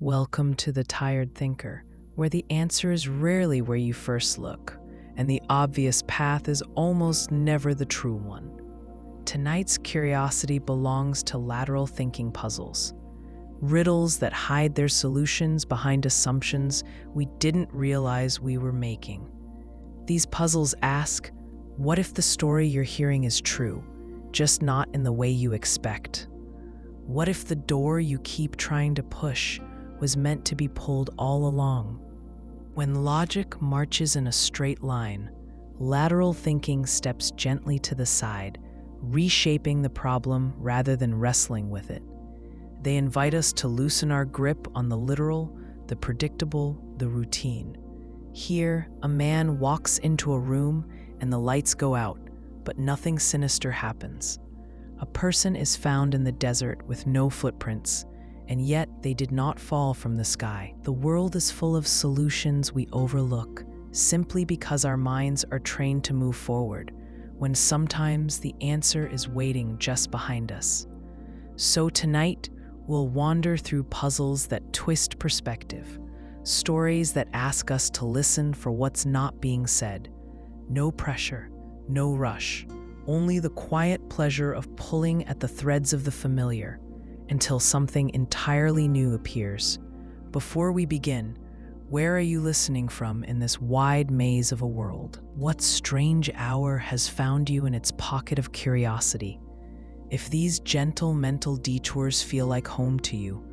Welcome to the Tired Thinker, where the answer is rarely where you first look, and the obvious path is almost never the true one. Tonight's curiosity belongs to lateral thinking puzzles, riddles that hide their solutions behind assumptions we didn't realize we were making. These puzzles ask, what if the story you're hearing is true, just not in the way you expect? What if the door you keep trying to push was meant to be pulled all along? When logic marches in a straight line, lateral thinking steps gently to the side, reshaping the problem rather than wrestling with it. They invite us to loosen our grip on the literal, the predictable, the routine. Here, a man walks into a room and the lights go out, but nothing sinister happens. A person is found in the desert with no footprints, and yet they did not fall from the sky. The world is full of solutions we overlook simply because our minds are trained to move forward, when sometimes the answer is waiting just behind us. So tonight, we'll wander through puzzles that twist perspective, stories that ask us to listen for what's not being said. No pressure, no rush, only the quiet pleasure of pulling at the threads of the familiar until something entirely new appears. Before we begin, where are you listening from in this wide maze of a world? What strange hour has found you in its pocket of curiosity? If these gentle mental detours feel like home to you,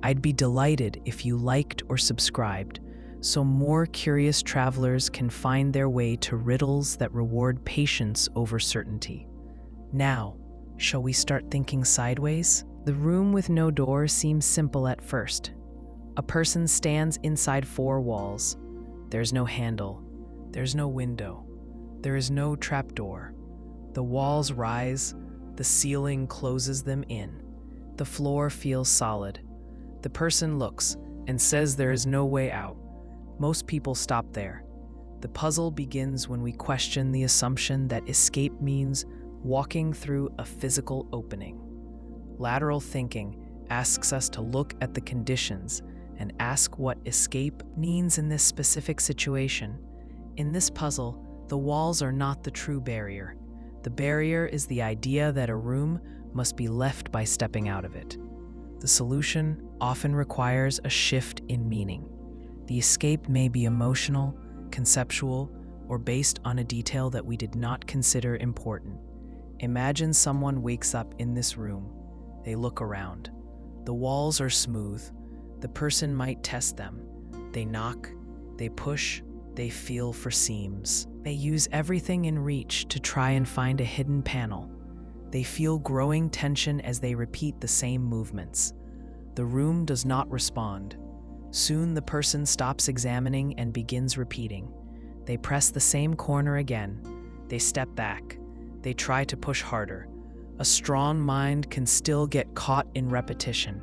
I'd be delighted if you liked or subscribed, so more curious travelers can find their way to riddles that reward patience over certainty. Now, shall we start thinking sideways? The room with no door seems simple at first. A person stands inside four walls. There's no handle. There's no window. There is no trapdoor. The walls rise. The ceiling closes them in. The floor feels solid. The person looks and says there is no way out. Most people stop there. The puzzle begins when we question the assumption that escape means walking through a physical opening. Lateral thinking asks us to look at the conditions and ask what escape means in this specific situation. In this puzzle, the walls are not the true barrier. The barrier is the idea that a room must be left by stepping out of it. The solution often requires a shift in meaning. The escape may be emotional, conceptual, or based on a detail that we did not consider important. Imagine someone wakes up in this room. They look around. The walls are smooth. The person might test them. They knock, they push, they feel for seams. They use everything in reach to try and find a hidden panel. They feel growing tension as they repeat the same movements. The room does not respond. Soon the person stops examining and begins repeating. They press the same corner again. They step back. They try to push harder. A strong mind can still get caught in repetition.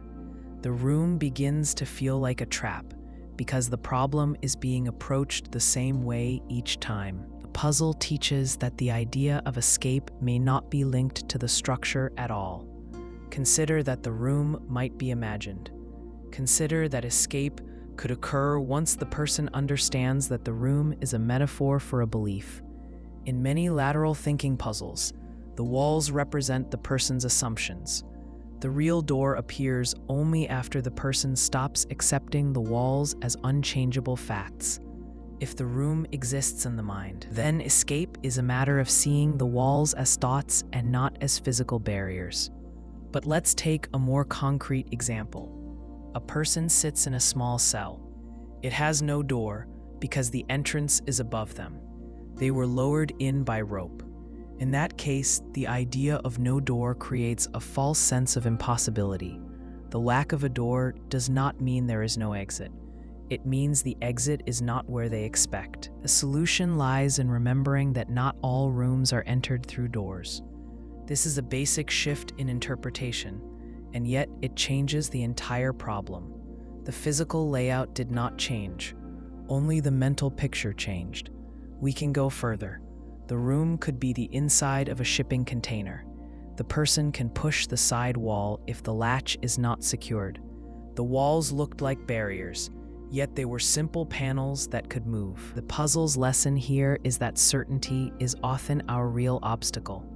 The room begins to feel like a trap because the problem is being approached the same way each time. The puzzle teaches that the idea of escape may not be linked to the structure at all. Consider that the room might be imagined. Consider that escape could occur once the person understands that the room is a metaphor for a belief. In many lateral thinking puzzles, the walls represent the person's assumptions. The real door appears only after the person stops accepting the walls as unchangeable facts. If the room exists in the mind, then escape is a matter of seeing the walls as thoughts and not as physical barriers. But let's take a more concrete example. A person sits in a small cell. It has no door because the entrance is above them. They were lowered in by rope. In that case, the idea of no door creates a false sense of impossibility. The lack of a door does not mean there is no exit. It means the exit is not where they expect. The solution lies in remembering that not all rooms are entered through doors. This is a basic shift in interpretation, and yet it changes the entire problem. The physical layout did not change. Only the mental picture changed. We can go further. The room could be the inside of a shipping container. The person can push the side wall if the latch is not secured. The walls looked like barriers, yet they were simple panels that could move. The puzzle's lesson here is that certainty is often our real obstacle.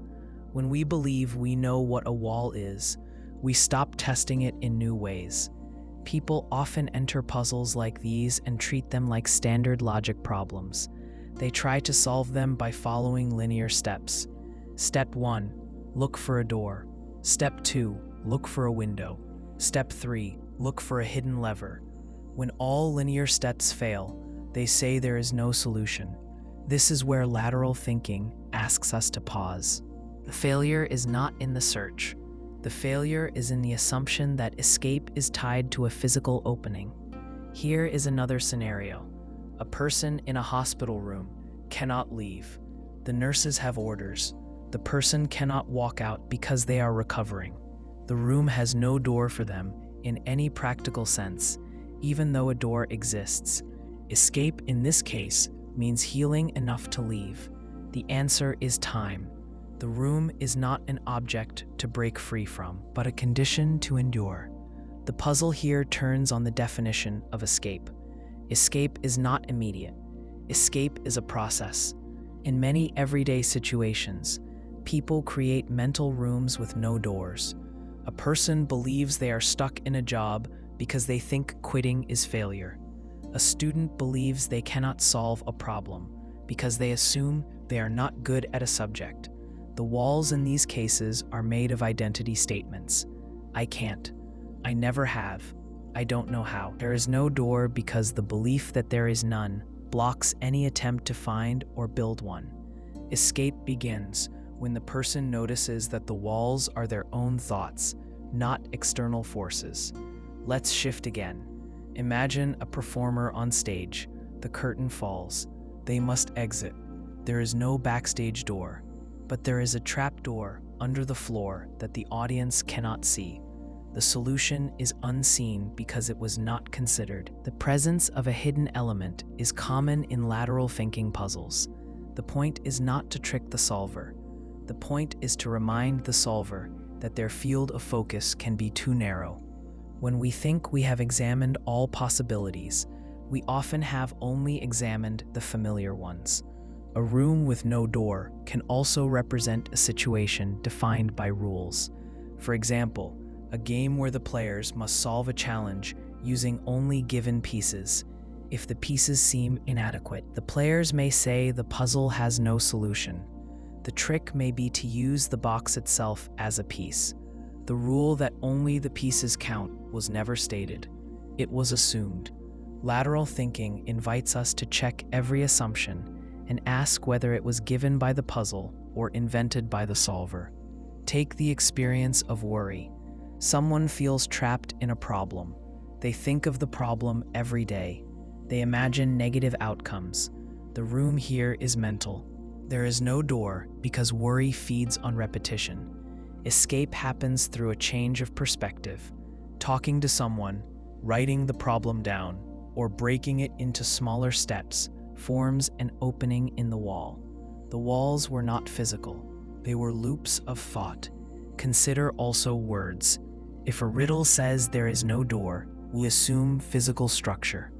When we believe we know what a wall is, we stop testing it in new ways. People often enter puzzles like these and treat them like standard logic problems. They try to solve them by following linear steps. Step 1, look for a door. Step 2, look for a window. Step 3, look for a hidden lever. When all linear steps fail, they say there is no solution. This is where lateral thinking asks us to pause. The failure is not in the search. The failure is in the assumption that escape is tied to a physical opening. Here is another scenario. A person in a hospital room cannot leave. The nurses have orders. The person cannot walk out because they are recovering. The room has no door for them in any practical sense, even though a door exists. Escape in this case means healing enough to leave. The answer is time. The room is not an object to break free from, but a condition to endure. The puzzle here turns on the definition of escape. Escape is not immediate. Escape is a process. In many everyday situations, people create mental rooms with no doors. A person believes they are stuck in a job because they think quitting is failure. A student believes they cannot solve a problem because they assume they are not good at a subject. The walls in these cases are made of identity statements. I can't. I never have. I don't know how. There is no door because the belief that there is none blocks any attempt to find or build one. Escape begins when the person notices that the walls are their own thoughts, not external forces. Let's shift again. Imagine a performer on stage. The curtain falls. They must exit. There is no backstage door, but there is a trap door under the floor that the audience cannot see. The solution is unseen because it was not considered. The presence of a hidden element is common in lateral thinking puzzles. The point is not to trick the solver. The point is to remind the solver that their field of focus can be too narrow. When we think we have examined all possibilities, we often have only examined the familiar ones. A room with no door can also represent a situation defined by rules. For example, a game where the players must solve a challenge using only given pieces. If the pieces seem inadequate, the players may say the puzzle has no solution. The trick may be to use the box itself as a piece. The rule that only the pieces count was never stated. It was assumed. Lateral thinking invites us to check every assumption and ask whether it was given by the puzzle or invented by the solver. Take the experience of worry. Someone feels trapped in a problem. They think of the problem every day. They imagine negative outcomes. The room here is mental. There is no door because worry feeds on repetition. Escape happens through a change of perspective. Talking to someone, writing the problem down, or breaking it into smaller steps forms an opening in the wall. The walls were not physical. They were loops of thought. Consider also words. If a riddle says there is no door, we assume physical structure.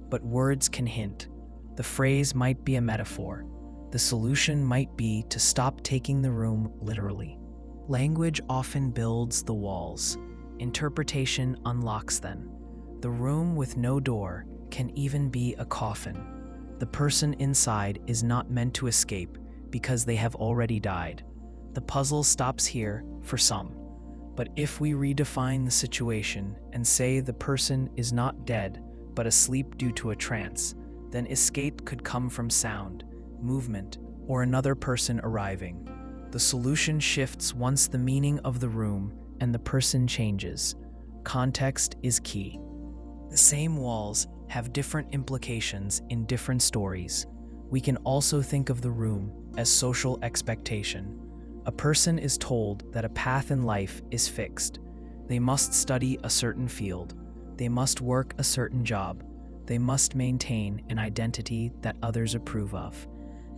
But words can hint. The phrase might be a metaphor. The solution might be to stop taking the room literally. Language often builds the walls. Interpretation unlocks them. The room with no door can even be a coffin. The person inside is not meant to escape because they have already died. The puzzle stops here for some. But if we redefine the situation and say the person is not dead but asleep due to a trance, then escape could come from sound, movement, or another person arriving. The solution shifts once the meaning of the room and the person changes. Context is key. The same walls have different implications in different stories. We can also think of the room as social expectation. A person is told that a path in life is fixed. They must study a certain field. They must work a certain job. They must maintain an identity that others approve of.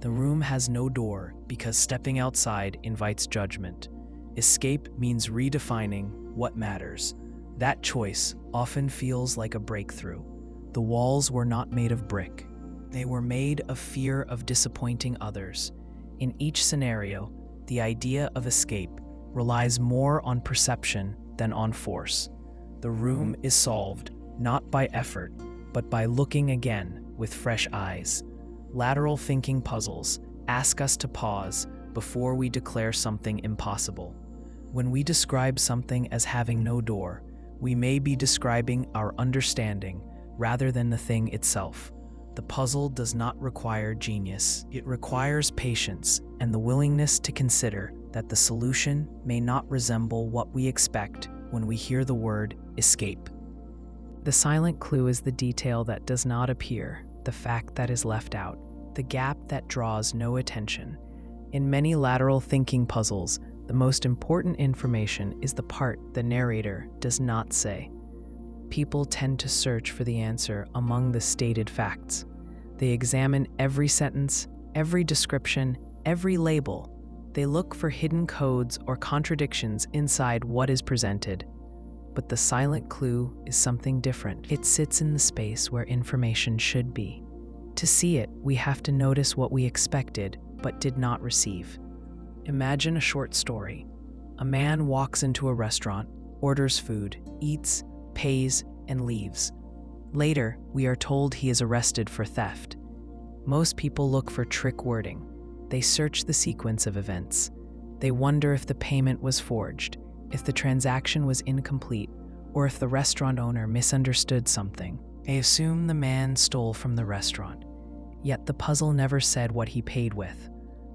The room has no door because stepping outside invites judgment. Escape means redefining what matters. That choice often feels like a breakthrough. The walls were not made of brick. They were made of fear of disappointing others. In each scenario, the idea of escape relies more on perception than on force. The room is solved not by effort, but by looking again with fresh eyes. Lateral thinking puzzles ask us to pause before we declare something impossible. When we describe something as having no door, we may be describing our understanding rather than the thing itself. The puzzle does not require genius. It requires patience and the willingness to consider that the solution may not resemble what we expect when we hear the word escape. The silent clue is the detail that does not appear, the fact that is left out, the gap that draws no attention. In many lateral thinking puzzles, the most important information is the part the narrator does not say. People tend to search for the answer among the stated facts. They examine every sentence, every description, every label. They look for hidden codes or contradictions inside what is presented. But the silent clue is something different. It sits in the space where information should be. To see it, we have to notice what we expected but did not receive. Imagine a short story. A man walks into a restaurant, orders food, eats, pays, and leaves. Later, we are told he is arrested for theft. Most people look for trick wording. They search the sequence of events. They wonder if the payment was forged, if the transaction was incomplete, or if the restaurant owner misunderstood something. They assume the man stole from the restaurant. Yet the puzzle never said what he paid with.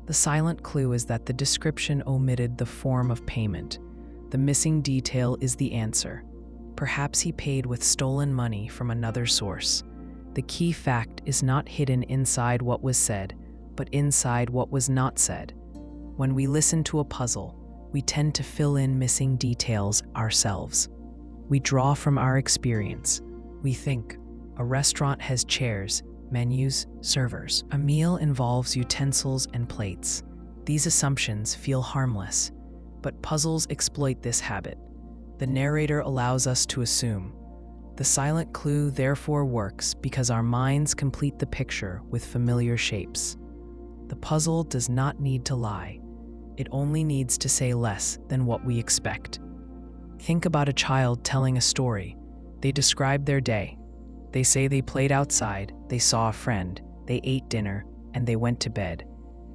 The silent clue is that the description omitted the form of payment. The missing detail is the answer. Perhaps he paid with stolen money from another source. The key fact is not hidden inside what was said, but inside what was not said. When we listen to a puzzle, we tend to fill in missing details ourselves. We draw from our experience. We think, a restaurant has chairs, menus, servers. A meal involves utensils and plates. These assumptions feel harmless, but puzzles exploit this habit. The narrator allows us to assume. The silent clue therefore works because our minds complete the picture with familiar shapes. The puzzle does not need to lie. It only needs to say less than what we expect. Think about a child telling a story. They describe their day. They say they played outside, they saw a friend, they ate dinner, and they went to bed.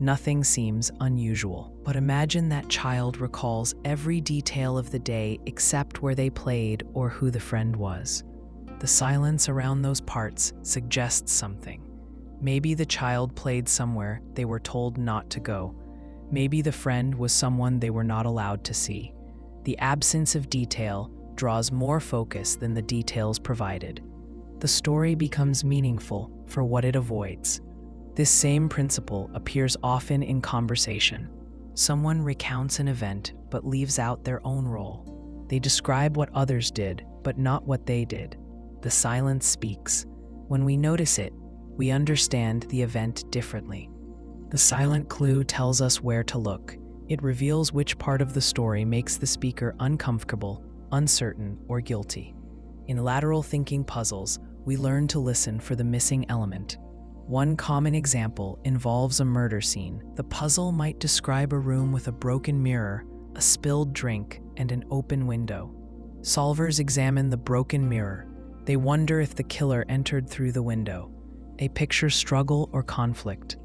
Nothing seems unusual. But imagine that child recalls every detail of the day except where they played or who the friend was. The silence around those parts suggests something. Maybe the child played somewhere they were told not to go. Maybe the friend was someone they were not allowed to see. The absence of detail draws more focus than the details provided. The story becomes meaningful for what it avoids. This same principle appears often in conversation. Someone recounts an event but leaves out their own role. They describe what others did, but not what they did. The silence speaks. When we notice it, we understand the event differently. The silent clue tells us where to look. It reveals which part of the story makes the speaker uncomfortable, uncertain, or guilty. In lateral thinking puzzles, we learn to listen for the missing element. One common example involves a murder scene. The puzzle might describe a room with a broken mirror, a spilled drink, and an open window. Solvers examine the broken mirror. They wonder if the killer entered through the window. They picture struggle or conflict.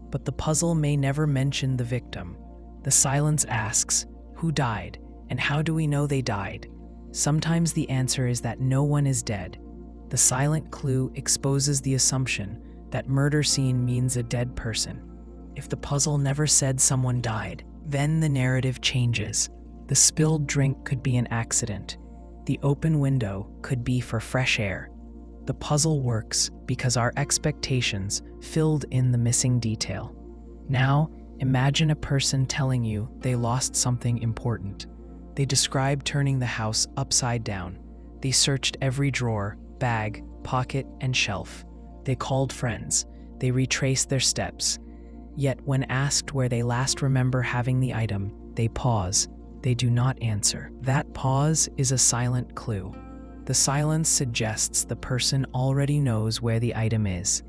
But the puzzle may never mention the victim. The silence asks, who died, and how do we know they died? Sometimes the answer is that no one is dead. The silent clue exposes the assumption that murder scene means a dead person. If the puzzle never said someone died, then the narrative changes. The spilled drink could be an accident. The open window could be for fresh air. The puzzle works because our expectations filled in the missing detail. Now, imagine a person telling you they lost something important. They describe turning the house upside down. They searched every drawer, bag, pocket, and shelf. They called friends. They retraced their steps. Yet when asked where they last remember having the item, they pause. They do not answer. That pause is a silent clue. The silence suggests the person already knows where the item is.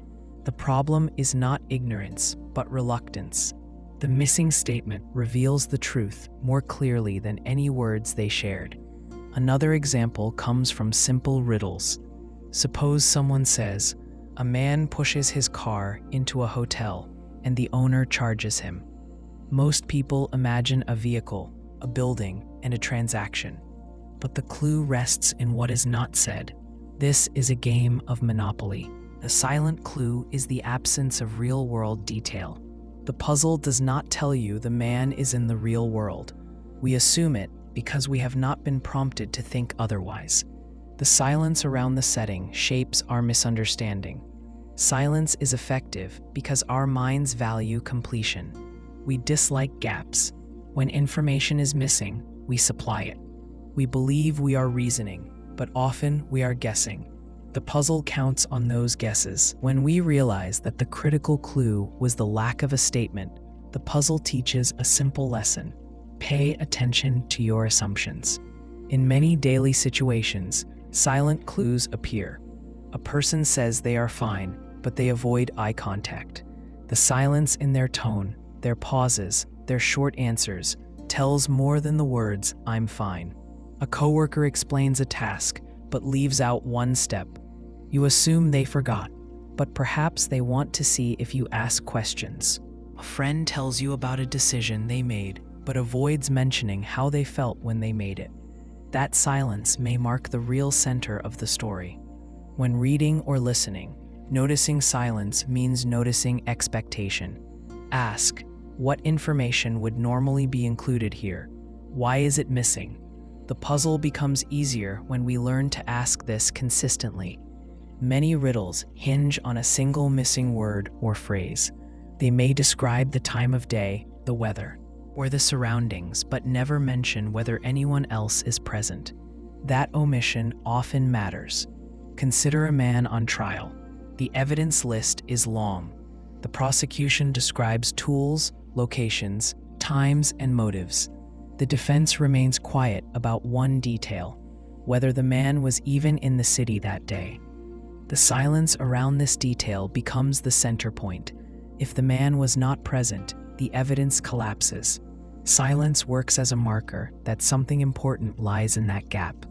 The problem is not ignorance, but reluctance. The missing statement reveals the truth more clearly than any words they shared. Another example comes from simple riddles. Suppose someone says, "A man pushes his car into a hotel, and the owner charges him." Most people imagine a vehicle, a building, and a transaction. But the clue rests in what is not said. This is a game of Monopoly. The silent clue is the absence of real-world detail. The puzzle does not tell you the man is in the real world. We assume it because we have not been prompted to think otherwise. The silence around the setting shapes our misunderstanding. Silence is effective because our minds value completion. We dislike gaps. When information is missing, we supply it. We believe we are reasoning, but often we are guessing. The puzzle counts on those guesses. When we realize that the critical clue was the lack of a statement, the puzzle teaches a simple lesson. Pay attention to your assumptions. In many daily situations, silent clues appear. A person says they are fine, but they avoid eye contact. The silence in their tone, their pauses, their short answers, tells more than the words, "I'm fine." A coworker explains a task, but leaves out one step. You assume they forgot, but perhaps they want to see if you ask questions. A friend tells you about a decision they made, but avoids mentioning how they felt when they made it. That silence may mark the real center of the story. When reading or listening, noticing silence means noticing expectation. Ask, what information would normally be included here? Why is it missing? The puzzle becomes easier when we learn to ask this consistently. Many riddles hinge on a single missing word or phrase. They may describe the time of day, the weather, or the surroundings, but never mention whether anyone else is present. That omission often matters. Consider a man on trial. The evidence list is long. The prosecution describes tools, locations, times, and motives. The defense remains quiet about one detail, whether the man was even in the city that day. The silence around this detail becomes the center point. If the man was not present, the evidence collapses. Silence works as a marker that something important lies in that gap.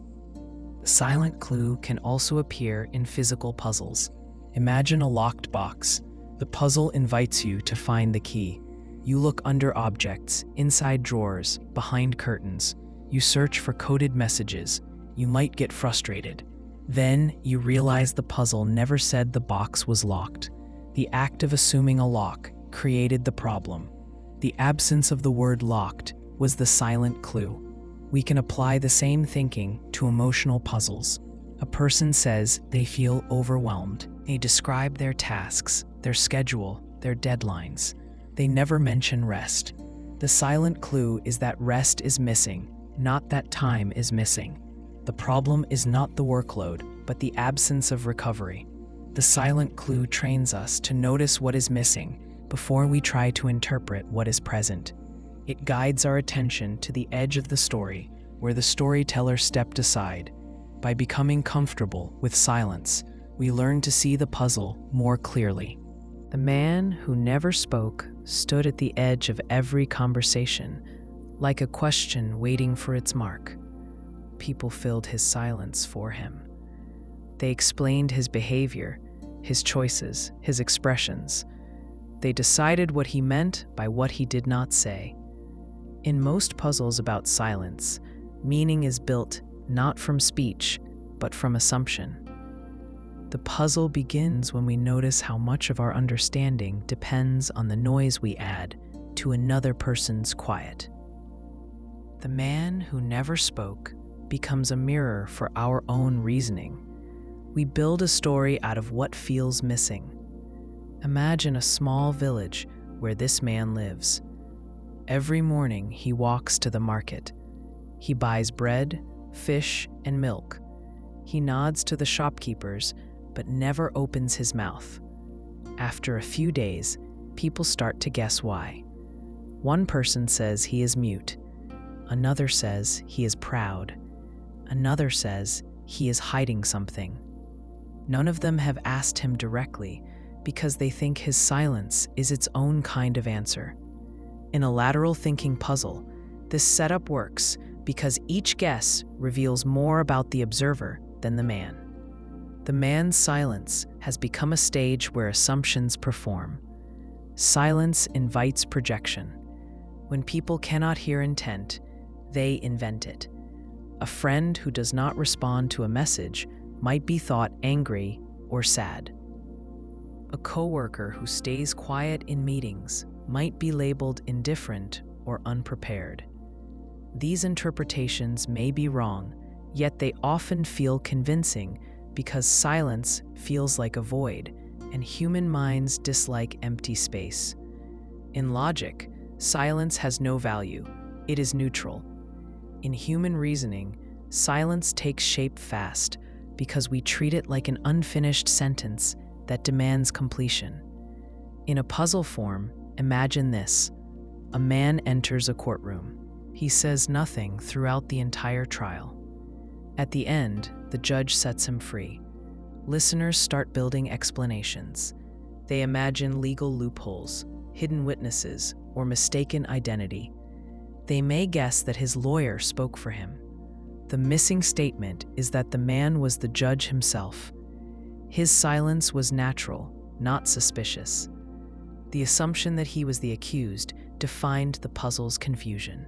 The silent clue can also appear in physical puzzles. Imagine a locked box. The puzzle invites you to find the key. You look under objects, inside drawers, behind curtains. You search for coded messages. You might get frustrated. Then you realize the puzzle never said the box was locked. The act of assuming a lock created the problem. The absence of the word locked was the silent clue. We can apply the same thinking to emotional puzzles. A person says they feel overwhelmed. They describe their tasks, their schedule, their deadlines. They never mention rest. The silent clue is that rest is missing, not that time is missing. The problem is not the workload, but the absence of recovery. The silent clue trains us to notice what is missing before we try to interpret what is present. It guides our attention to the edge of the story, where the storyteller stepped aside. By becoming comfortable with silence, we learn to see the puzzle more clearly. The man who never spoke stood at the edge of every conversation, like a question waiting for its mark. People filled his silence for him. They explained his behavior, his choices, his expressions. They decided what he meant by what he did not say. In most puzzles about silence, meaning is built not from speech, but from assumption. The puzzle begins when we notice how much of our understanding depends on the noise we add to another person's quiet. The man who never spoke becomes a mirror for our own reasoning. We build a story out of what feels missing. Imagine a small village where this man lives. Every morning he walks to the market. He buys bread, fish, and milk. He nods to the shopkeepers, but never opens his mouth. After a few days, people start to guess why. One person says he is mute. Another says he is proud. Another says he is hiding something. None of them have asked him directly because they think his silence is its own kind of answer. In a lateral thinking puzzle, this setup works because each guess reveals more about the observer than the man. The man's silence has become a stage where assumptions perform. Silence invites projection. When people cannot hear intent, they invent it. A friend who does not respond to a message might be thought angry or sad. A coworker who stays quiet in meetings might be labeled indifferent or unprepared. These interpretations may be wrong, yet they often feel convincing because silence feels like a void, and human minds dislike empty space. In logic, silence has no value. It is neutral. In human reasoning, silence takes shape fast because we treat it like an unfinished sentence that demands completion. In a puzzle form, imagine this. A man enters a courtroom. He says nothing throughout the entire trial. At the end, the judge sets him free. Listeners start building explanations. They imagine legal loopholes, hidden witnesses, or mistaken identity. They may guess that his lawyer spoke for him. The missing statement is that the man was the judge himself. His silence was natural, not suspicious. The assumption that he was the accused defined the puzzle's confusion.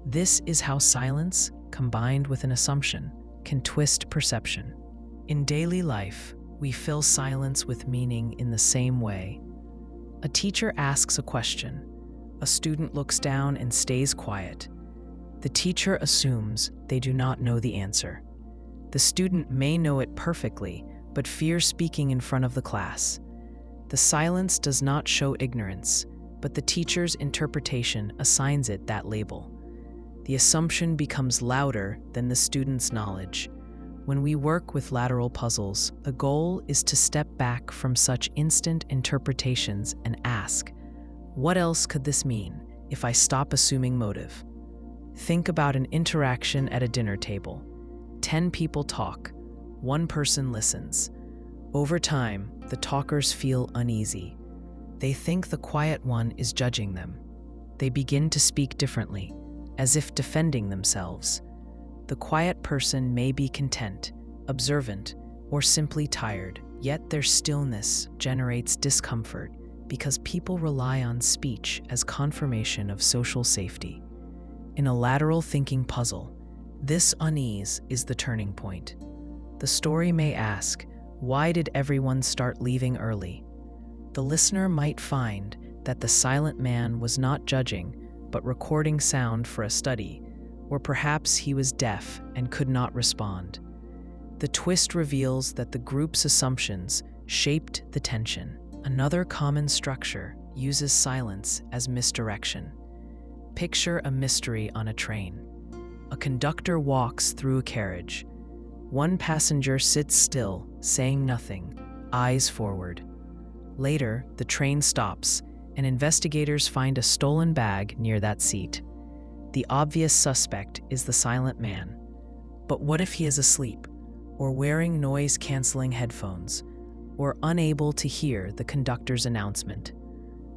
This is how silence, combined with an assumption, can twist perception. In daily life, we fill silence with meaning in the same way. A teacher asks a question. A student looks down and stays quiet. The teacher assumes they do not know the answer. The student may know it perfectly, but fears speaking in front of the class. The silence does not show ignorance, but the teacher's interpretation assigns it that label. The assumption becomes louder than the student's knowledge. When we work with lateral puzzles, the goal is to step back from such instant interpretations and ask, what else could this mean if I stop assuming motive? Think about an interaction at a dinner table. 10 people talk. One person listens. Over time, the talkers feel uneasy. They think the quiet one is judging them. They begin to speak differently, as if defending themselves. The quiet person may be content, observant, or simply tired, yet their stillness generates discomfort because people rely on speech as confirmation of social safety. In a lateral thinking puzzle, this unease is the turning point. The story may ask, why did everyone start leaving early? The listener might find that the silent man was not judging, but recording sound for a study, or perhaps he was deaf and could not respond. The twist reveals that the group's assumptions shaped the tension. Another common structure uses silence as misdirection. Picture a mystery on a train. A conductor walks through a carriage. One passenger sits still, saying nothing, eyes forward. Later, the train stops, and investigators find a stolen bag near that seat. The obvious suspect is the silent man. But what if he is asleep, or wearing noise-canceling headphones, or unable to hear the conductor's announcement?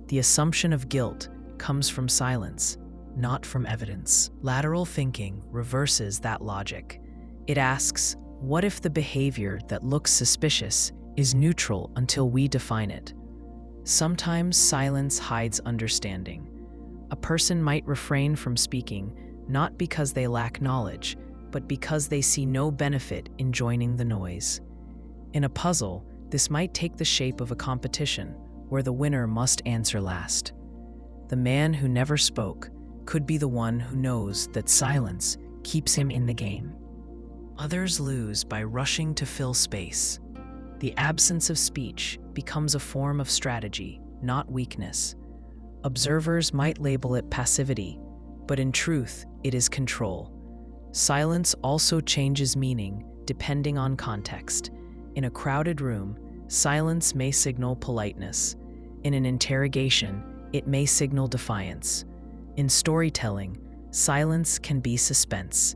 The assumption of guilt comes from silence, not from evidence. Lateral thinking reverses that logic. It asks, what if the behavior that looks suspicious is neutral until we define it? Sometimes silence hides understanding. A person might refrain from speaking not because they lack knowledge, but because they see no benefit in joining the noise. In a puzzle, this might take the shape of a competition where the winner must answer last. The man who never spoke could be the one who knows that silence keeps him in the game. Others lose by rushing to fill space. The absence of speech becomes a form of strategy, not weakness. Observers might label it passivity, but in truth, it is control. Silence also changes meaning depending on context. In a crowded room, silence may signal politeness. In an interrogation, it may signal defiance. In storytelling, silence can be suspense.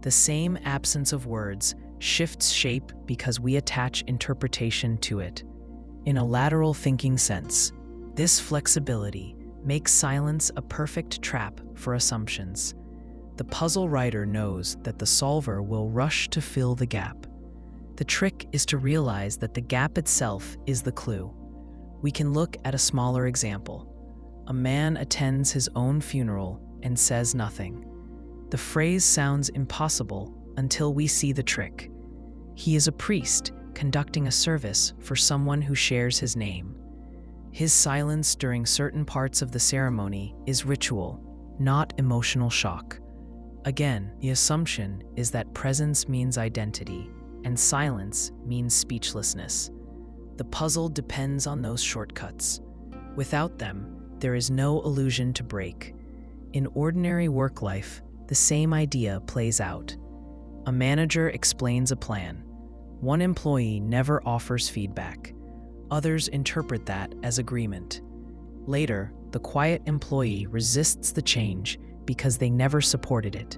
The same absence of words shifts shape because we attach interpretation to it. In a lateral thinking sense, this flexibility makes silence a perfect trap for assumptions. The puzzle writer knows that the solver will rush to fill the gap. The trick is to realize that the gap itself is the clue. We can look at a smaller example. A man attends his own funeral and says nothing. The phrase sounds impossible until we see the trick. He is a priest conducting a service for someone who shares his name. His silence during certain parts of the ceremony is ritual, not emotional shock. Again, the assumption is that presence means identity, and silence means speechlessness. The puzzle depends on those shortcuts. Without them, there is no illusion to break. In ordinary work life, the same idea plays out. A manager explains a plan. One employee never offers feedback. Others interpret that as agreement. Later, the quiet employee resists the change because they never supported it.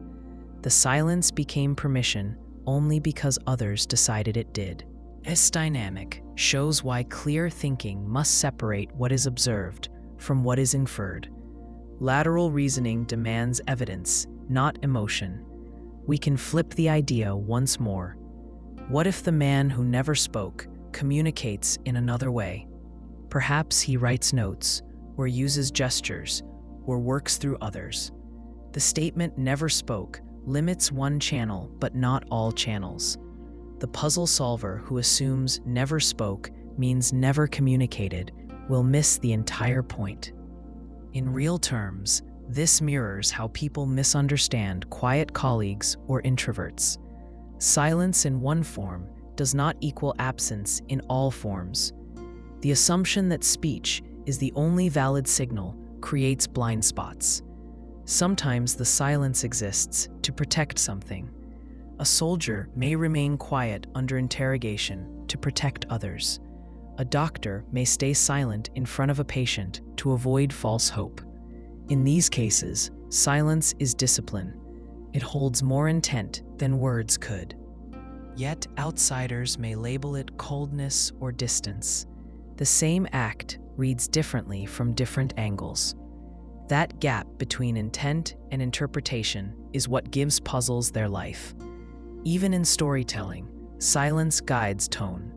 The silence became permission only because others decided it did. This dynamic shows why clear thinking must separate what is observed from what is inferred. Lateral reasoning demands evidence, not emotion. We can flip the idea once more. What if the man who never spoke communicates in another way? Perhaps he writes notes, or uses gestures, or works through others. The statement "never spoke" limits one channel but not all channels. The puzzle solver who assumes "never spoke" means never communicated will miss the entire point. In real terms, this mirrors how people misunderstand quiet colleagues or introverts. Silence in one form does not equal absence in all forms. The assumption that speech is the only valid signal creates blind spots. Sometimes the silence exists to protect something. A soldier may remain quiet under interrogation to protect others. A doctor may stay silent in front of a patient to avoid false hope. In these cases, silence is discipline. It holds more intent than words could. Yet outsiders may label it coldness or distance. The same act reads differently from different angles. That gap between intent and interpretation is what gives puzzles their life. Even in storytelling, silence guides tone.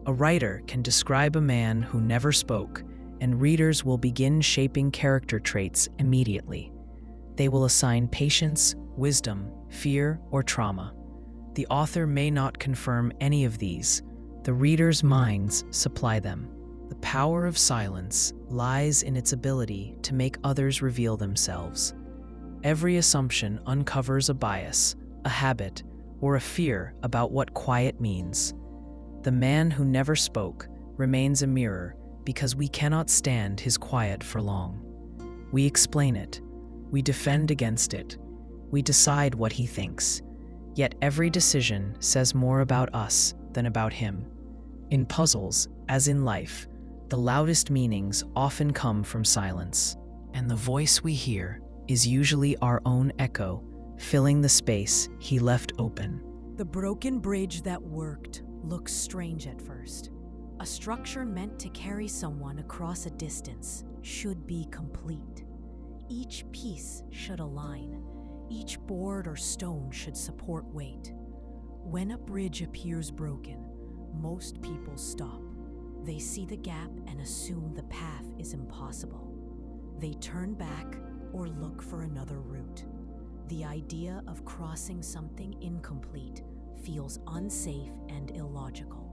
A writer can describe a man who never spoke, and readers will begin shaping character traits immediately. They will assign patience, wisdom, fear, or trauma. The author may not confirm any of these. The reader's minds supply them. The power of silence lies in its ability to make others reveal themselves. Every assumption uncovers a bias, a habit, or a fear about what quiet means. The man who never spoke remains a mirror because we cannot stand his quiet for long. We explain it. We defend against it. We decide what he thinks. Yet every decision says more about us than about him. In puzzles, as in life, the loudest meanings often come from silence, and the voice we hear is usually our own echo, filling the space he left open. The broken bridge that worked looks strange at first. A structure meant to carry someone across a distance should be complete. Each piece should align. Each board or stone should support weight. When a bridge appears broken, most people stop. They see the gap and assume the path is impossible. They turn back or look for another route. The idea of crossing something incomplete feels unsafe and illogical.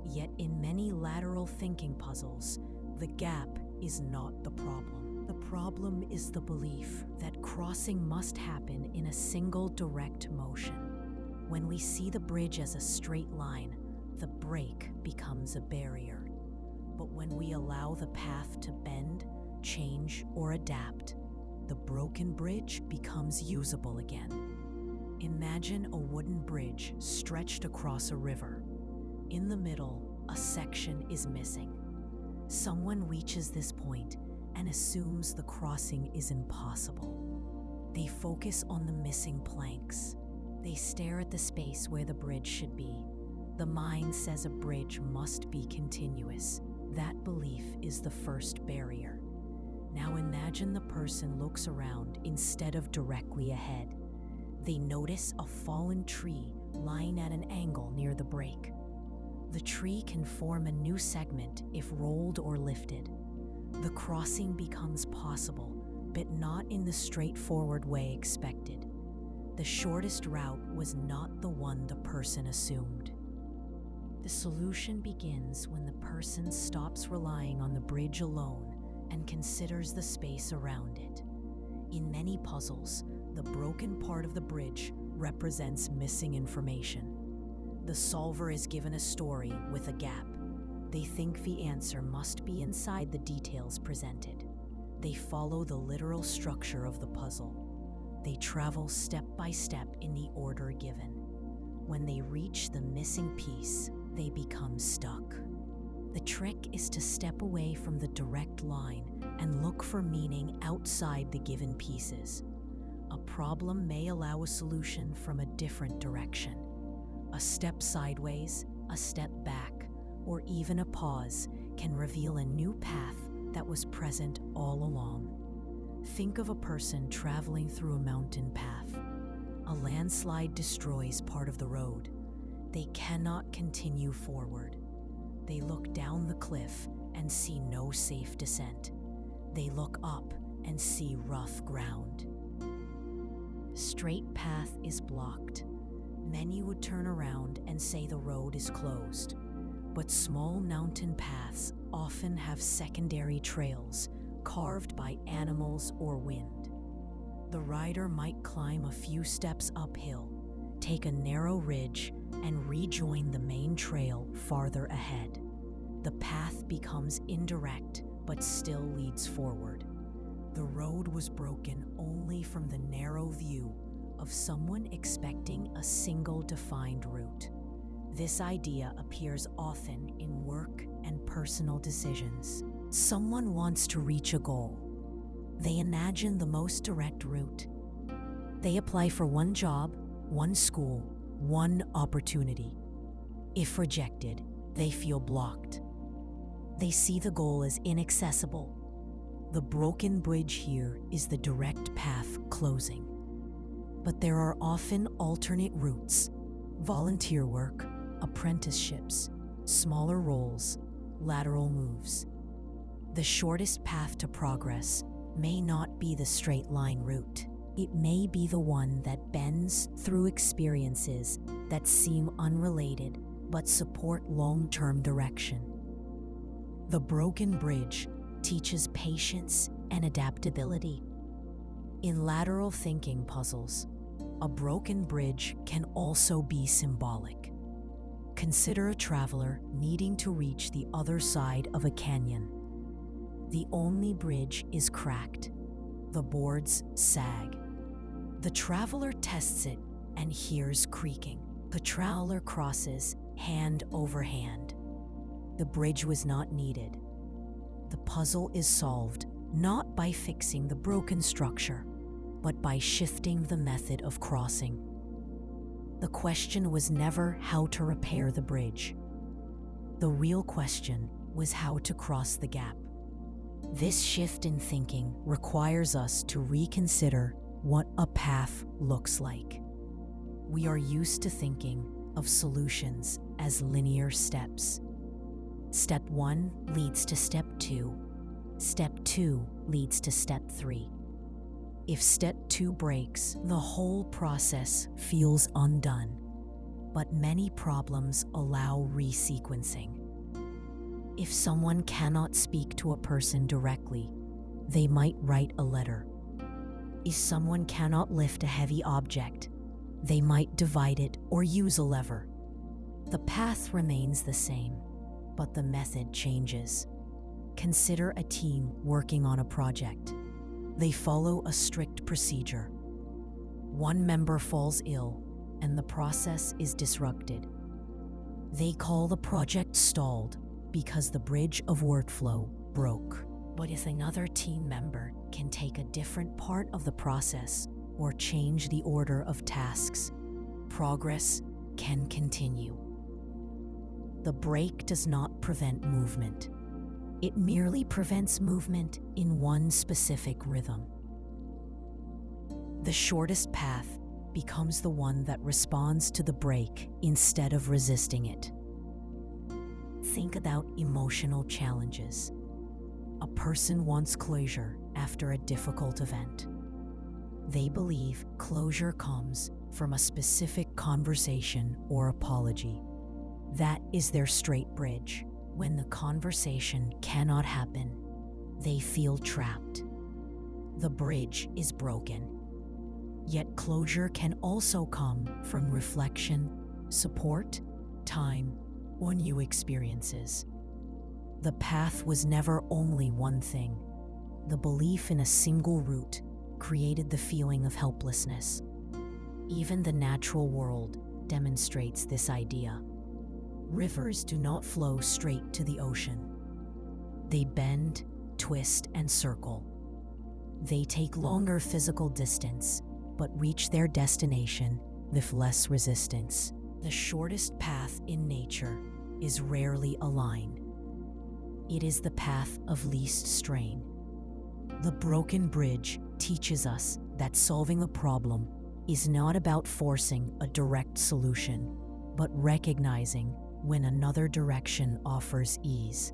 Yet in many lateral thinking puzzles, the gap is not the problem. The problem is the belief that crossing must happen in a single direct motion. When we see the bridge as a straight line, the break becomes a barrier. But when we allow the path to bend, change, or adapt, the broken bridge becomes usable again. Imagine a wooden bridge stretched across a river. In the middle, a section is missing. Someone reaches this point and assumes the crossing is impossible. They focus on the missing planks. They stare at the space where the bridge should be. The mind says a bridge must be continuous. That belief is the first barrier. Now imagine the person looks around instead of directly ahead. They notice a fallen tree lying at an angle near the break. The tree can form a new segment if rolled or lifted. The crossing becomes possible, but not in the straightforward way expected. The shortest route was not the one the person assumed. The solution begins when the person stops relying on the bridge alone and considers the space around it. In many puzzles, the broken part of the bridge represents missing information. The solver is given a story with a gap. They think the answer must be inside the details presented. They follow the literal structure of the puzzle. They travel step by step in the order given. When they reach the missing piece, they become stuck. The trick is to step away from the direct line and look for meaning outside the given pieces. A problem may allow a solution from a different direction. A step sideways, a step back, or even a pause can reveal a new path that was present all along. Think of a person traveling through a mountain path. A landslide destroys part of the road. They cannot continue forward. They look down the cliff and see no safe descent. They look up and see rough ground. The straight path is blocked. Many would turn around and say the road is closed. But small mountain paths often have secondary trails carved by animals or wind. The rider might climb a few steps uphill, take a narrow ridge, and rejoin the main trail farther ahead. The path becomes indirect but still leads forward. The road was broken only from the narrow view of someone expecting a single defined route. This idea appears often in work and personal decisions. Someone wants to reach a goal. They imagine the most direct route. They apply for one job, one school, one opportunity. If rejected, they feel blocked. They see the goal as inaccessible. The broken bridge here is the direct path closing. But there are often alternate routes: volunteer work, apprenticeships, smaller roles, lateral moves. The shortest path to progress may not be the straight line route. It may be the one that bends through experiences that seem unrelated but support long-term direction. The broken bridge teaches patience and adaptability. In lateral thinking puzzles, a broken bridge can also be symbolic. Consider a traveler needing to reach the other side of a canyon. The only bridge is cracked. The boards sag. The traveler tests it and hears creaking. The traveler crosses hand over hand. The bridge was not needed. The puzzle is solved not by fixing the broken structure, but by shifting the method of crossing. The question was never how to repair the bridge. The real question was how to cross the gap. This shift in thinking requires us to reconsider what a path looks like. We are used to thinking of solutions as linear steps. Step 1 leads to step 2. Step 2 leads to step 3. If step 2 breaks, the whole process feels undone. But many problems allow resequencing. If someone cannot speak to a person directly, they might write a letter. If someone cannot lift a heavy object, they might divide it or use a lever. The path remains the same, but the method changes. Consider a team working on a project. They follow a strict procedure. One member falls ill, and the process is disrupted. They call the project stalled because the bridge of workflow broke. But if another team member can take a different part of the process, or change the order of tasks, progress can continue. The break does not prevent movement. It merely prevents movement in one specific rhythm. The shortest path becomes the one that responds to the break instead of resisting it. Think about emotional challenges. A person wants closure after a difficult event. They believe closure comes from a specific conversation or apology. That is their straight bridge. When the conversation cannot happen, they feel trapped. The bridge is broken. Yet closure can also come from reflection, support, time, or new experiences. The path was never only one thing. The belief in a single route created the feeling of helplessness. Even the natural world demonstrates this idea. Rivers do not flow straight to the ocean. They bend, twist, and circle. They take longer physical distance, but reach their destination with less resistance. The shortest path in nature is rarely a line. It is the path of least strain. The broken bridge teaches us that solving a problem is not about forcing a direct solution, but recognizing when another direction offers ease.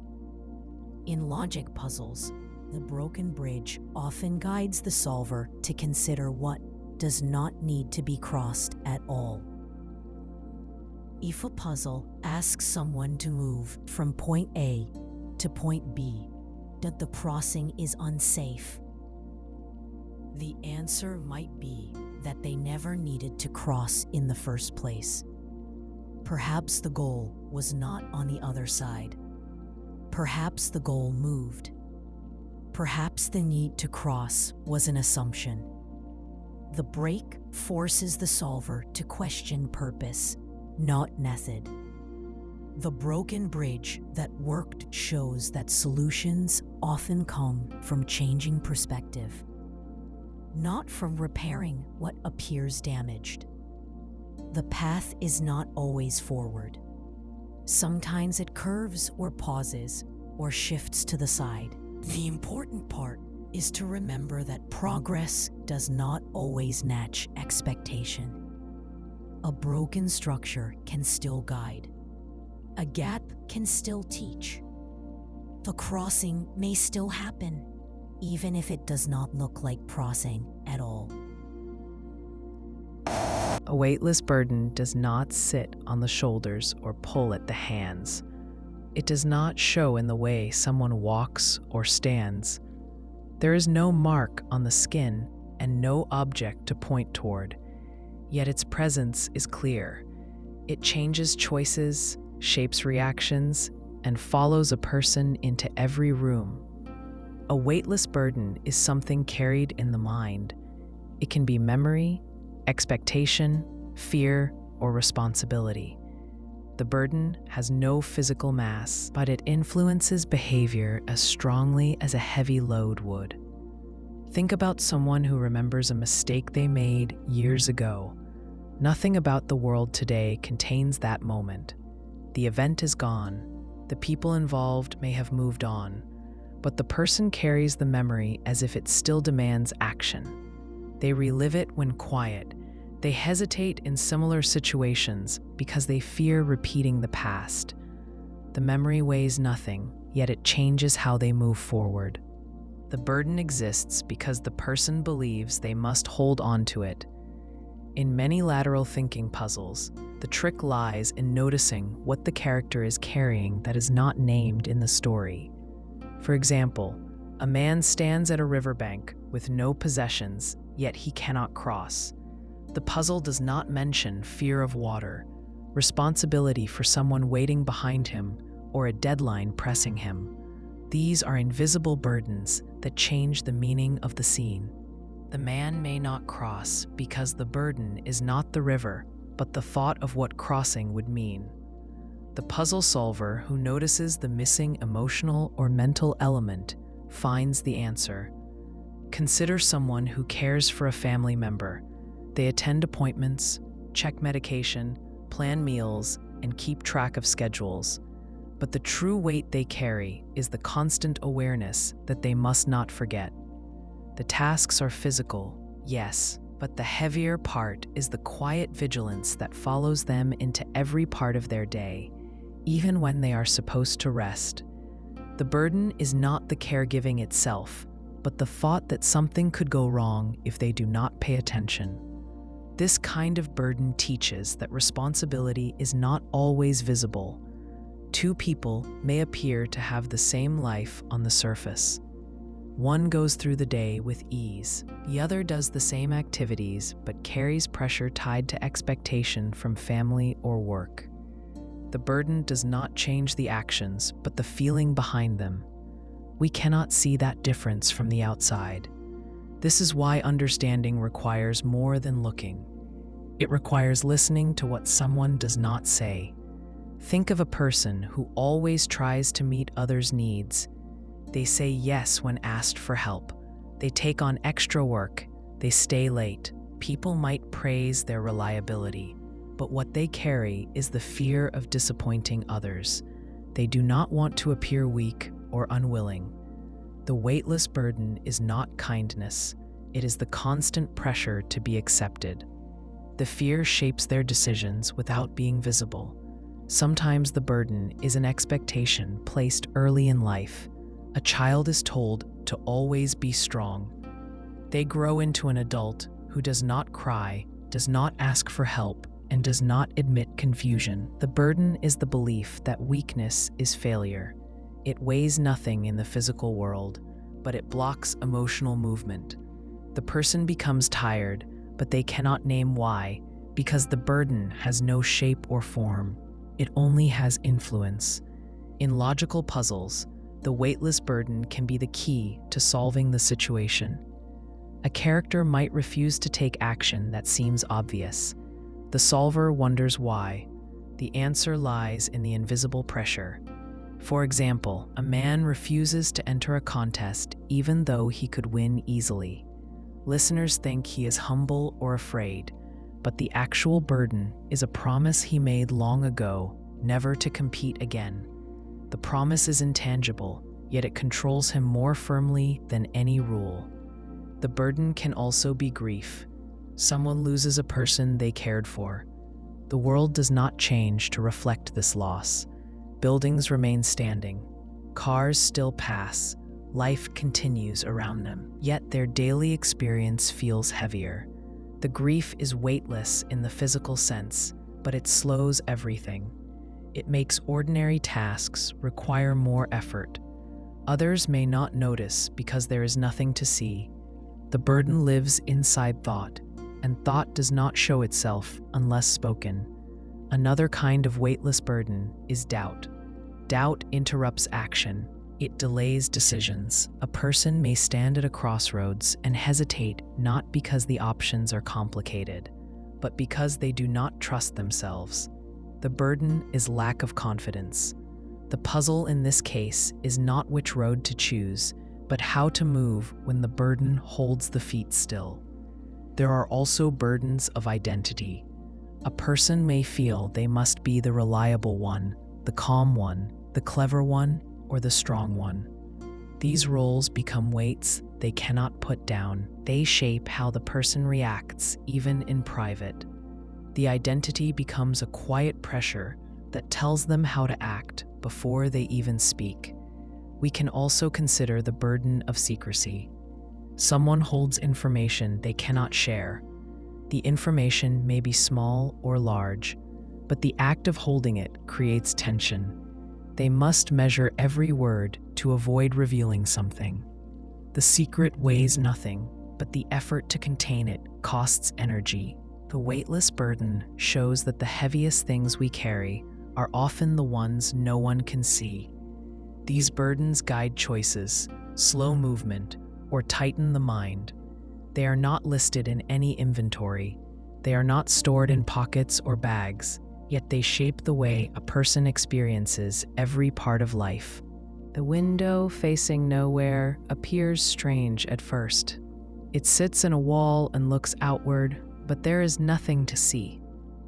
In logic puzzles, the broken bridge often guides the solver to consider what does not need to be crossed at all. If a puzzle asks someone to move from point A to point B, that the crossing is unsafe, the answer might be that they never needed to cross in the first place. Perhaps the goal was not on the other side. Perhaps the goal moved. Perhaps the need to cross was an assumption. The break forces the solver to question purpose, not method. The broken bridge that worked shows that solutions often come from changing perspective, not from repairing what appears damaged. The path is not always forward. Sometimes it curves or pauses or shifts to the side. The important part is to remember that progress does not always match expectation. A broken structure can still guide. A gap can still teach. The crossing may still happen, even if it does not look like crossing at all. A weightless burden does not sit on the shoulders or pull at the hands. It does not show in the way someone walks or stands. There is no mark on the skin and no object to point toward, yet its presence is clear. It changes choices, shapes reactions, and follows a person into every room. A weightless burden is something carried in the mind. It can be memory, expectation, fear, or responsibility. The burden has no physical mass, but it influences behavior as strongly as a heavy load would. Think about someone who remembers a mistake they made years ago. Nothing about the world today contains that moment. The event is gone. The people involved may have moved on, but the person carries the memory as if it still demands action. They relive it when quiet. They hesitate in similar situations because they fear repeating the past. The memory weighs nothing, yet it changes how they move forward. The burden exists because the person believes they must hold on to it. In many lateral thinking puzzles, the trick lies in noticing what the character is carrying that is not named in the story. For example, a man stands at a riverbank with no possessions, yet he cannot cross. The puzzle does not mention fear of water, responsibility for someone waiting behind him, or a deadline pressing him. These are invisible burdens that change the meaning of the scene. The man may not cross because the burden is not the river, but the thought of what crossing would mean. The puzzle solver who notices the missing emotional or mental element finds the answer. Consider someone who cares for a family member. They attend appointments, check medication, plan meals, and keep track of schedules. But the true weight they carry is the constant awareness that they must not forget. The tasks are physical, yes, but the heavier part is the quiet vigilance that follows them into every part of their day, even when they are supposed to rest. The burden is not the caregiving itself, but the thought that something could go wrong if they do not pay attention. This kind of burden teaches that responsibility is not always visible. Two people may appear to have the same life on the surface. One goes through the day with ease. The other does the same activities but carries pressure tied to expectation from family or work. The burden does not change the actions, but the feeling behind them. We cannot see that difference from the outside. This is why understanding requires more than looking. It requires listening to what someone does not say. Think of a person who always tries to meet others' needs. They say yes when asked for help. They take on extra work. They stay late. People might praise their reliability, but what they carry is the fear of disappointing others. They do not want to appear weak or unwilling. The weightless burden is not kindness. It is the constant pressure to be accepted. The fear shapes their decisions without being visible. Sometimes the burden is an expectation placed early in life. A child is told to always be strong. They grow into an adult who does not cry, does not ask for help, and does not admit confusion. The burden is the belief that weakness is failure. It weighs nothing in the physical world, but it blocks emotional movement. The person becomes tired, but they cannot name why, because the burden has no shape or form. It only has influence. In logical puzzles, the weightless burden can be the key to solving the situation. A character might refuse to take action that seems obvious. The solver wonders why. The answer lies in the invisible pressure. For example, a man refuses to enter a contest even though he could win easily. Listeners think he is humble or afraid, but the actual burden is a promise he made long ago, never to compete again. The promise is intangible, yet it controls him more firmly than any rule. The burden can also be grief. Someone loses a person they cared for. The world does not change to reflect this loss. Buildings remain standing. Cars still pass. Life continues around them. Yet their daily experience feels heavier. The grief is weightless in the physical sense, but it slows everything. It makes ordinary tasks require more effort. Others may not notice because there is nothing to see. The burden lives inside thought, and thought does not show itself unless spoken. Another kind of weightless burden is doubt. Doubt interrupts action. It delays decisions. A person may stand at a crossroads and hesitate not because the options are complicated, but because they do not trust themselves. The burden is lack of confidence. The puzzle in this case is not which road to choose, but how to move when the burden holds the feet still. There are also burdens of identity. A person may feel they must be the reliable one, the calm one, the clever one, or the strong one. These roles become weights they cannot put down. They shape how the person reacts, even in private. The identity becomes a quiet pressure that tells them how to act before they even speak. We can also consider the burden of secrecy. Someone holds information they cannot share. The information may be small or large, but the act of holding it creates tension. They must measure every word to avoid revealing something. The secret weighs nothing, but the effort to contain it costs energy. The weightless burden shows that the heaviest things we carry are often the ones no one can see. These burdens guide choices, slow movement, or tighten the mind. They are not listed in any inventory. They are not stored in pockets or bags, yet they shape the way a person experiences every part of life. The window facing nowhere appears strange at first, It sits in a wall and looks outward, but there is nothing to see.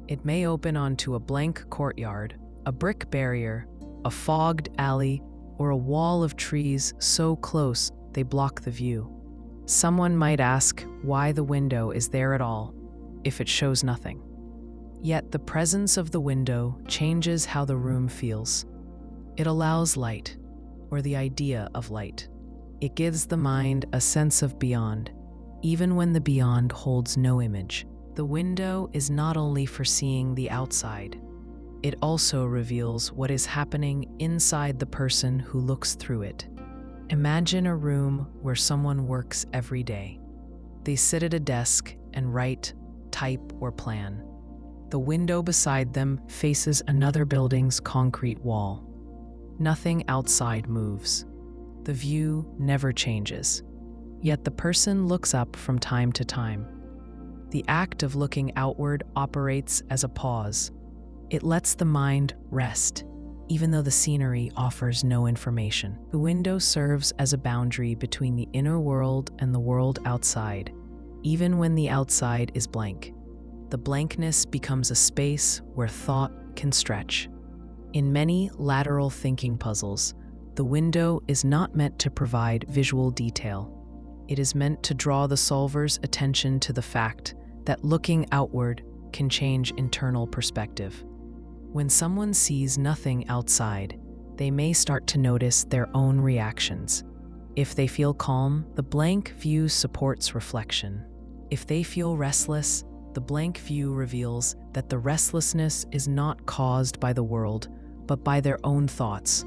It may open onto a blank courtyard, a brick barrier, a fogged alley, or a wall of trees so close they block the view. Someone might ask why the window is there at all, if it shows nothing. Yet the presence of the window changes how the room feels. It allows light, or the idea of light. It gives the mind a sense of beyond, even when the beyond holds no image. The window is not only for seeing the outside, it also reveals what is happening inside the person who looks through it. Imagine a room where someone works every day. They sit at a desk and write, type, or plan. The window beside them faces another building's concrete wall. Nothing outside moves. The view never changes. Yet the person looks up from time to time. The act of looking outward operates as a pause. It lets the mind rest, even though the scenery offers no information. The window serves as a boundary between the inner world and the world outside, even when the outside is blank. The blankness becomes a space where thought can stretch. In many lateral thinking puzzles, the window is not meant to provide visual detail. It is meant to draw the solver's attention to the fact that looking outward can change internal perspective. When someone sees nothing outside, they may start to notice their own reactions. If they feel calm, the blank view supports reflection. If they feel restless, the blank view reveals that the restlessness is not caused by the world, but by their own thoughts.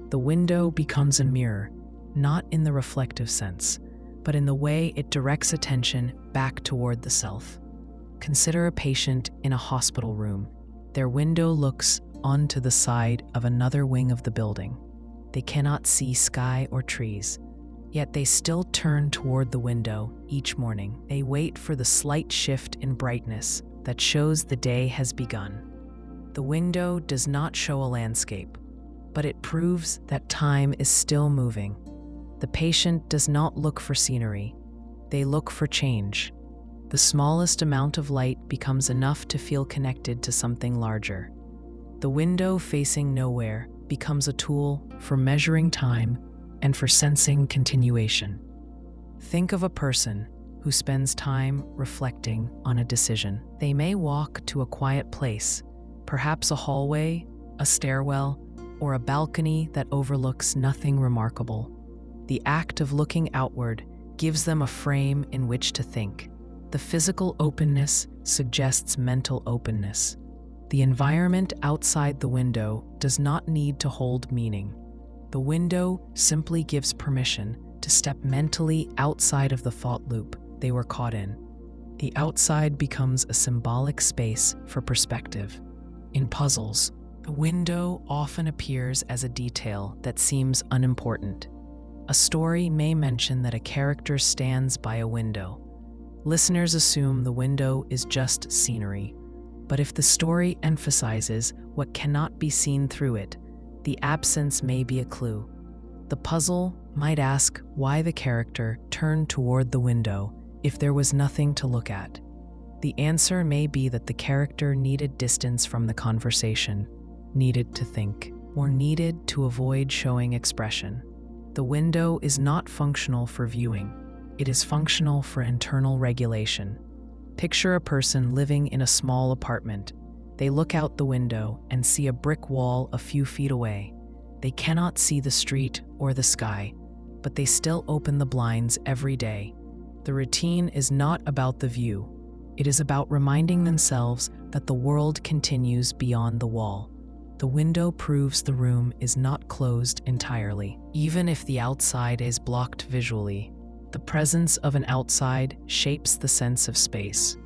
The window becomes a mirror, not in the reflective sense, but in the way it directs attention back toward the self. Consider a patient in a hospital room. Their window looks onto the side of another wing of the building. They cannot see sky or trees, yet they still turn toward the window each morning. They wait for the slight shift in brightness that shows the day has begun. The window does not show a landscape, but it proves that time is still moving. The patient does not look for scenery. They look for change. The smallest amount of light becomes enough to feel connected to something larger. The window facing nowhere becomes a tool for measuring time and for sensing continuation. Think of a person who spends time reflecting on a decision. They may walk to a quiet place, perhaps a hallway, a stairwell, or a balcony that overlooks nothing remarkable. The act of looking outward gives them a frame in which to think. The physical openness suggests mental openness. The environment outside the window does not need to hold meaning. The window simply gives permission to step mentally outside of the thought loop they were caught in. The outside becomes a symbolic space for perspective. In puzzles, the window often appears as a detail that seems unimportant. A story may mention that a character stands by a window. Listeners assume the window is just scenery, but if the story emphasizes what cannot be seen through it, the absence may be a clue. The puzzle might ask why the character turned toward the window if there was nothing to look at. The answer may be that the character needed distance from the conversation, needed to think, or needed to avoid showing expression. The window is not functional for viewing. It is functional for internal regulation. Picture a person living in a small apartment. They look out the window and see a brick wall a few feet away. They cannot see the street or the sky, but they still open the blinds every day. The routine is not about the view. It is about reminding themselves that the world continues beyond the wall. The window proves the room is not closed entirely. Even if the outside is blocked visually, the presence of an outside shapes the sense of space.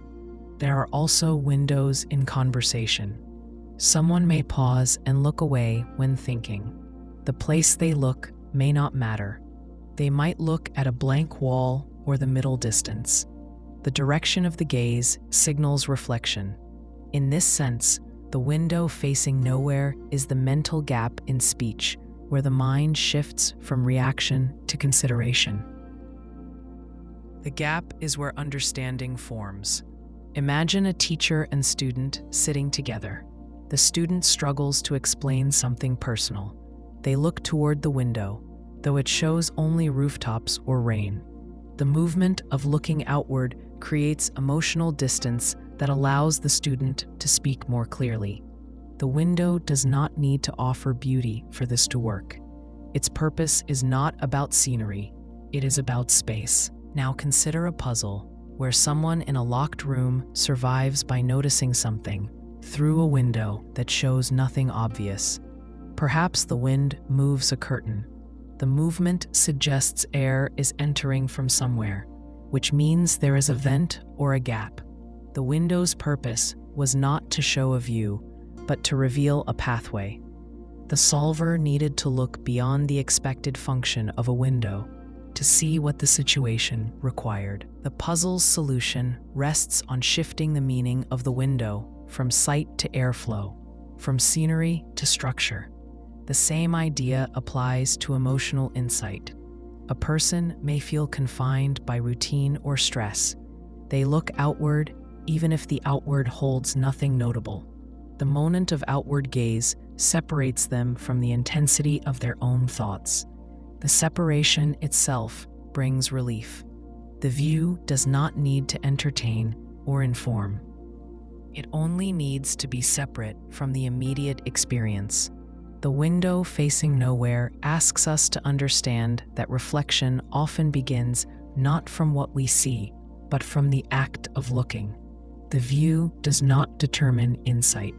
There are also windows in conversation. Someone may pause and look away when thinking. The place they look may not matter. They might look at a blank wall or the middle distance. The direction of the gaze signals reflection. In this sense, the window facing nowhere is the mental gap in speech, where the mind shifts from reaction to consideration. The gap is where understanding forms. Imagine a teacher and student sitting together. The student struggles to explain something personal. They look toward the window, though it shows only rooftops or rain. The movement of looking outward creates emotional distance that allows the student to speak more clearly. The window does not need to offer beauty for this to work. Its purpose is not about scenery, it is about space. Now consider a puzzle where someone in a locked room survives by noticing something through a window that shows nothing obvious. Perhaps the wind moves a curtain. The movement suggests air is entering from somewhere, which means there is a vent or a gap. The window's purpose was not to show a view, but to reveal a pathway. The solver needed to look beyond the expected function of a window to see what the situation required. The puzzle's solution rests on shifting the meaning of the window from sight to airflow, from scenery to structure. The same idea applies to emotional insight. A person may feel confined by routine or stress. They look outward even if the outward holds nothing notable. The moment of outward gaze separates them from the intensity of their own thoughts. The separation itself brings relief. The view does not need to entertain or inform. It only needs to be separate from the immediate experience. The window facing nowhere asks us to understand that reflection often begins not from what we see, but from the act of looking. The view does not determine insight.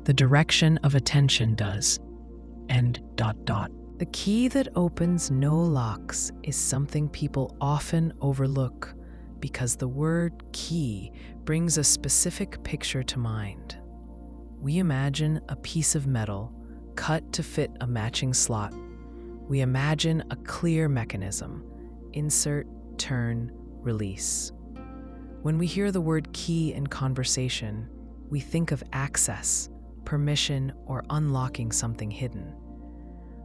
The direction of attention does. The key that opens no locks is something people often overlook because the word key brings a specific picture to mind. We imagine a piece of metal cut to fit a matching slot. We imagine a clear mechanism: insert, turn, release. When we hear the word key in conversation, we think of access, permission, or unlocking something hidden.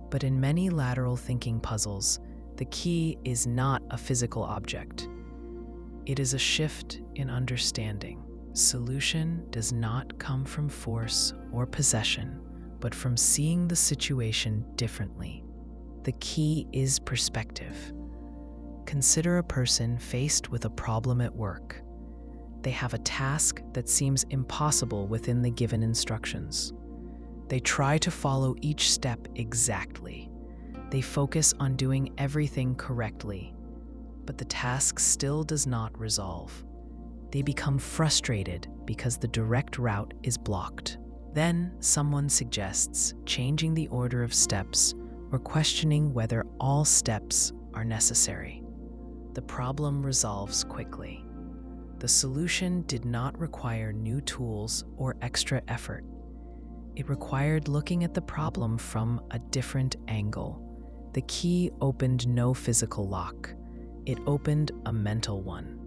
But in many lateral thinking puzzles, the key is not a physical object. It is a shift in understanding. Solution does not come from force or possession, but from seeing the situation differently. The key is perspective. Consider a person faced with a problem at work. They have a task that seems impossible within the given instructions. They try to follow each step exactly. They focus on doing everything correctly, but the task still does not resolve. They become frustrated because the direct route is blocked. Then someone suggests changing the order of steps or questioning whether all steps are necessary. The problem resolves quickly. The solution did not require new tools or extra effort. It required looking at the problem from a different angle. The key opened no physical lock. It opened a mental one.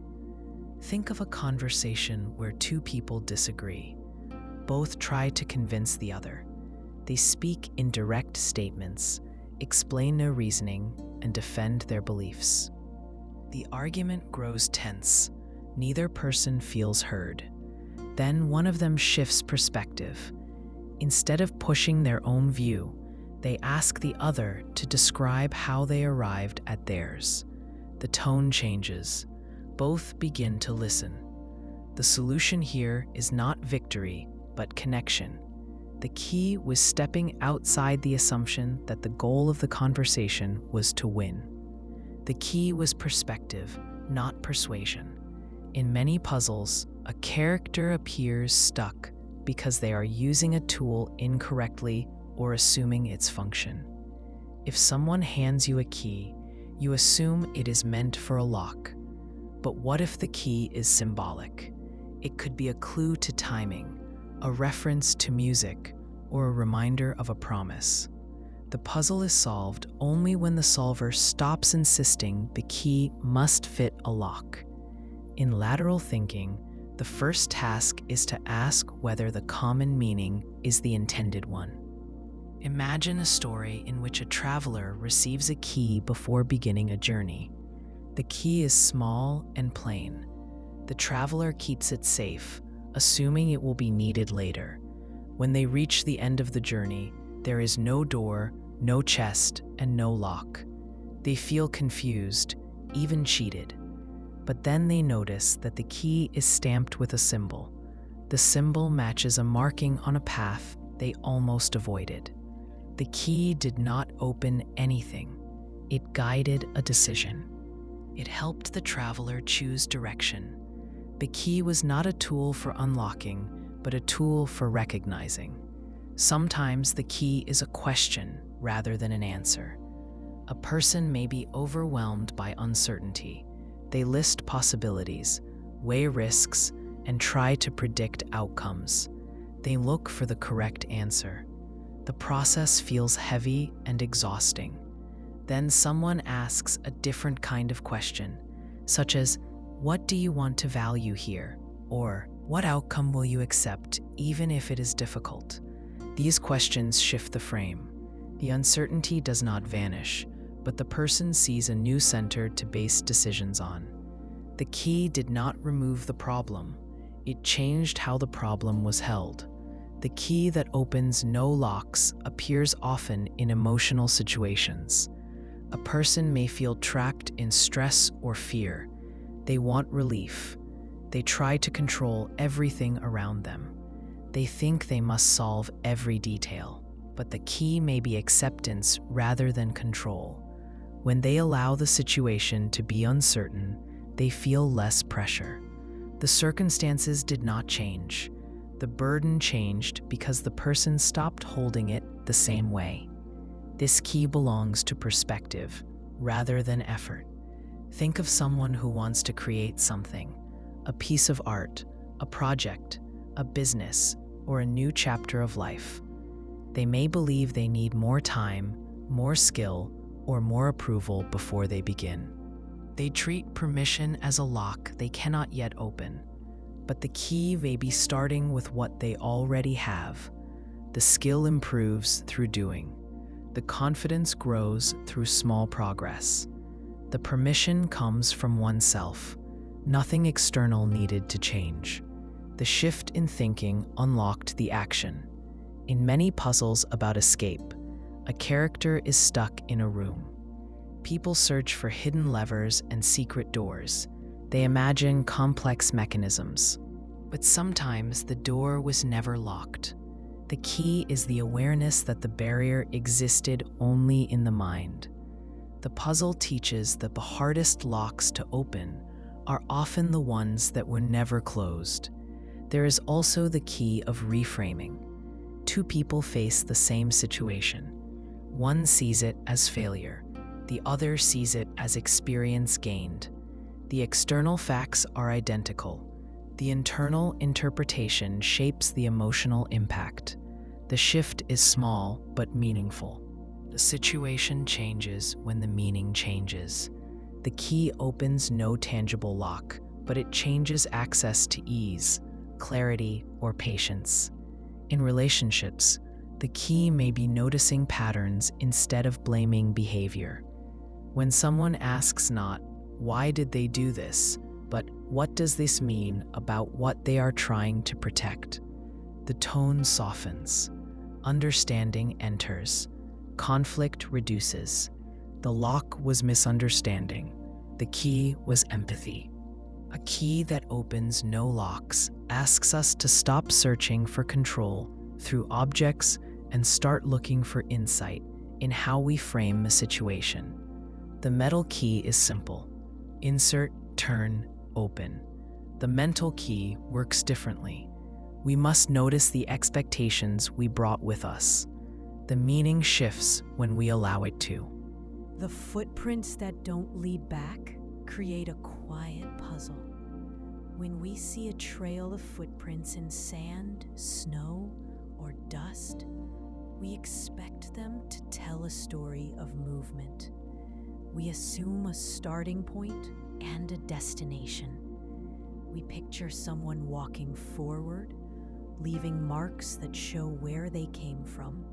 Think of a conversation where two people disagree. Both try to convince the other. They speak in direct statements, explain their reasoning, and defend their beliefs. The argument grows tense. Neither person feels heard. Then one of them shifts perspective. Instead of pushing their own view, they ask the other to describe how they arrived at theirs. The tone changes. Both begin to listen. The solution here is not victory, but connection. The key was stepping outside the assumption that the goal of the conversation was to win. The key was perspective, not persuasion. In many puzzles, a character appears stuck because they are using a tool incorrectly or assuming its function. If someone hands you a key, you assume it is meant for a lock. But what if the key is symbolic? It could be a clue to timing, a reference to music, or a reminder of a promise. The puzzle is solved only when the solver stops insisting the key must fit a lock. In lateral thinking, the first task is to ask whether the common meaning is the intended one. Imagine a story in which a traveler receives a key before beginning a journey. The key is small and plain. The traveler keeps it safe, assuming it will be needed later. When they reach the end of the journey, there is no door, no chest, and no lock. They feel confused, even cheated. But then they notice that the key is stamped with a symbol. The symbol matches a marking on a path they almost avoided. The key did not open anything. It guided a decision. It helped the traveler choose direction. The key was not a tool for unlocking, but a tool for recognizing. Sometimes the key is a question rather than an answer. A person may be overwhelmed by uncertainty. They list possibilities, weigh risks, and try to predict outcomes. They look for the correct answer. The process feels heavy and exhausting. Then someone asks a different kind of question, such as, "What do you want to value here?" Or, "What outcome will you accept, even if it is difficult?" These questions shift the frame. The uncertainty does not vanish, but the person sees a new center to base decisions on. The key did not remove the problem. It changed how the problem was held. The key that opens no locks appears often in emotional situations. A person may feel trapped in stress or fear. They want relief. They try to control everything around them. They think they must solve every detail, but the key may be acceptance rather than control. When they allow the situation to be uncertain, they feel less pressure. The circumstances did not change. The burden changed because the person stopped holding it the same way. This key belongs to perspective rather than effort. Think of someone who wants to create something, a piece of art, a project, a business, or a new chapter of life. They may believe they need more time, more skill, or more approval before they begin. They treat permission as a lock they cannot yet open. But the key may be starting with what they already have. The skill improves through doing. The confidence grows through small progress. The permission comes from oneself. Nothing external needed to change. The shift in thinking unlocked the action. In many puzzles about escape, a character is stuck in a room. People search for hidden levers and secret doors. They imagine complex mechanisms. But sometimes the door was never locked. The key is the awareness that the barrier existed only in the mind. The puzzle teaches that the hardest locks to open are often the ones that were never closed. There is also the key of reframing. Two people face the same situation. One sees it as failure. The other sees it as experience gained. The external facts are identical. The internal interpretation shapes the emotional impact. The shift is small but meaningful. The situation changes when the meaning changes. The key opens no tangible lock, but it changes access to ease, clarity, or patience. In relationships, the key may be noticing patterns instead of blaming behavior. When someone asks not, "Why did they do this?" but "What does this mean about what they are trying to protect?" the tone softens. Understanding enters. Conflict reduces. The lock was misunderstanding. The key was empathy. A key that opens no locks asks us to stop searching for control through objects and start looking for insight in how we frame the situation. The metal key is simple. Insert, turn, open. The mental key works differently. We must notice the expectations we brought with us. The meaning shifts when we allow it to. The footprints that don't lead back create a quiet puzzle. When we see a trail of footprints in sand, snow, or dust, we expect them to tell a story of movement. We assume a starting point and a destination. We picture someone walking forward, leaving marks that show where they came from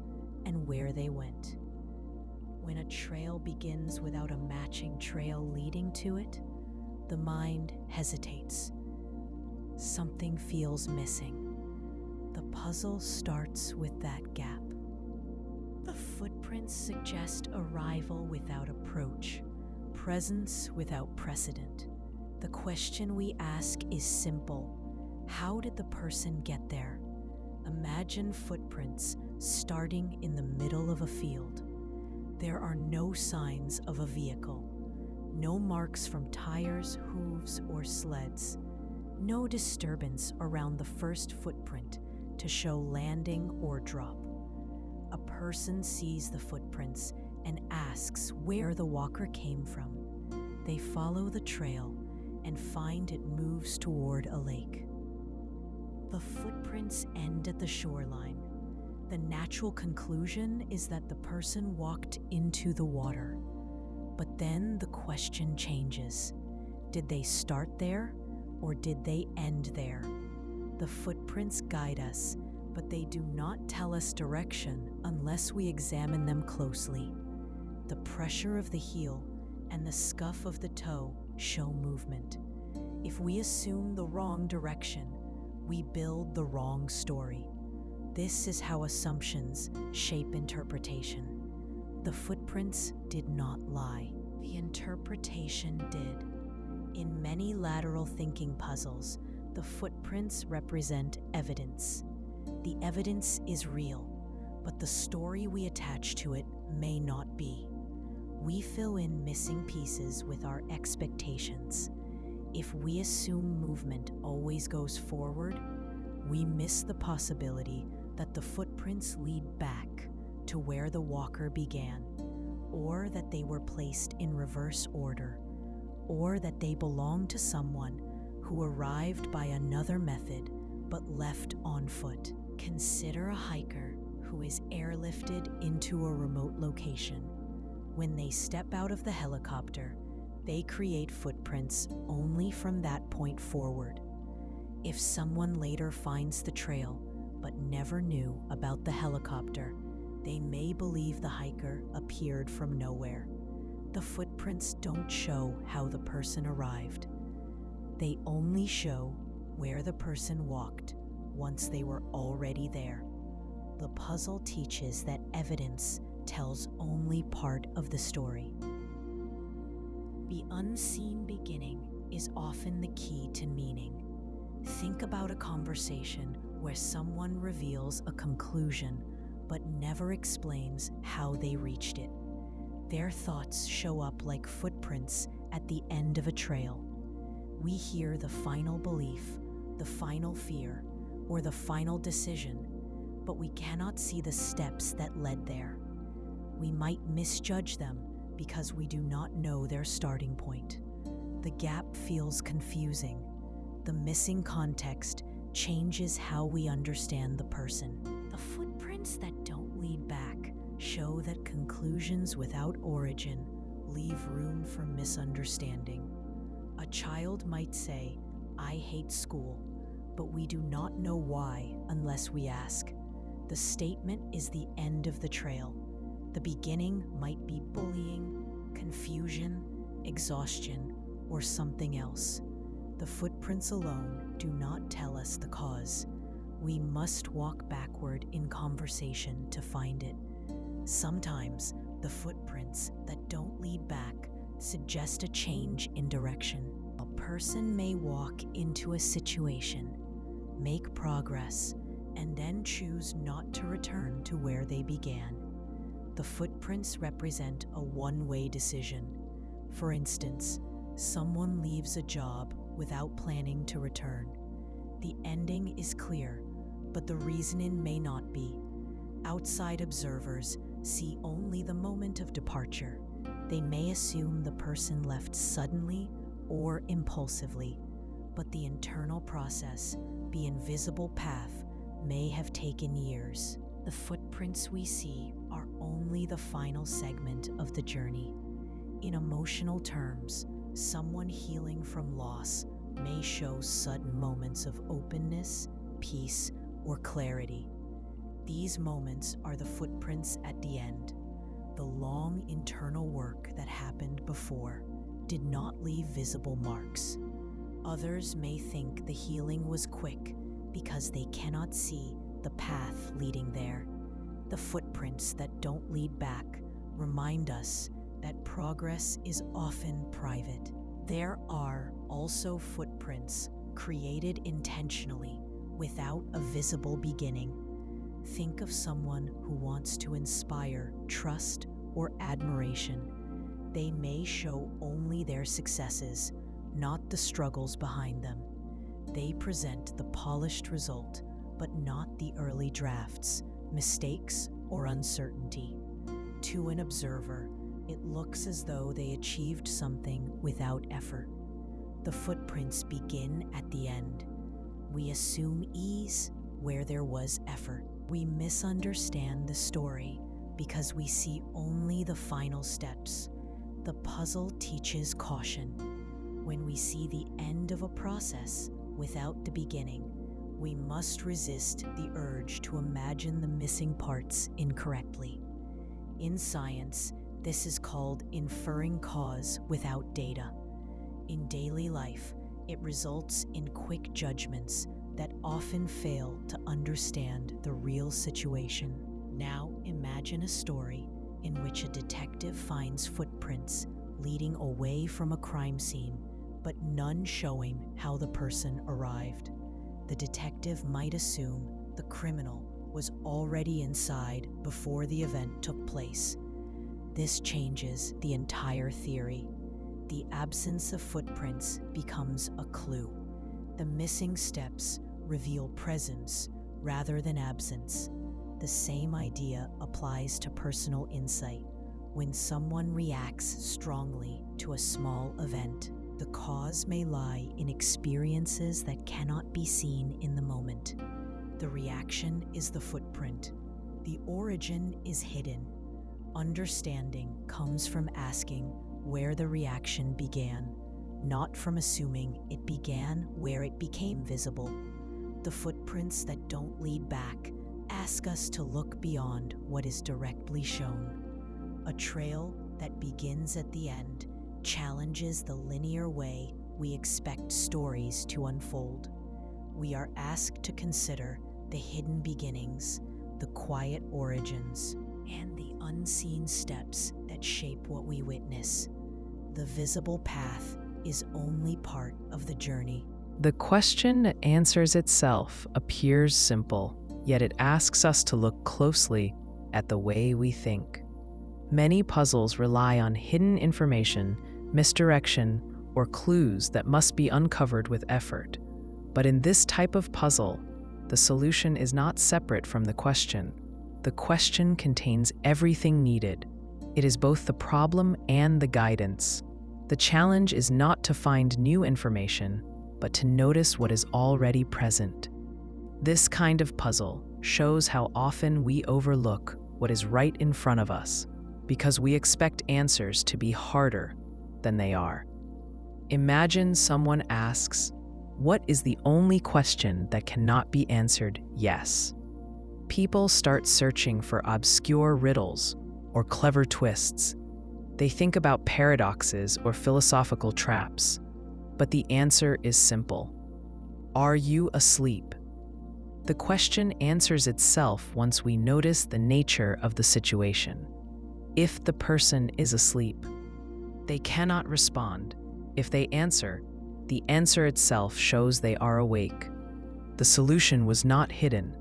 and where they went. When a trail begins without a matching trail leading to it, the mind hesitates. Something feels missing. The puzzle starts with that gap. The footprints suggest arrival without approach, presence without precedent. The question we ask is simple. How did the person get there? Imagine footprints starting in the middle of a field. There are no signs of a vehicle, no marks from tires, hooves, or sleds, no disturbance around the first footprint to show landing or drop. A person sees the footprints and asks where the walker came from. They follow the trail and find it moves toward a lake. The footprints end at the shoreline. The natural conclusion is that the person walked into the water. But then the question changes. Did they start there or did they end there? The footprints guide us, but they do not tell us direction unless we examine them closely. The pressure of the heel and the scuff of the toe show movement. If we assume the wrong direction, we build the wrong story. This is how assumptions shape interpretation. The footprints did not lie. The interpretation did. In many lateral thinking puzzles, the footprints represent evidence. The evidence is real, but the story we attach to it may not be. We fill in missing pieces with our expectations. If we assume movement always goes forward, we miss the possibility that the footprints lead back to where the walker began, or that they were placed in reverse order, or that they belong to someone who arrived by another method but left on foot. Consider a hiker who is airlifted into a remote location. When they step out of the helicopter, they create footprints only from that point forward. If someone later finds the trail but never knew about the helicopter, they may believe the hiker appeared from nowhere. The footprints don't show how the person arrived. They only show where the person walked once they were already there. The puzzle teaches that evidence tells only part of the story. The unseen beginning is often the key to meaning. Think about a conversation where someone reveals a conclusion but never explains how they reached it. Their thoughts show up like footprints at the end of a trail. We hear the final belief, the final fear, or the final decision, but we cannot see the steps that led there. We might misjudge them because we do not know their starting point. The gap feels confusing. The missing context changes how we understand the person. The footprints that don't lead back show that conclusions without origin leave room for misunderstanding. A child might say, "I hate school," but we do not know why unless we ask. The statement is the end of the trail. The beginning might be bullying, confusion, exhaustion, or something else. The footprints alone do not tell us the cause. We must walk backward in conversation to find it. Sometimes the footprints that don't lead back suggest a change in direction. A person may walk into a situation, make progress, and then choose not to return to where they began. The footprints represent a one-way decision. For instance, someone leaves a job without planning to return. The ending is clear, but the reasoning may not be. Outside observers see only the moment of departure. They may assume the person left suddenly or impulsively, but the internal process, the invisible path, may have taken years. The footprints we see are only the final segment of the journey. In emotional terms, someone healing from loss may show sudden moments of openness, peace, or clarity. These moments are the footprints at the end. The long internal work that happened before did not leave visible marks. Others may think the healing was quick because they cannot see the path leading there. The footprints that don't lead back remind us that progress is often private. There are also footprints created intentionally without a visible beginning. Think of someone who wants to inspire trust or admiration. They may show only their successes, not the struggles behind them. They present the polished result, but not the early drafts, mistakes, or uncertainty. To an observer, it looks as though they achieved something without effort. The footprints begin at the end. We assume ease where there was effort. We misunderstand the story because we see only the final steps. The puzzle teaches caution. When we see the end of a process without the beginning, we must resist the urge to imagine the missing parts incorrectly. In science, this is called inferring cause without data. In daily life, it results in quick judgments that often fail to understand the real situation. Now imagine a story in which a detective finds footprints leading away from a crime scene, but none showing how the person arrived. The detective might assume the criminal was already inside before the event took place. This changes the entire theory. The absence of footprints becomes a clue. The missing steps reveal presence rather than absence. The same idea applies to personal insight. When someone reacts strongly to a small event, the cause may lie in experiences that cannot be seen in the moment. The reaction is the footprint. The origin is hidden. Understanding comes from asking where the reaction began, not from assuming it began where it became visible. The footprints that don't lead back ask us to look beyond what is directly shown. A trail that begins at the end challenges the linear way we expect stories to unfold. We are asked to consider the hidden beginnings, the quiet origins, and the unseen steps that shape what we witness. The visible path is only part of the journey. The question that answers itself appears simple, yet it asks us to look closely at the way we think. Many puzzles rely on hidden information, misdirection, or clues that must be uncovered with effort. But in this type of puzzle, the solution is not separate from the question. The question contains everything needed. It is both the problem and the guidance. The challenge is not to find new information, but to notice what is already present. This kind of puzzle shows how often we overlook what is right in front of us because we expect answers to be harder than they are. Imagine someone asks, "What is the only question that cannot be answered yes?" People start searching for obscure riddles or clever twists. They think about paradoxes or philosophical traps. But the answer is simple. Are you asleep? The question answers itself once we notice the nature of the situation. If the person is asleep, they cannot respond. If they answer, the answer itself shows they are awake. The solution was not hidden.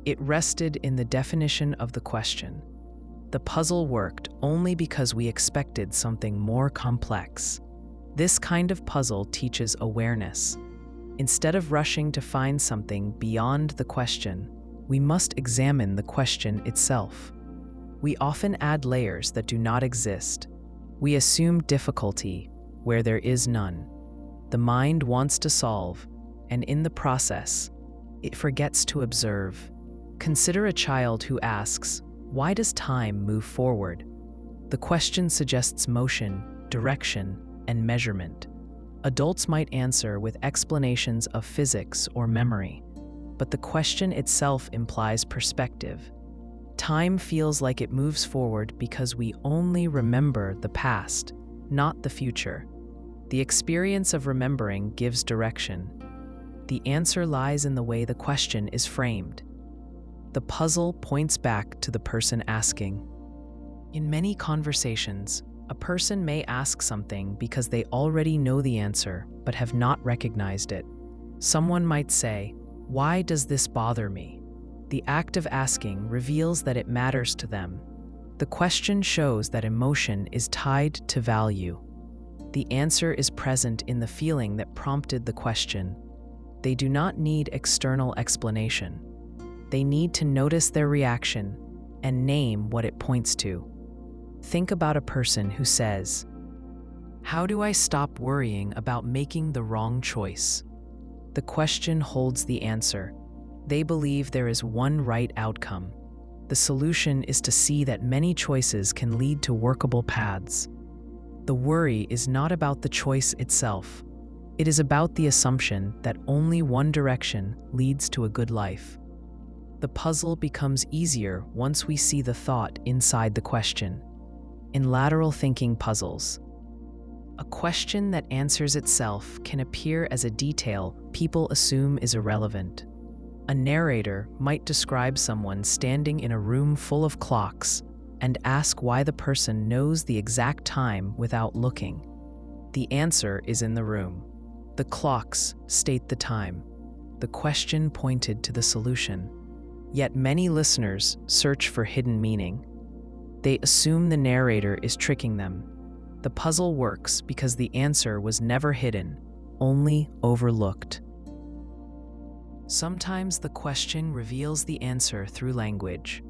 It rested in the definition of the question. The puzzle worked only because we expected something more complex. This kind of puzzle teaches awareness. Instead of rushing to find something beyond the question, we must examine the question itself. We often add layers that do not exist. We assume difficulty where there is none. The mind wants to solve, and in the process, it forgets to observe. Consider a child who asks, "Why does time move forward?" The question suggests motion, direction, and measurement. Adults might answer with explanations of physics or memory, but the question itself implies perspective. Time feels like it moves forward because we only remember the past, not the future. The experience of remembering gives direction. The answer lies in the way the question is framed. The puzzle points back to the person asking. In many conversations, a person may ask something because they already know the answer but have not recognized it. Someone might say, "Why does this bother me?" The act of asking reveals that it matters to them. The question shows that emotion is tied to value. The answer is present in the feeling that prompted the question. They do not need external explanation. They need to notice their reaction and name what it points to. Think about a person who says, "How do I stop worrying about making the wrong choice?" The question holds the answer. They believe there is one right outcome. The solution is to see that many choices can lead to workable paths. The worry is not about the choice itself. It is about the assumption that only one direction leads to a good life. The puzzle becomes easier once we see the thought inside the question. In lateral thinking puzzles, a question that answers itself can appear as a detail people assume is irrelevant. A narrator might describe someone standing in a room full of clocks and ask why the person knows the exact time without looking. The answer is in the room. The clocks state the time. The question pointed to the solution. Yet many listeners search for hidden meaning. They assume the narrator is tricking them. The puzzle works because the answer was never hidden, only overlooked. Sometimes the question reveals the answer through language.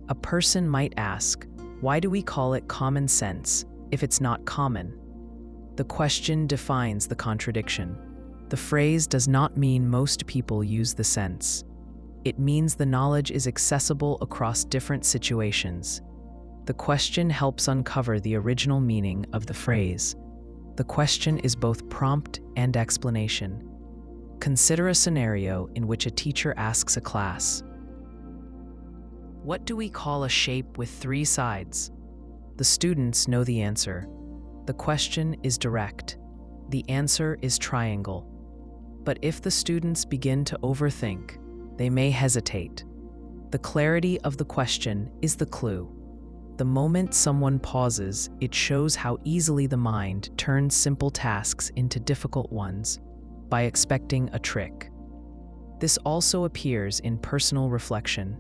A person might ask, "Why do we call it common sense if it's not common?" The question defines the contradiction. The phrase does not mean most people use the sense. It means the knowledge is accessible across different situations. The question helps uncover the original meaning of the phrase. The question is both prompt and explanation. Consider a scenario in which a teacher asks a class, "What do we call a shape with three sides?" The students know the answer. The question is direct. The answer is triangle. But if the students begin to overthink, they may hesitate. The clarity of the question is the clue. The moment someone pauses, it shows how easily the mind turns simple tasks into difficult ones by expecting a trick. This also appears in personal reflection.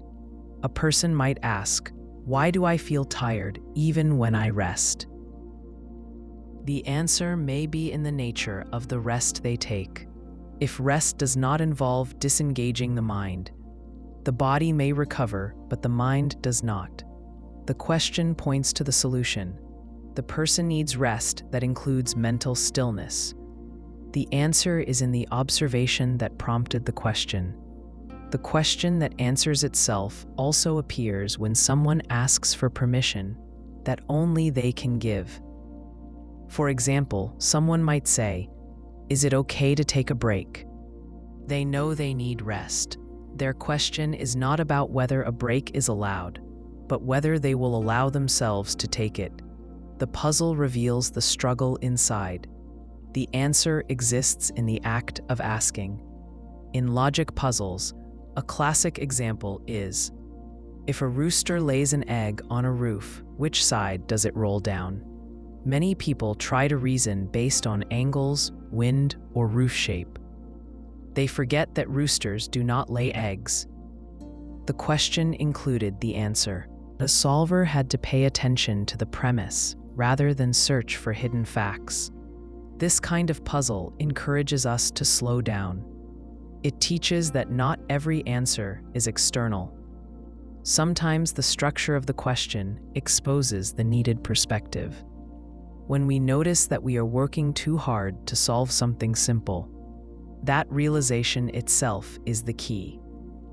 A person might ask, "Why do I feel tired even when I rest?" The answer may be in the nature of the rest they take. If rest does not involve disengaging the mind, the body may recover, but the mind does not. The question points to the solution. The person needs rest that includes mental stillness. The answer is in the observation that prompted the question. The question that answers itself also appears when someone asks for permission that only they can give. For example, someone might say, "Is it okay to take a break?" They know they need rest. Their question is not about whether a break is allowed, but whether they will allow themselves to take it. The puzzle reveals the struggle inside. The answer exists in the act of asking. In logic puzzles, a classic example is, if a rooster lays an egg on a roof, which side does it roll down? Many people try to reason based on angles, wind, or roof shape. They forget that roosters do not lay eggs. The question included the answer. The solver had to pay attention to the premise rather than search for hidden facts. This kind of puzzle encourages us to slow down. It teaches that not every answer is external. Sometimes the structure of the question exposes the needed perspective. When we notice that we are working too hard to solve something simple, that realization itself is the key.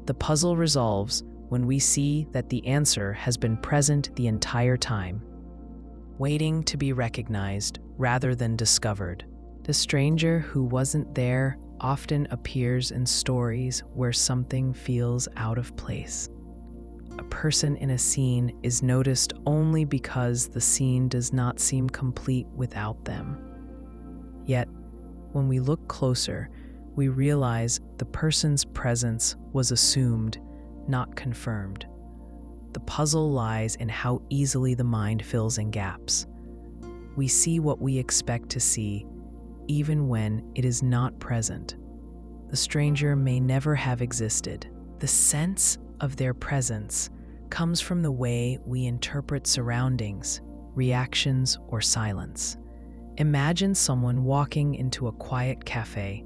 The puzzle resolves when we see that the answer has been present the entire time, waiting to be recognized rather than discovered. The stranger who wasn't there often appears in stories where something feels out of place. a person in a scene is noticed only because the scene does not seem complete without them. Yet, when we look closer, we realize the person's presence was assumed, not confirmed. The puzzle lies in how easily the mind fills in gaps. We see what we expect to see, even when it is not present. The stranger may never have existed. The sense of their presence comes from the way we interpret surroundings, reactions, or silence. Imagine someone walking into a quiet cafe.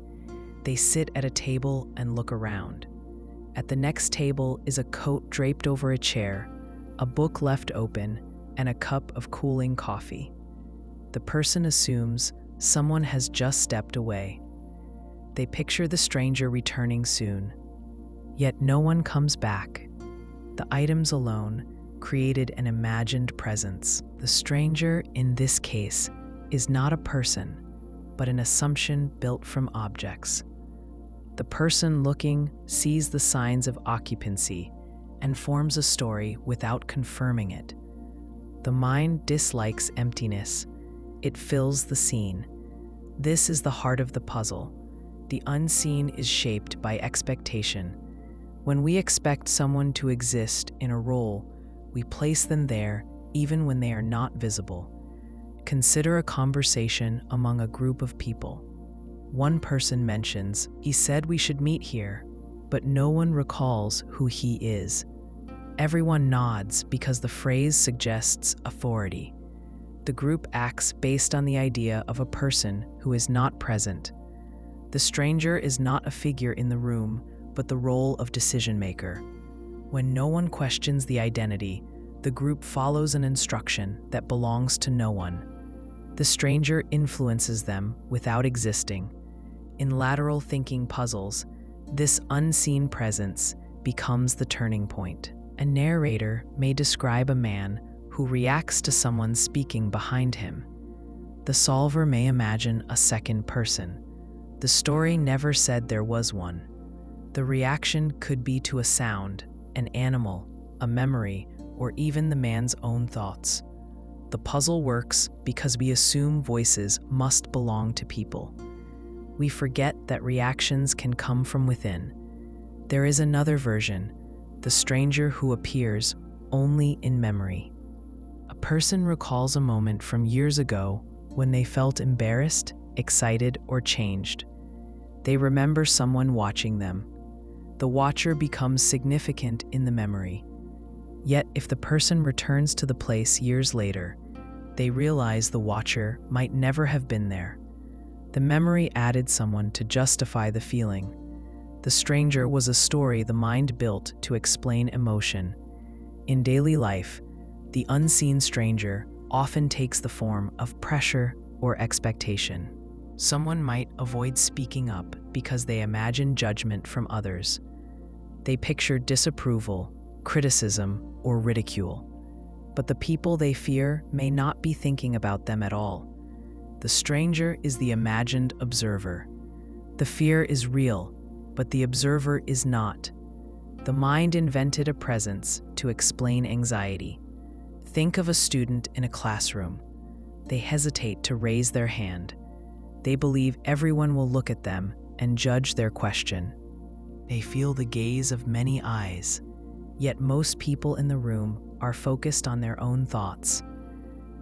They sit at a table and look around. At the next table is a coat draped over a chair, a book left open, and a cup of cooling coffee. The person assumes someone has just stepped away. They picture the stranger returning soon. Yet no one comes back. The items alone created an imagined presence. The stranger, in this case, is not a person, but an assumption built from objects. The person looking sees the signs of occupancy and forms a story without confirming it. The mind dislikes emptiness. It fills the scene. This is the heart of the puzzle. The unseen is shaped by expectation. When we expect someone to exist in a role, we place them there even when they are not visible. Consider a conversation among a group of people. One person mentions, "He said we should meet here," but no one recalls who he is. Everyone nods because the phrase suggests authority. The group acts based on the idea of a person who is not present. The stranger is not a figure in the room, but the role of decision-maker. When no one questions the identity, the group follows an instruction that belongs to no one. The stranger influences them without existing. In lateral thinking puzzles, this unseen presence becomes the turning point. A narrator may describe a man who reacts to someone speaking behind him. The solver may imagine a second person. The story never said there was one. The reaction could be to a sound, an animal, a memory, or even the man's own thoughts. The puzzle works because we assume voices must belong to people. We forget that reactions can come from within. There is another version, the stranger who appears only in memory. A person recalls a moment from years ago when they felt embarrassed, excited, or changed. They remember someone watching them. The watcher becomes significant in the memory. Yet, if the person returns to the place years later, they realize the watcher might never have been there. The memory added someone to justify the feeling. The stranger was a story the mind built to explain emotion. In daily life, the unseen stranger often takes the form of pressure or expectation. Someone might avoid speaking up because they imagine judgment from others. They picture disapproval, criticism, or ridicule. But the people they fear may not be thinking about them at all. The stranger is the imagined observer. The fear is real, but the observer is not. The mind invented a presence to explain anxiety. Think of a student in a classroom. They hesitate to raise their hand. They believe everyone will look at them and judge their question. They feel the gaze of many eyes, yet most people in the room are focused on their own thoughts.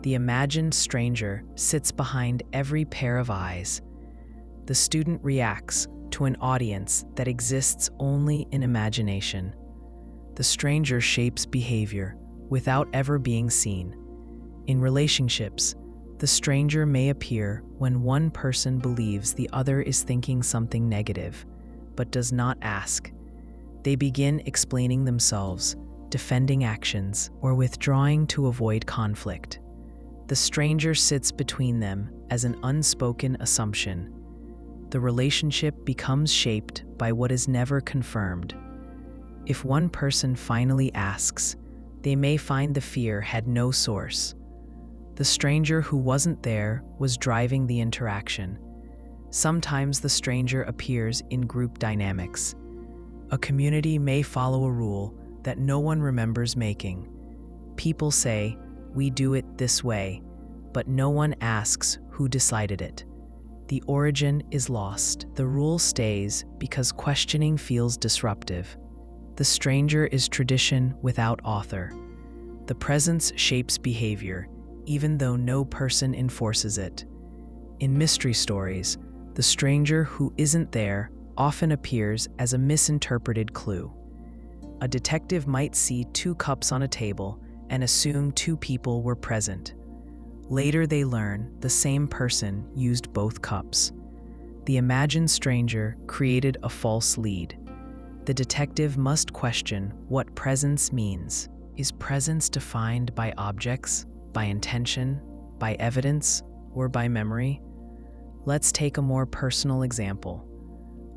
The imagined stranger sits behind every pair of eyes. The student reacts to an audience that exists only in imagination. The stranger shapes behavior without ever being seen. In relationships, the stranger may appear when one person believes the other is thinking something negative, but does not ask. They begin explaining themselves, defending actions, or withdrawing to avoid conflict. The stranger sits between them as an unspoken assumption. The relationship becomes shaped by what is never confirmed. If one person finally asks, they may find the fear had no source. The stranger who wasn't there was driving the interaction. Sometimes the stranger appears in group dynamics. A community may follow a rule, that no one remembers making. People say, "We do it this way," but no one asks who decided it. The origin is lost. The rule stays because questioning feels disruptive. The stranger is tradition without author. The presence shapes behavior, even though no person enforces it. In mystery stories, the stranger who isn't there often appears as a misinterpreted clue. A detective might see 2 cups on a table and assume 2 people were present. Later they learn the same person used both cups. The imagined stranger created a false lead. The detective must question what presence means. Is presence defined by objects, by intention, by evidence, or by memory? Let's take a more personal example.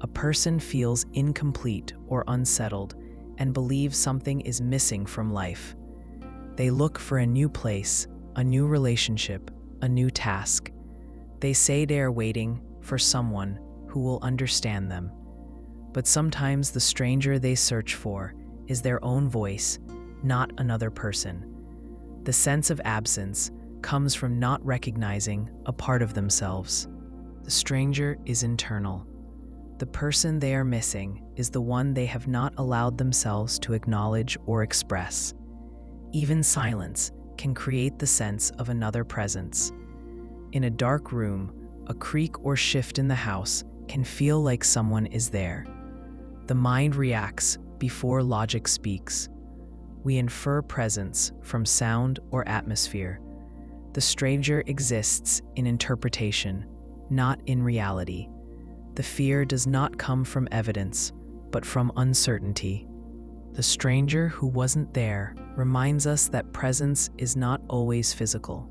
A person feels incomplete or unsettled and believes something is missing from life. They look for a new place, a new relationship, a new task. They say they are waiting for someone who will understand them. But sometimes the stranger they search for is their own voice, not another person. The sense of absence comes from not recognizing a part of themselves. The stranger is internal. The person they are missing is the one they have not allowed themselves to acknowledge or express. Even silence can create the sense of another presence. In a dark room, a creak or shift in the house can feel like someone is there. The mind reacts before logic speaks. We infer presence from sound or atmosphere. The stranger exists in interpretation, not in reality. The fear does not come from evidence, but from uncertainty. The stranger who wasn't there reminds us that presence is not always physical.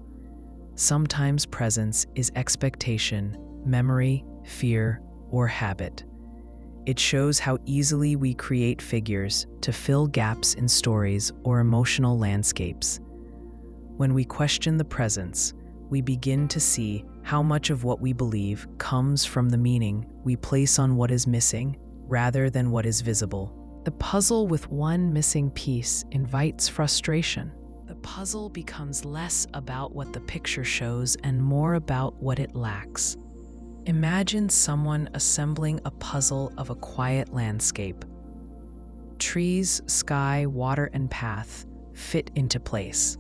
Sometimes presence is expectation, memory, fear, or habit. It shows how easily we create figures to fill gaps in stories or emotional landscapes. When we question the presence, we begin to see how much of what we believe comes from the meaning we place on what is missing rather than what is visible. The puzzle with one missing piece invites frustration. The puzzle becomes less about what the picture shows and more about what it lacks. Imagine someone assembling a puzzle of a quiet landscape. Trees, sky, water, and path fit into place.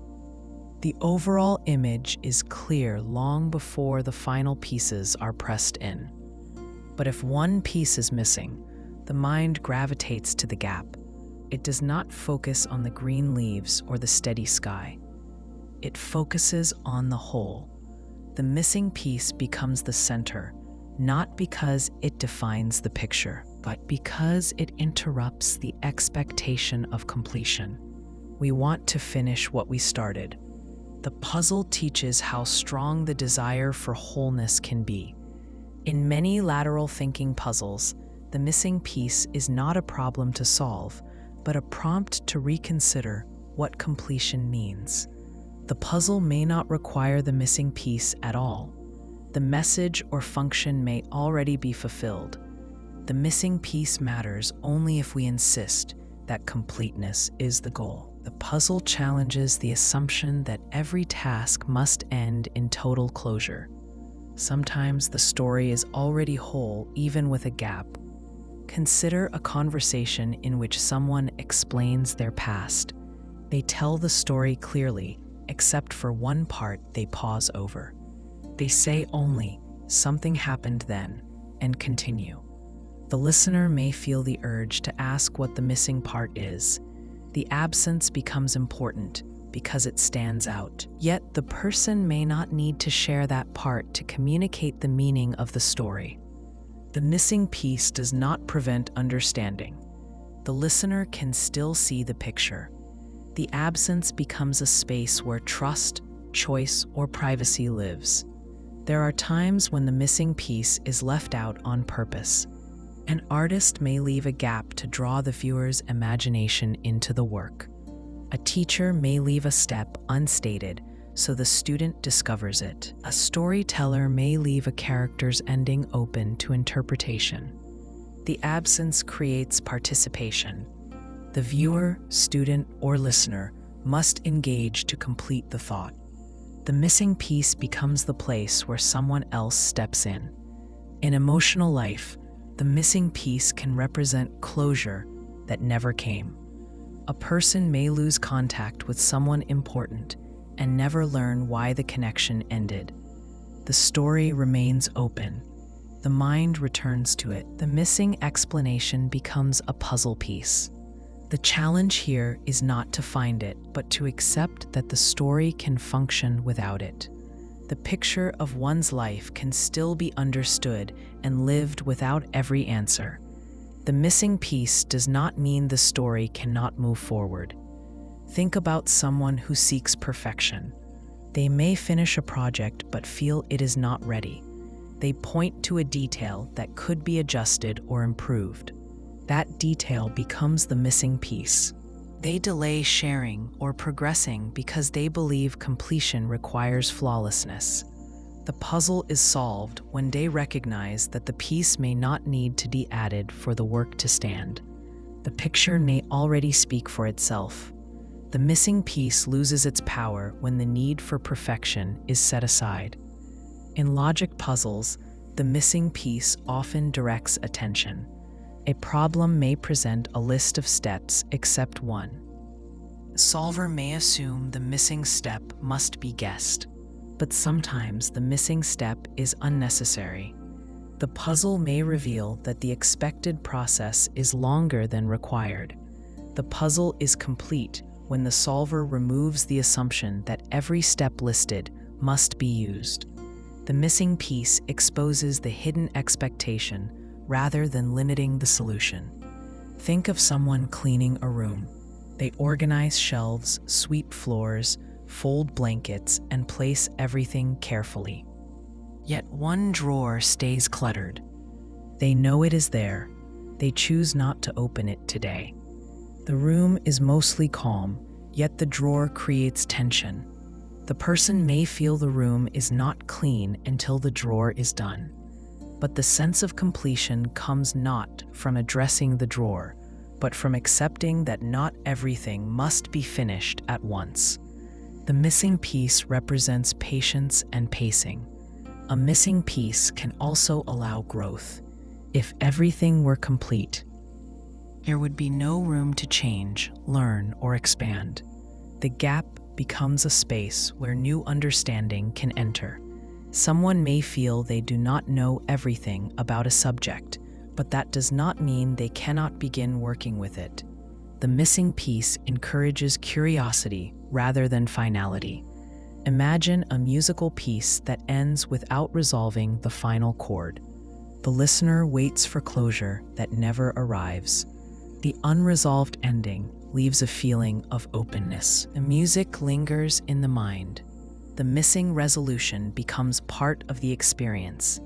The overall image is clear long before the final pieces are pressed in. But if one piece is missing, the mind gravitates to the gap. It does not focus on the green leaves or the steady sky. It focuses on the whole. The missing piece becomes the center, not because it defines the picture, but because it interrupts the expectation of completion. We want to finish what we started. The puzzle teaches how strong the desire for wholeness can be. In many lateral thinking puzzles, the missing piece is not a problem to solve, but a prompt to reconsider what completion means. The puzzle may not require the missing piece at all. The message or function may already be fulfilled. The missing piece matters only if we insist that completeness is the goal. The puzzle challenges the assumption that every task must end in total closure. Sometimes the story is already whole, even with a gap. Consider a conversation in which someone explains their past. They tell the story clearly, except for one part they pause over. They say only, "Something happened then," and continue. The listener may feel the urge to ask what the missing part is. The absence becomes important because it stands out. Yet the person may not need to share that part to communicate the meaning of the story. The missing piece does not prevent understanding. The listener can still see the picture. The absence becomes a space where trust, choice, or privacy lives. There are times when the missing piece is left out on purpose. An artist may leave a gap to draw the viewer's imagination into the work. A teacher may leave a step unstated so the student discovers it. A storyteller may leave a character's ending open to interpretation. The absence creates participation. The viewer, student, or listener must engage to complete the thought. The missing piece becomes the place where someone else steps in. In emotional life, the missing piece can represent closure that never came. A person may lose contact with someone important and never learn why the connection ended. The story remains open. The mind returns to it. The missing explanation becomes a puzzle piece. The challenge here is not to find it, but to accept that the story can function without it. The picture of one's life can still be understood and lived without every answer. The missing piece does not mean the story cannot move forward. Think about someone who seeks perfection. They may finish a project but feel it is not ready. They point to a detail that could be adjusted or improved. That detail becomes the missing piece. They delay sharing or progressing because they believe completion requires flawlessness. The puzzle is solved when they recognize that the piece may not need to be added for the work to stand. The picture may already speak for itself. The missing piece loses its power when the need for perfection is set aside. In logic puzzles, the missing piece often directs attention. A problem may present a list of steps except one. The solver may assume the missing step must be guessed, but sometimes the missing step is unnecessary. The puzzle may reveal that the expected process is longer than required. The puzzle is complete when the solver removes the assumption that every step listed must be used. The missing piece exposes the hidden expectation rather than limiting the solution. Think of someone cleaning a room. They organize shelves, sweep floors, fold blankets, and place everything carefully. Yet one drawer stays cluttered. They know it is there. They choose not to open it today. The room is mostly calm, yet the drawer creates tension. The person may feel the room is not clean until the drawer is done. But the sense of completion comes not from addressing the drawer, but from accepting that not everything must be finished at once. The missing piece represents patience and pacing. A missing piece can also allow growth. If everything were complete, there would be no room to change, learn, or expand. The gap becomes a space where new understanding can enter. Someone may feel they do not know everything about a subject, but that does not mean they cannot begin working with it. The missing piece encourages curiosity rather than finality. Imagine a musical piece that ends without resolving the final chord. The listener waits for closure that never arrives. The unresolved ending leaves a feeling of openness. The music lingers in the mind. The missing resolution becomes part of the experience.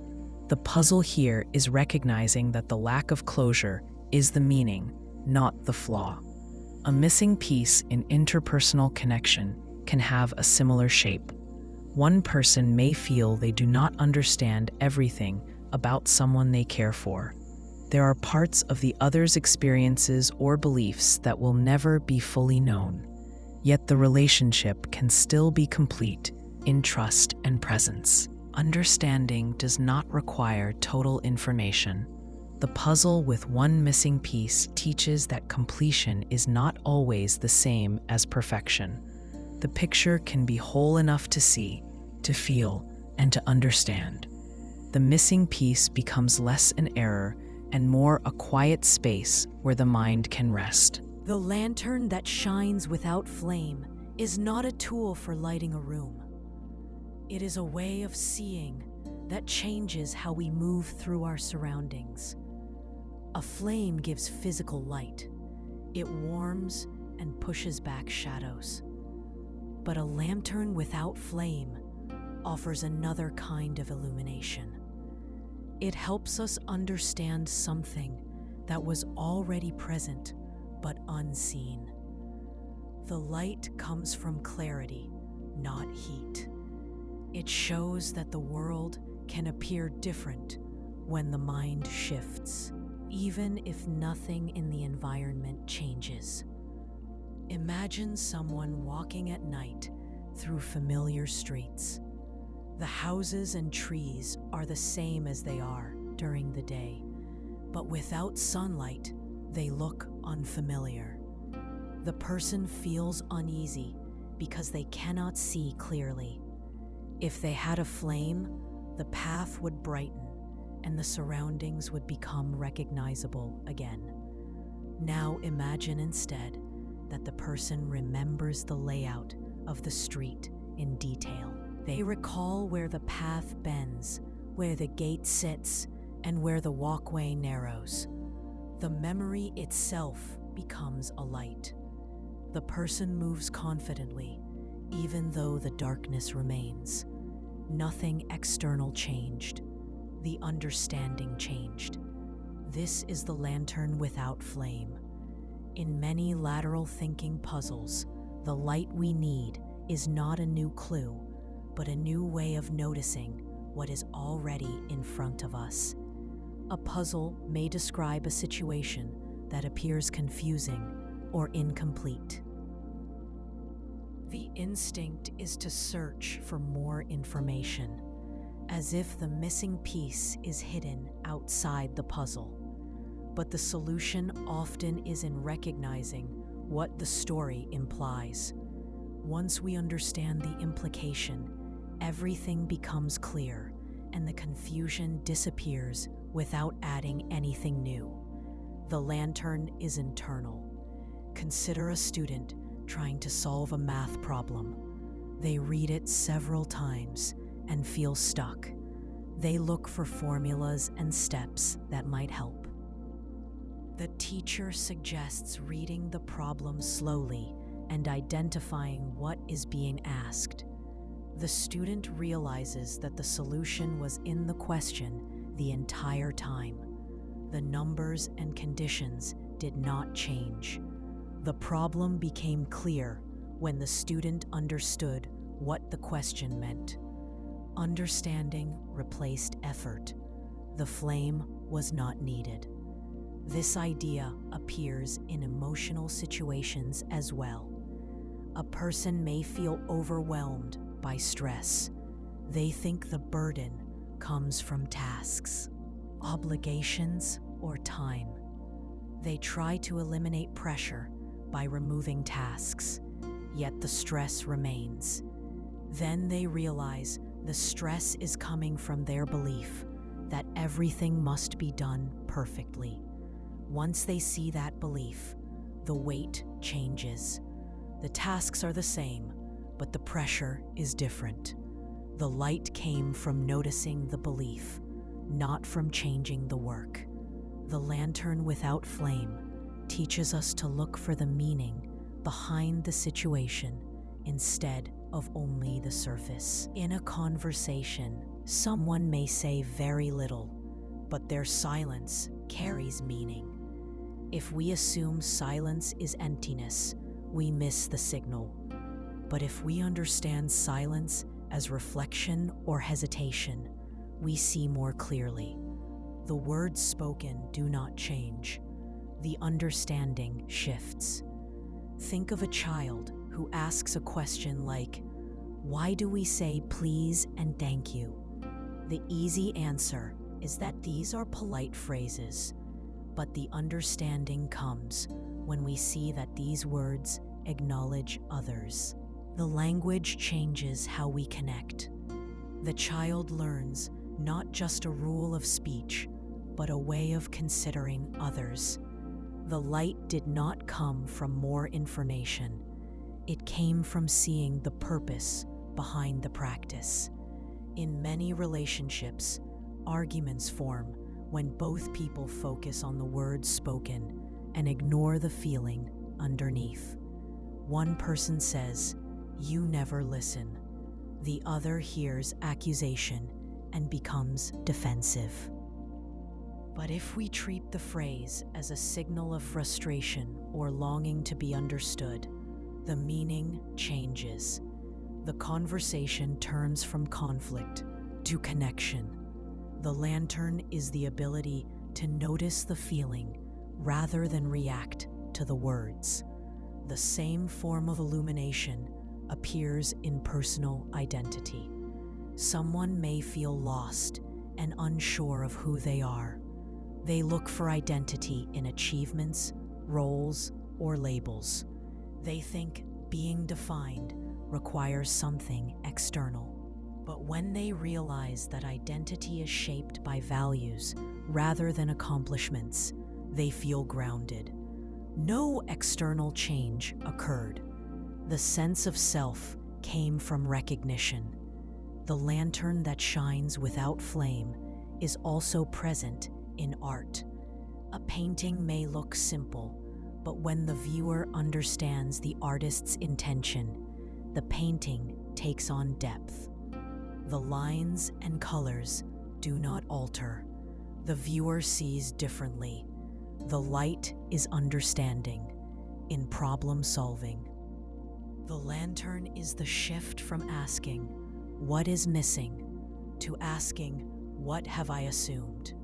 The puzzle here is recognizing that the lack of closure is the meaning, not the flaw. A missing piece in interpersonal connection can have a similar shape. One person may feel they do not understand everything about someone they care for. There are parts of the other's experiences or beliefs that will never be fully known. Yet the relationship can still be complete in trust and presence. Understanding does not require total information. The puzzle with one missing piece teaches that completion is not always the same as perfection. The picture can be whole enough to see, to feel, and to understand. The missing piece becomes less an error and more a quiet space where the mind can rest. The lantern that shines without flame is not a tool for lighting a room. It is a way of seeing that changes how we move through our surroundings. A flame gives physical light. It warms and pushes back shadows. But a lantern without flame offers another kind of illumination. It helps us understand something that was already present but unseen. The light comes from clarity, not heat. It shows that the world can appear different when the mind shifts. even if nothing in the environment changes. Imagine someone walking at night through familiar streets. The houses and trees are the same as they are during the day, but without sunlight, they look unfamiliar. The person feels uneasy because they cannot see clearly. If they had a flame, the path would brighten and the surroundings would become recognizable again. Now imagine instead that the person remembers the layout of the street in detail. They recall where the path bends, where the gate sits, and where the walkway narrows. The memory itself becomes a light. The person moves confidently, even though the darkness remains. Nothing external changed. The understanding changed. This is the lantern without flame. In many lateral thinking puzzles, the light we need is not a new clue, but a new way of noticing what is already in front of us. A puzzle may describe a situation that appears confusing or incomplete. The instinct is to search for more information, as if the missing piece is hidden outside the puzzle. But the solution often is in recognizing what the story implies. Once we understand the implication, everything becomes clear and the confusion disappears without adding anything new. The lantern is internal. Consider a student trying to solve a math problem. They read it several times and feel stuck. They look for formulas and steps that might help. The teacher suggests reading the problem slowly and identifying what is being asked. The student realizes that the solution was in the question the entire time. The numbers and conditions did not change. The problem became clear when the student understood what the question meant. Understanding replaced effort. The flame was not needed. This idea appears in emotional situations as well. A person may feel overwhelmed by stress. They think the burden comes from tasks, obligations, or time. They try to eliminate pressure by removing tasks, yet the stress remains. Then they realize the stress is coming from their belief that everything must be done perfectly. Once they see that belief, the weight changes. The tasks are the same, but the pressure is different. The light came from noticing the belief, not from changing the work. The lantern without flame teaches us to look for the meaning behind the situation instead of only the surface. In a conversation, someone may say very little, but their silence carries meaning. If we assume silence is emptiness, we miss the signal. But if we understand silence as reflection or hesitation, we see more clearly. The words spoken do not change. The understanding shifts. Think of a child who asks a question like, "Why do we say please and thank you?" The easy answer is that these are polite phrases, but the understanding comes when we see that these words acknowledge others. The language changes how we connect. The child learns not just a rule of speech, but a way of considering others. The light did not come from more information. It came from seeing the purpose behind the practice. In many relationships, arguments form when both people focus on the words spoken and ignore the feeling underneath. One person says, "You never listen." The other hears accusation and becomes defensive. But if we treat the phrase as a signal of frustration or longing to be understood, the meaning changes. The conversation turns from conflict to connection. The lantern is the ability to notice the feeling rather than react to the words. The same form of illumination appears in personal identity. Someone may feel lost and unsure of who they are. They look for identity in achievements, roles, or labels. They think being defined requires something external. But when they realize that identity is shaped by values rather than accomplishments, they feel grounded. No external change occurred. The sense of self came from recognition. The lantern that shines without flame is also present in art. A painting may look simple, but when the viewer understands the artist's intention, the painting takes on depth. The lines and colors do not alter. The viewer sees differently. The light is understanding in problem solving. The lantern is the shift from asking, "What is missing?" to asking, "What have I assumed?"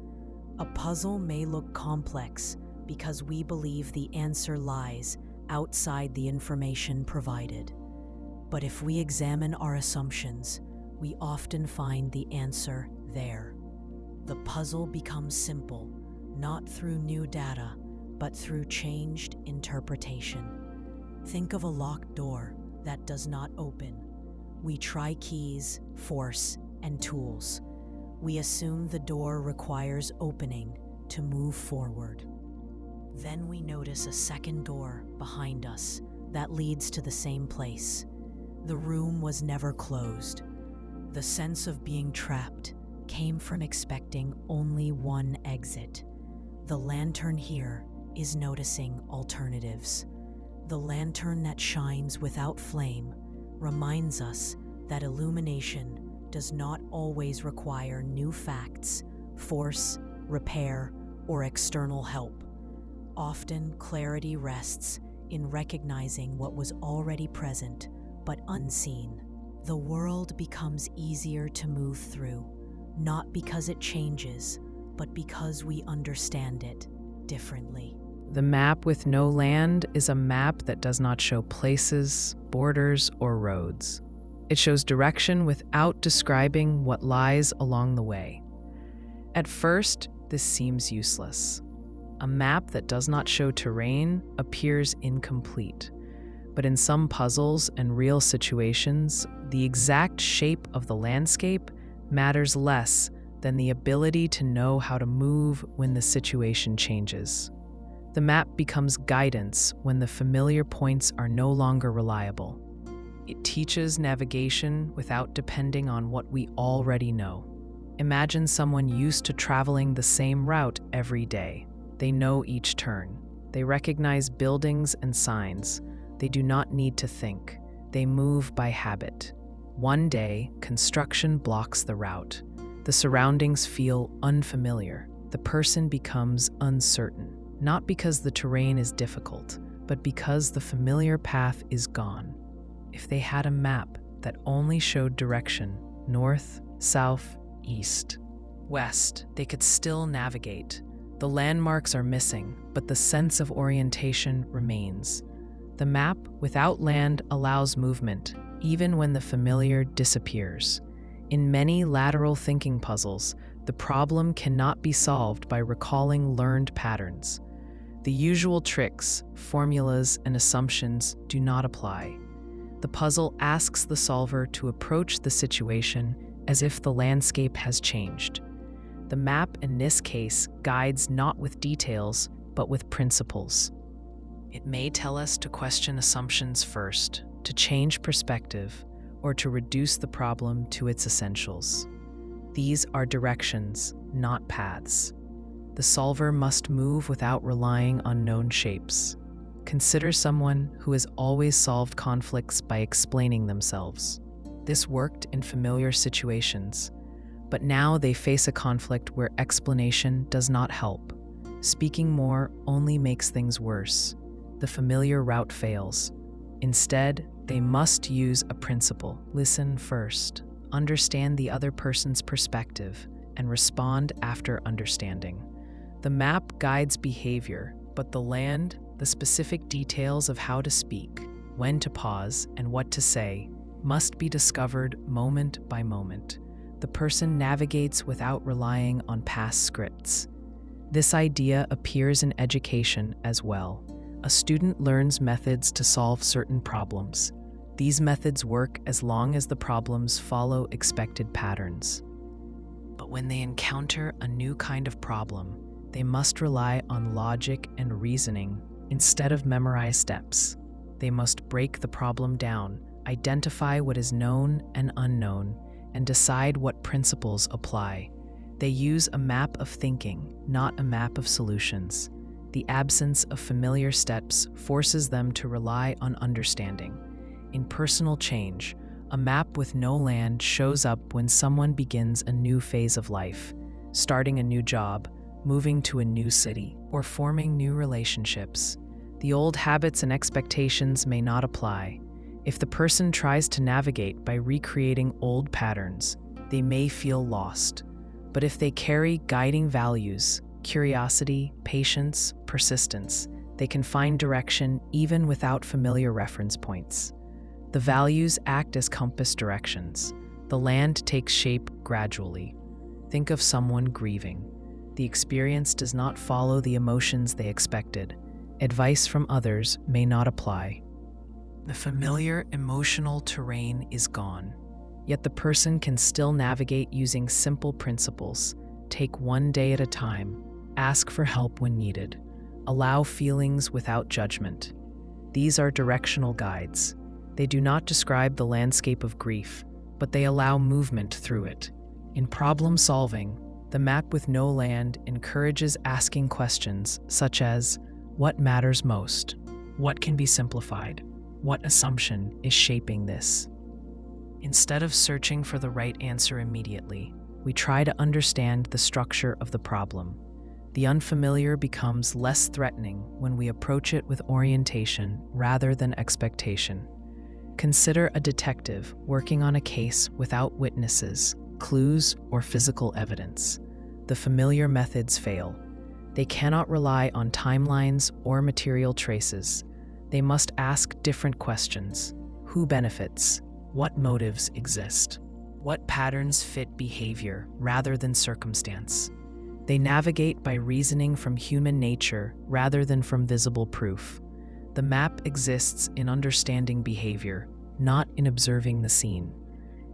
A puzzle may look complex because we believe the answer lies outside the information provided. But if we examine our assumptions, we often find the answer there. The puzzle becomes simple, not through new data, but through changed interpretation. Think of a locked door that does not open. We try keys, force, and tools. We assume the door requires opening to move forward. Then we notice a second door behind us that leads to the same place. The room was never closed. The sense of being trapped came from expecting only one exit. The lantern here is noticing alternatives. The lantern that shines without flame reminds us that illumination does not always require new facts, force, repair, or external help. Often, clarity rests in recognizing what was already present but unseen. The world becomes easier to move through, not because it changes, but because we understand it differently. The map with no land is a map that does not show places, borders, or roads. It shows direction without describing what lies along the way. At first, this seems useless. A map that does not show terrain appears incomplete. But in some puzzles and real situations, the exact shape of the landscape matters less than the ability to know how to move when the situation changes. The map becomes guidance when the familiar points are no longer reliable. It teaches navigation without depending on what we already know. Imagine someone used to traveling the same route every day. They know each turn. They recognize buildings and signs. They do not need to think. They move by habit. One day, construction blocks the route. The surroundings feel unfamiliar. The person becomes uncertain, not because the terrain is difficult, but because the familiar path is gone. If they had a map that only showed direction, north, south, east, west, they could still navigate. The landmarks are missing, but the sense of orientation remains. The map without land allows movement, even when the familiar disappears. In many lateral thinking puzzles, the problem cannot be solved by recalling learned patterns. The usual tricks, formulas, and assumptions do not apply. The puzzle asks the solver to approach the situation as if the landscape has changed. The map, in this case, guides not with details, but with principles. It may tell us to question assumptions first, to change perspective, or to reduce the problem to its essentials. These are directions, not paths. The solver must move without relying on known shapes. Consider someone who has always solved conflicts by explaining themselves. This worked in familiar situations, but now they face a conflict where explanation does not help. Speaking more only makes things worse. The familiar route fails. Instead, they must use a principle. Listen first, understand the other person's perspective, and respond after understanding. The map guides behavior, but the land, the specific details of how to speak, when to pause, and what to say, must be discovered moment by moment. The person navigates without relying on past scripts. This idea appears in education as well. A student learns methods to solve certain problems. These methods work as long as the problems follow expected patterns. But when they encounter a new kind of problem, they must rely on logic and reasoning instead of memorized steps. They must break the problem down, identify what is known and unknown, and decide what principles apply. They use a map of thinking, not a map of solutions. The absence of familiar steps forces them to rely on understanding. In personal change, a map with no land shows up when someone begins a new phase of life, starting a new job, moving to a new city, or forming new relationships. The old habits and expectations may not apply. If the person tries to navigate by recreating old patterns, they may feel lost. But if they carry guiding values, curiosity, patience, persistence, they can find direction even without familiar reference points. The values act as compass directions. The land takes shape gradually. Think of someone grieving. The experience does not follow the emotions they expected. Advice from others may not apply. The familiar emotional terrain is gone, yet the person can still navigate using simple principles. Take one day at a time. Ask for help when needed. Allow feelings without judgment. These are directional guides. They do not describe the landscape of grief, but they allow movement through it. In problem solving, the map with no land encourages asking questions such as, what matters most? What can be simplified? What assumption is shaping this? Instead of searching for the right answer immediately, we try to understand the structure of the problem. The unfamiliar becomes less threatening when we approach it with orientation rather than expectation. Consider a detective working on a case without witnesses, clues, or physical evidence. The familiar methods fail. They cannot rely on timelines or material traces. They must ask different questions. Who benefits? What motives exist? What patterns fit behavior rather than circumstance? They navigate by reasoning from human nature rather than from visible proof. The map exists in understanding behavior, not in observing the scene.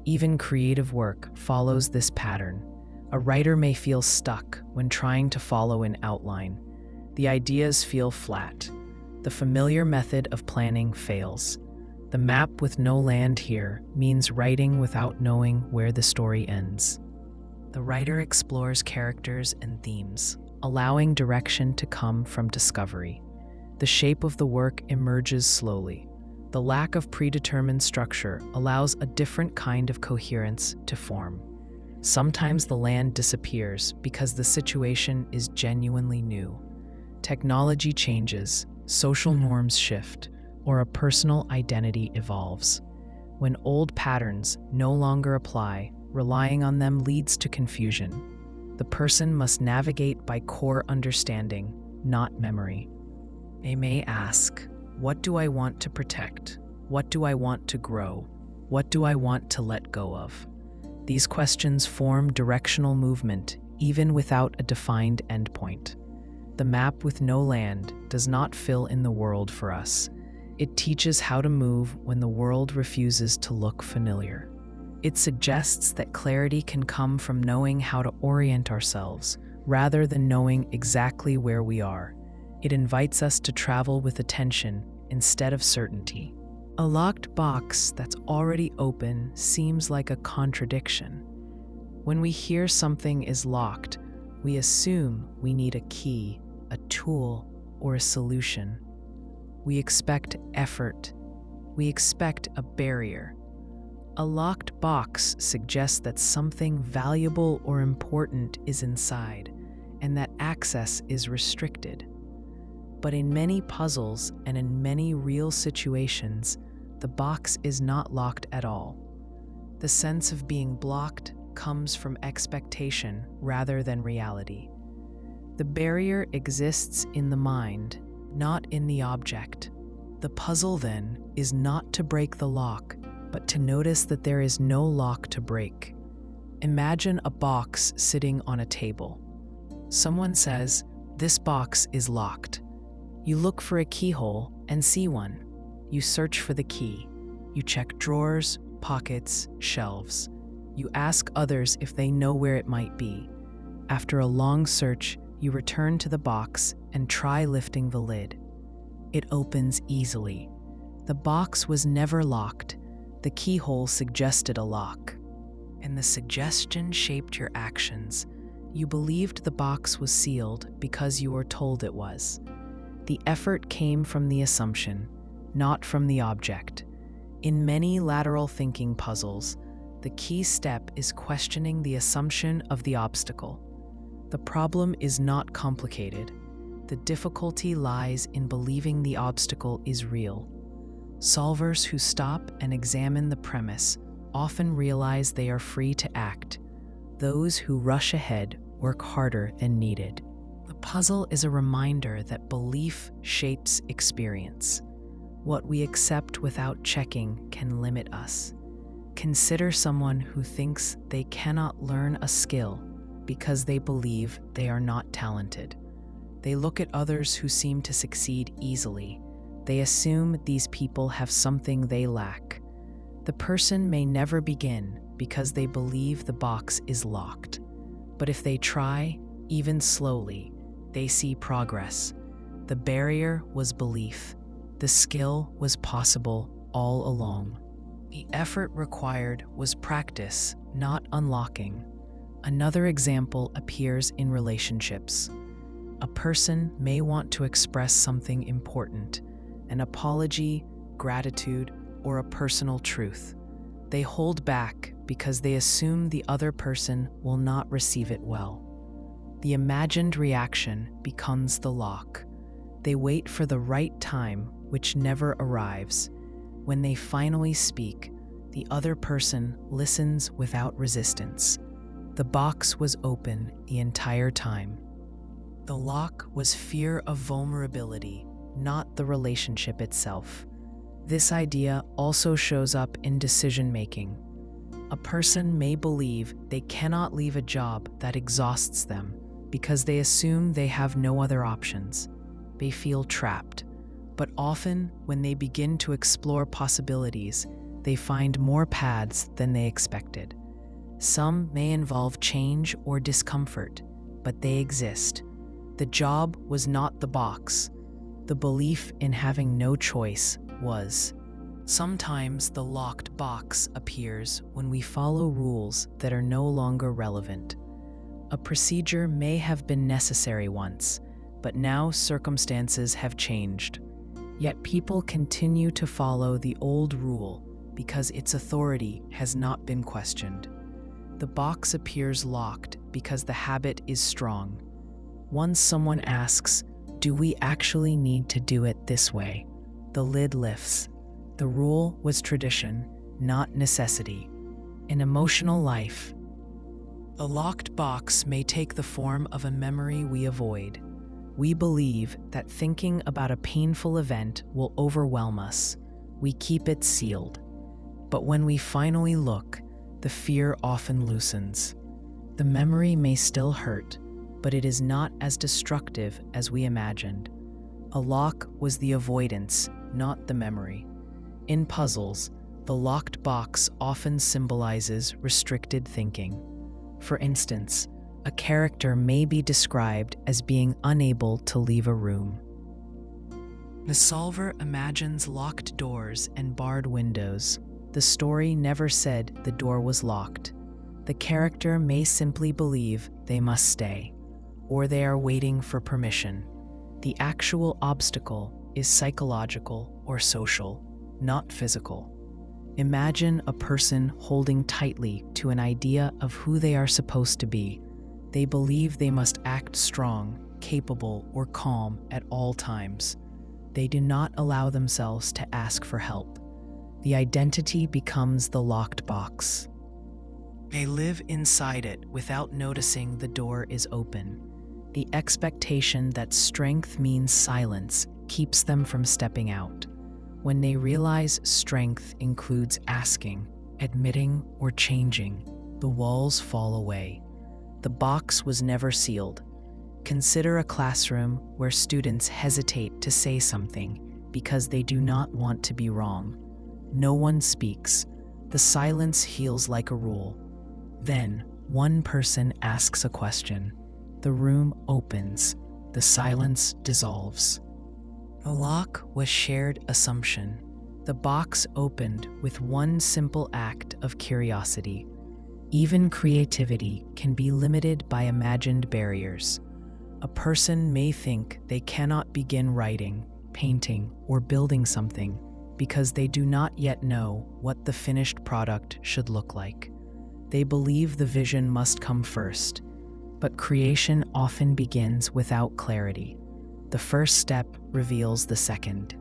Even creative work follows this pattern. A writer may feel stuck when trying to follow an outline. The ideas feel flat. The familiar method of planning fails. The map with no land here means writing without knowing where the story ends. The writer explores characters and themes, allowing direction to come from discovery. The shape of the work emerges slowly. The lack of predetermined structure allows a different kind of coherence to form. Sometimes the land disappears because the situation is genuinely new. Technology changes, social norms shift, or a personal identity evolves. When old patterns no longer apply, relying on them leads to confusion. The person must navigate by core understanding, not memory. They may ask, what do I want to protect? What do I want to grow? What do I want to let go of? These questions form directional movement, even without a defined endpoint. The map with no land does not fill in the world for us. It teaches how to move when the world refuses to look familiar. It suggests that clarity can come from knowing how to orient ourselves, rather than knowing exactly where we are. It invites us to travel with attention instead of certainty. A locked box that's already open seems like a contradiction. When we hear something is locked, we assume we need a key, a tool, or a solution. We expect effort. We expect a barrier. A locked box suggests that something valuable or important is inside, and that access is restricted. But in many puzzles and in many real situations, the box is not locked at all. The sense of being blocked comes from expectation rather than reality. The barrier exists in the mind, not in the object. The puzzle, then, is not to break the lock, but to notice that there is no lock to break. Imagine a box sitting on a table. Someone says, "This box is locked." You look for a keyhole and see one. You search for the key. You check drawers, pockets, shelves. You ask others if they know where it might be. After a long search, you return to the box and try lifting the lid. It opens easily. The box was never locked. The keyhole suggested a lock. And the suggestion shaped your actions. You believed the box was sealed because you were told it was. The effort came from the assumption, not from the object. In many lateral thinking puzzles, the key step is questioning the assumption of the obstacle. The problem is not complicated. The difficulty lies in believing the obstacle is real. Solvers who stop and examine the premise often realize they are free to act. Those who rush ahead work harder than needed. The puzzle is a reminder that belief shapes experience. What we accept without checking can limit us. Consider someone who thinks they cannot learn a skill because they believe they are not talented. They look at others who seem to succeed easily. They assume these people have something they lack. The person may never begin because they believe the box is locked. But if they try, even slowly, they see progress. The barrier was belief. The skill was possible all along. The effort required was practice, not unlocking. Another example appears in relationships. A person may want to express something important, an apology, gratitude, or a personal truth. They hold back because they assume the other person will not receive it well. The imagined reaction becomes the lock. They wait for the right time, which never arrives. When they finally speak, the other person listens without resistance. The box was open the entire time. The lock was fear of vulnerability, not the relationship itself. This idea also shows up in decision-making. A person may believe they cannot leave a job that exhausts them because they assume they have no other options. They feel trapped. But often, when they begin to explore possibilities, they find more paths than they expected. Some may involve change or discomfort, but they exist. The job was not the box. The belief in having no choice was. Sometimes the locked box appears when we follow rules that are no longer relevant. A procedure may have been necessary once, but now circumstances have changed. Yet people continue to follow the old rule because its authority has not been questioned. The box appears locked because the habit is strong. Once someone asks, "Do we actually need to do it this way?" the lid lifts. The rule was tradition, not necessity. In emotional life, the locked box may take the form of a memory we avoid. We believe that thinking about a painful event will overwhelm us. We keep it sealed. But when we finally look, the fear often loosens. The memory may still hurt, but it is not as destructive as we imagined. A lock was the avoidance, not the memory. In puzzles, the locked box often symbolizes restricted thinking. For instance, a character may be described as being unable to leave a room. The solver imagines locked doors and barred windows. The story never said the door was locked. The character may simply believe they must stay, or they are waiting for permission. The actual obstacle is psychological or social, not physical. Imagine a person holding tightly to an idea of who they are supposed to be. They believe they must act strong, capable, or calm at all times. They do not allow themselves to ask for help. The identity becomes the locked box. They live inside it without noticing the door is open. The expectation that strength means silence keeps them from stepping out. When they realize strength includes asking, admitting, or changing, the walls fall away. The box was never sealed. Consider a classroom where students hesitate to say something because they do not want to be wrong. No one speaks. The silence heals like a rule. Then, one person asks a question. The room opens. The silence dissolves. The lock was shared assumption. The box opened with one simple act of curiosity. Even creativity can be limited by imagined barriers. A person may think they cannot begin writing, painting, or building something because they do not yet know what the finished product should look like. They believe the vision must come first, but creation often begins without clarity. The first step reveals the second.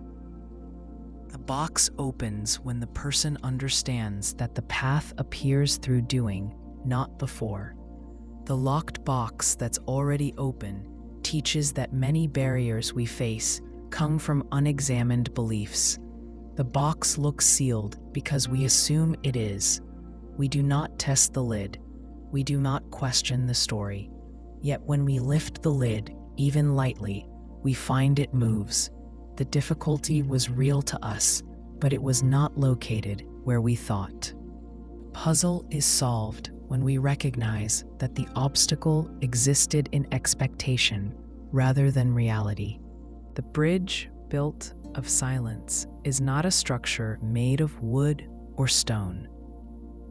The box opens when the person understands that the path appears through doing, not before. The locked box that's already open teaches that many barriers we face come from unexamined beliefs. The box looks sealed because we assume it is. We do not test the lid. We do not question the story. Yet when we lift the lid, even lightly, we find it moves. The difficulty was real to us, but it was not located where we thought. The puzzle is solved when we recognize that the obstacle existed in expectation rather than reality. The bridge built of silence is not a structure made of wood or stone.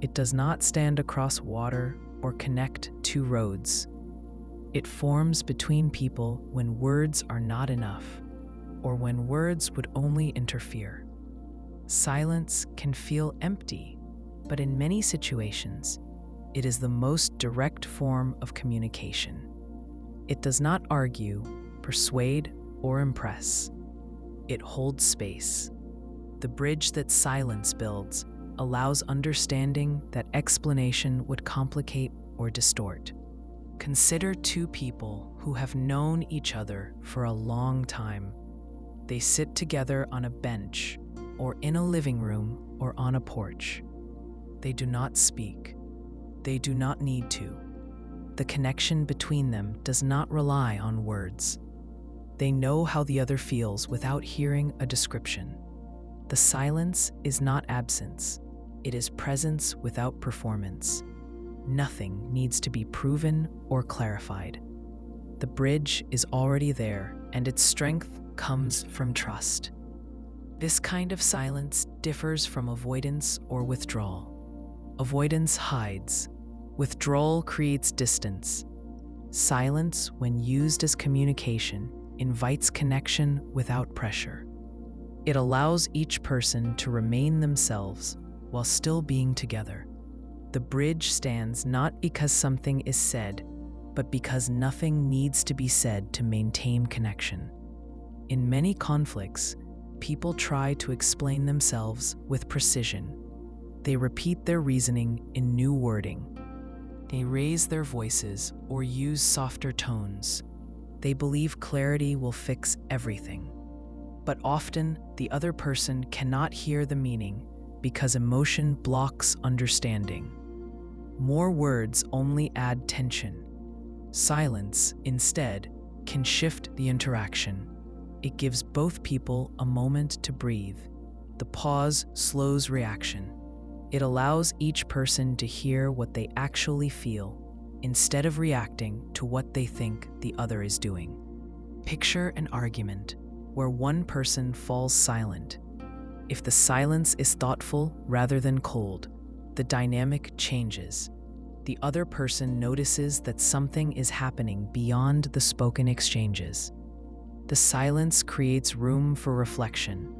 It does not stand across water or connect two roads. It forms between people when words are not enough, or when words would only interfere. Silence can feel empty, but in many situations, it is the most direct form of communication. It does not argue, persuade, or impress. It holds space. The bridge that silence builds allows understanding that explanation would complicate or distort. Consider two people who have known each other for a long time. They sit together on a bench, or in a living room, or on a porch. They do not speak. They do not need to. The connection between them does not rely on words. They know how the other feels without hearing a description. The silence is not absence. It is presence without performance. Nothing needs to be proven or clarified. The bridge is already there, and its strength comes from trust. This kind of silence differs from avoidance or withdrawal. Avoidance hides. Withdrawal creates distance. Silence, when used as communication, invites connection without pressure. It allows each person to remain themselves while still being together. The bridge stands not because something is said, but because nothing needs to be said to maintain connection. In many conflicts, people try to explain themselves with precision. They repeat their reasoning in new wording. They raise their voices or use softer tones. They believe clarity will fix everything. But often, the other person cannot hear the meaning because emotion blocks understanding. More words only add tension. Silence, instead, can shift the interaction. It gives both people a moment to breathe. The pause slows reaction. It allows each person to hear what they actually feel, instead of reacting to what they think the other is doing. Picture an argument where one person falls silent. If the silence is thoughtful rather than cold, the dynamic changes. The other person notices that something is happening beyond the spoken exchanges. The silence creates room for reflection.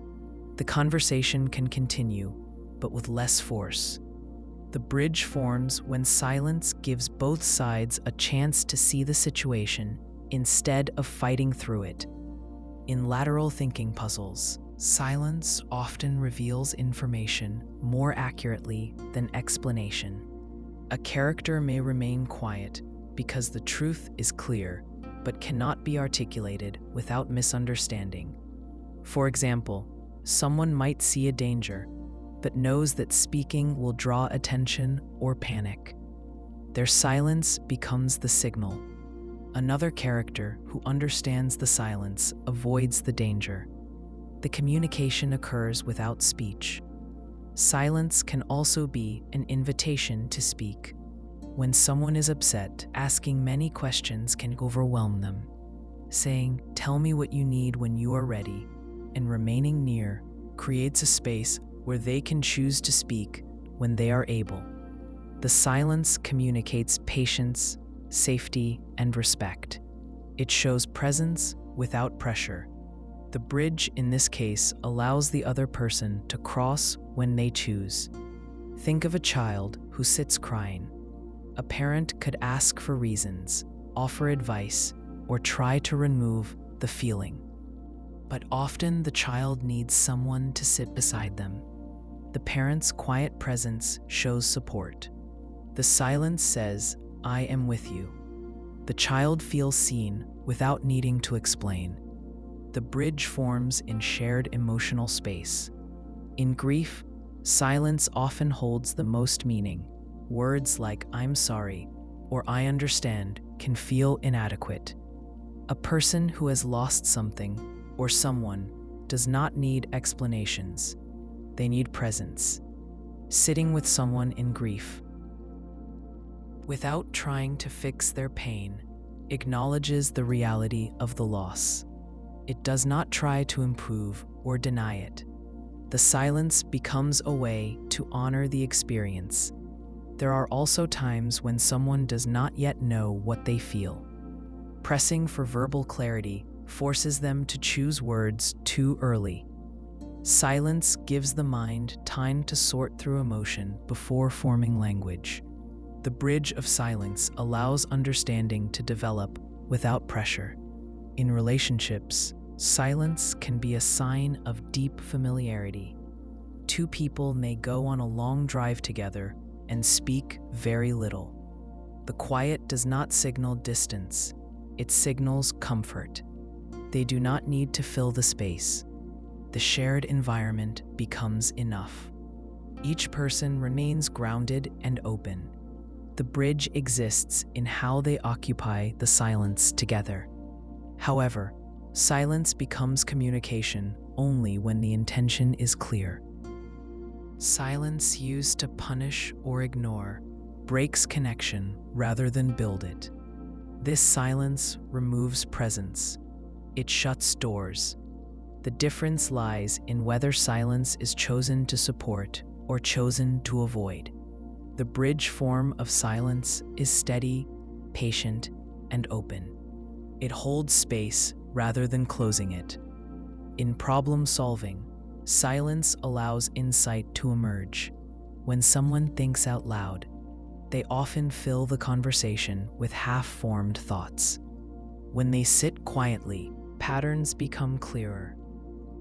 The conversation can continue, but with less force. The bridge forms when silence gives both sides a chance to see the situation instead of fighting through it. In lateral thinking puzzles, silence often reveals information more accurately than explanation. A character may remain quiet because the truth is clear, but cannot be articulated without misunderstanding. For example, someone might see a danger, but knows that speaking will draw attention or panic. Their silence becomes the signal. Another character who understands the silence avoids the danger. The communication occurs without speech. Silence can also be an invitation to speak. When someone is upset, asking many questions can overwhelm them. Saying, "Tell me what you need when you are ready," and remaining near creates a space where they can choose to speak when they are able. The silence communicates patience, safety, and respect. It shows presence without pressure. The bridge in this case allows the other person to cross when they choose. Think of a child who sits crying. A parent could ask for reasons, offer advice, or try to remove the feeling. But often the child needs someone to sit beside them. The parent's quiet presence shows support. The silence says, "I am with you." The child feels seen without needing to explain. The bridge forms in shared emotional space. In grief, silence often holds the most meaning. Words like "I'm sorry" or "I understand" can feel inadequate. A person who has lost something or someone does not need explanations. They need presence. Sitting with someone in grief, without trying to fix their pain, acknowledges the reality of the loss. It does not try to improve or deny it. The silence becomes a way to honor the experience. There are also times when someone does not yet know what they feel. Pressing for verbal clarity forces them to choose words too early. Silence gives the mind time to sort through emotion before forming language. The bridge of silence allows understanding to develop without pressure. In relationships, silence can be a sign of deep familiarity. Two people may go on a long drive together and speak very little. The quiet does not signal distance, it signals comfort. They do not need to fill the space. The shared environment becomes enough. Each person remains grounded and open. The bridge exists in how they occupy the silence together. However, silence becomes communication only when the intention is clear. Silence used to punish or ignore breaks connection rather than build it. This silence removes presence. It shuts doors. The difference lies in whether silence is chosen to support or chosen to avoid. The bridge form of silence is steady, patient, and open. It holds space rather than closing it. In problem solving, silence allows insight to emerge. When someone thinks out loud, they often fill the conversation with half-formed thoughts. When they sit quietly, patterns become clearer.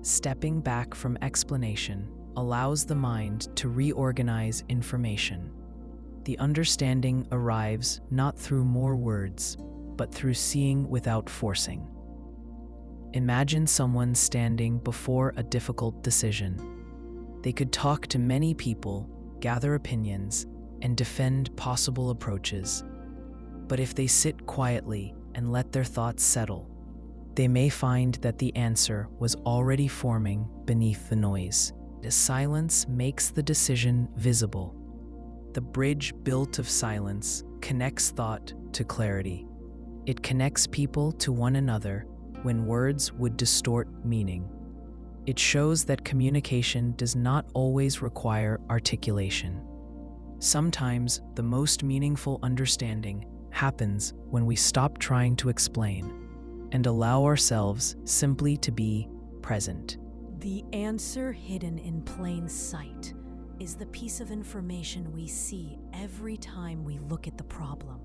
Stepping back from explanation allows the mind to reorganize information. The understanding arrives not through more words, but through seeing without forcing. Imagine someone standing before a difficult decision. They could talk to many people, gather opinions, and defend possible approaches. But if they sit quietly and let their thoughts settle, they may find that the answer was already forming beneath the noise. The silence makes the decision visible. The bridge built of silence connects thought to clarity. It connects people to one another when words would distort meaning. It shows that communication does not always require articulation. Sometimes the most meaningful understanding happens when we stop trying to explain and allow ourselves simply to be present. The answer hidden in plain sight is the piece of information we see every time we look at the problem.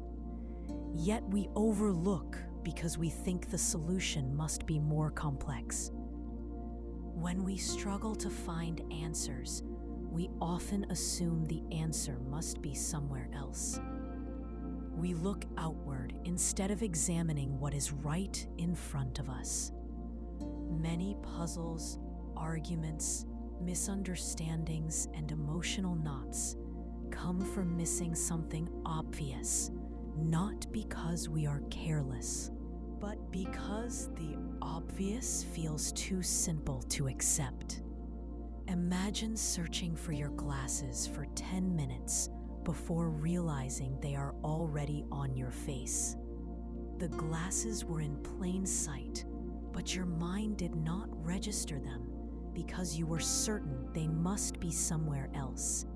Yet we overlook because we think the solution must be more complex. When we struggle to find answers, we often assume the answer must be somewhere else. We look outward instead of examining what is right in front of us. Many puzzles, arguments, misunderstandings, and emotional knots come from missing something obvious, not because we are careless, but because the obvious feels too simple to accept. Imagine searching for your glasses for 10 minutes before realizing they are already on your face. The glasses were in plain sight, but your mind did not register them because you were certain they must be somewhere else.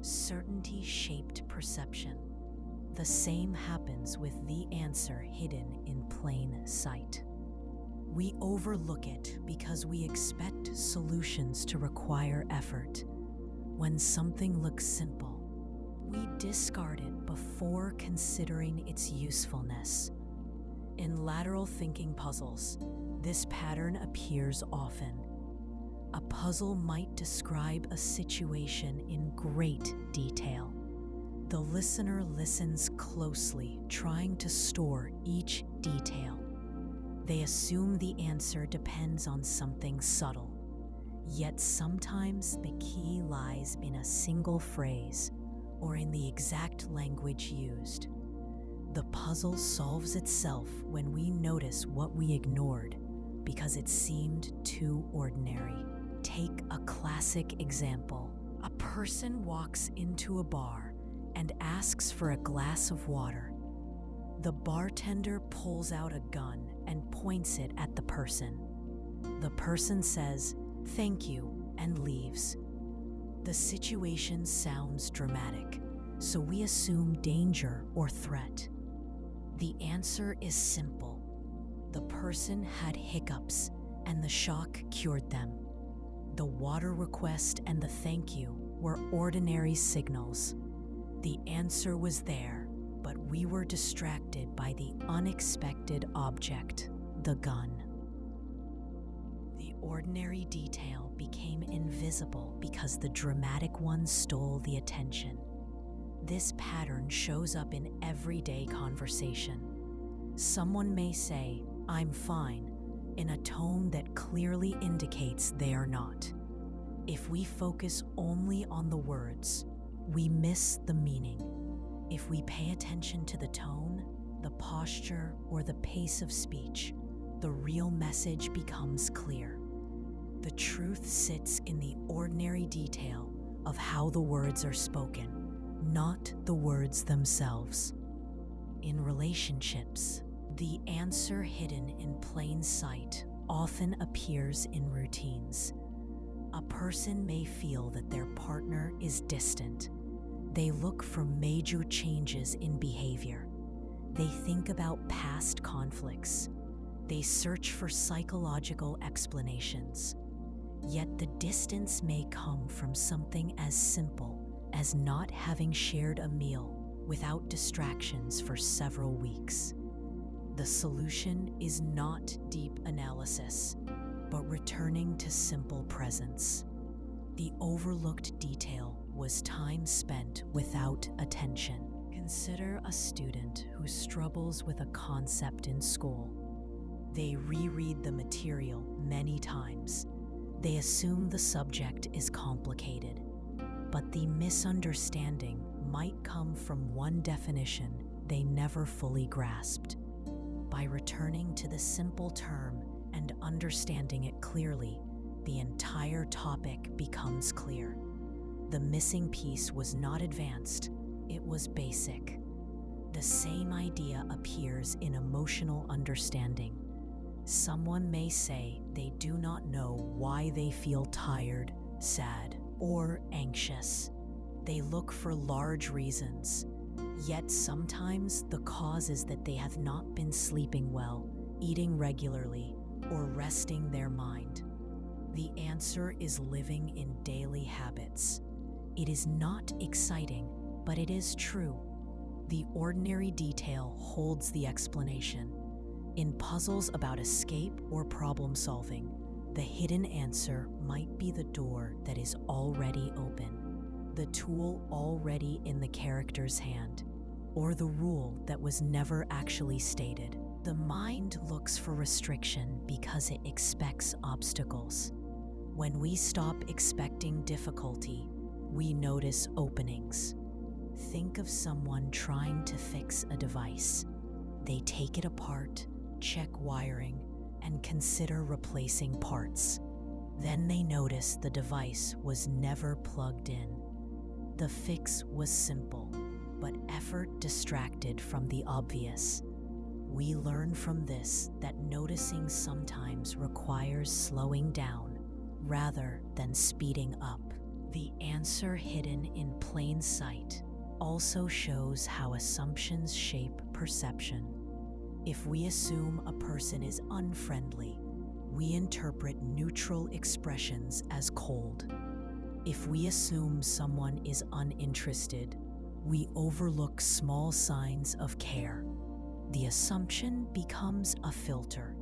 Certainty shaped perception. The same happens with the answer hidden in plain sight. We overlook it because we expect solutions to require effort. When something looks simple, we discard it before considering its usefulness. In lateral thinking puzzles, this pattern appears often. A puzzle might describe a situation in great detail. The listener listens closely, trying to store each detail. They assume the answer depends on something subtle. Yet sometimes the key lies in a single phrase or in the exact language used. The puzzle solves itself when we notice what we ignored because it seemed too ordinary. Take a classic example. A person walks into a bar and asks for a glass of water. The bartender pulls out a gun and points it at the person. The person says, "Thank you," and leaves. The situation sounds dramatic, so we assume danger or threat. The answer is simple. The person had hiccups, and the shock cured them. The water request and the thank you were ordinary signals. The answer was there, but we were distracted by the unexpected object, the gun. The ordinary detail became invisible because the dramatic one stole the attention. This pattern shows up in everyday conversation. Someone may say, "I'm fine," in a tone that clearly indicates they are not. If we focus only on the words, we miss the meaning. If we pay attention to the tone, the posture, or the pace of speech, the real message becomes clear. The truth sits in the ordinary detail of how the words are spoken, not the words themselves. In relationships, the answer hidden in plain sight often appears in routines. A person may feel that their partner is distant. They look for major changes in behavior. They think about past conflicts. They search for psychological explanations. Yet the distance may come from something as simple as not having shared a meal without distractions for several weeks. The solution is not deep analysis, but returning to simple presence. The overlooked detail was time spent without attention. Consider a student who struggles with a concept in school. They reread the material many times. They assume the subject is complicated, but the misunderstanding might come from one definition they never fully grasped. By returning to the simple term and understanding it clearly, the entire topic becomes clear. The missing piece was not advanced, it was basic. The same idea appears in emotional understanding. Someone may say they do not know why they feel tired, sad, or anxious. They look for large reasons. Yet sometimes the cause is that they have not been sleeping well, eating regularly, or resting their mind. The answer is living in daily habits. It is not exciting, but it is true. The ordinary detail holds the explanation. In puzzles about escape or problem solving, the hidden answer might be the door that is already open, the tool already in the character's hand. or the rule that was never actually stated. The mind looks for restriction because it expects obstacles. When we stop expecting difficulty, we notice openings. Think of someone trying to fix a device. They take it apart, check wiring, and consider replacing parts. Then they notice the device was never plugged in. The fix was simple, but effort distracted from the obvious. We learn from this that noticing sometimes requires slowing down rather than speeding up. The answer hidden in plain sight also shows how assumptions shape perception. If we assume a person is unfriendly, we interpret neutral expressions as cold. If we assume someone is uninterested, we overlook small signs of care. The assumption becomes a filter.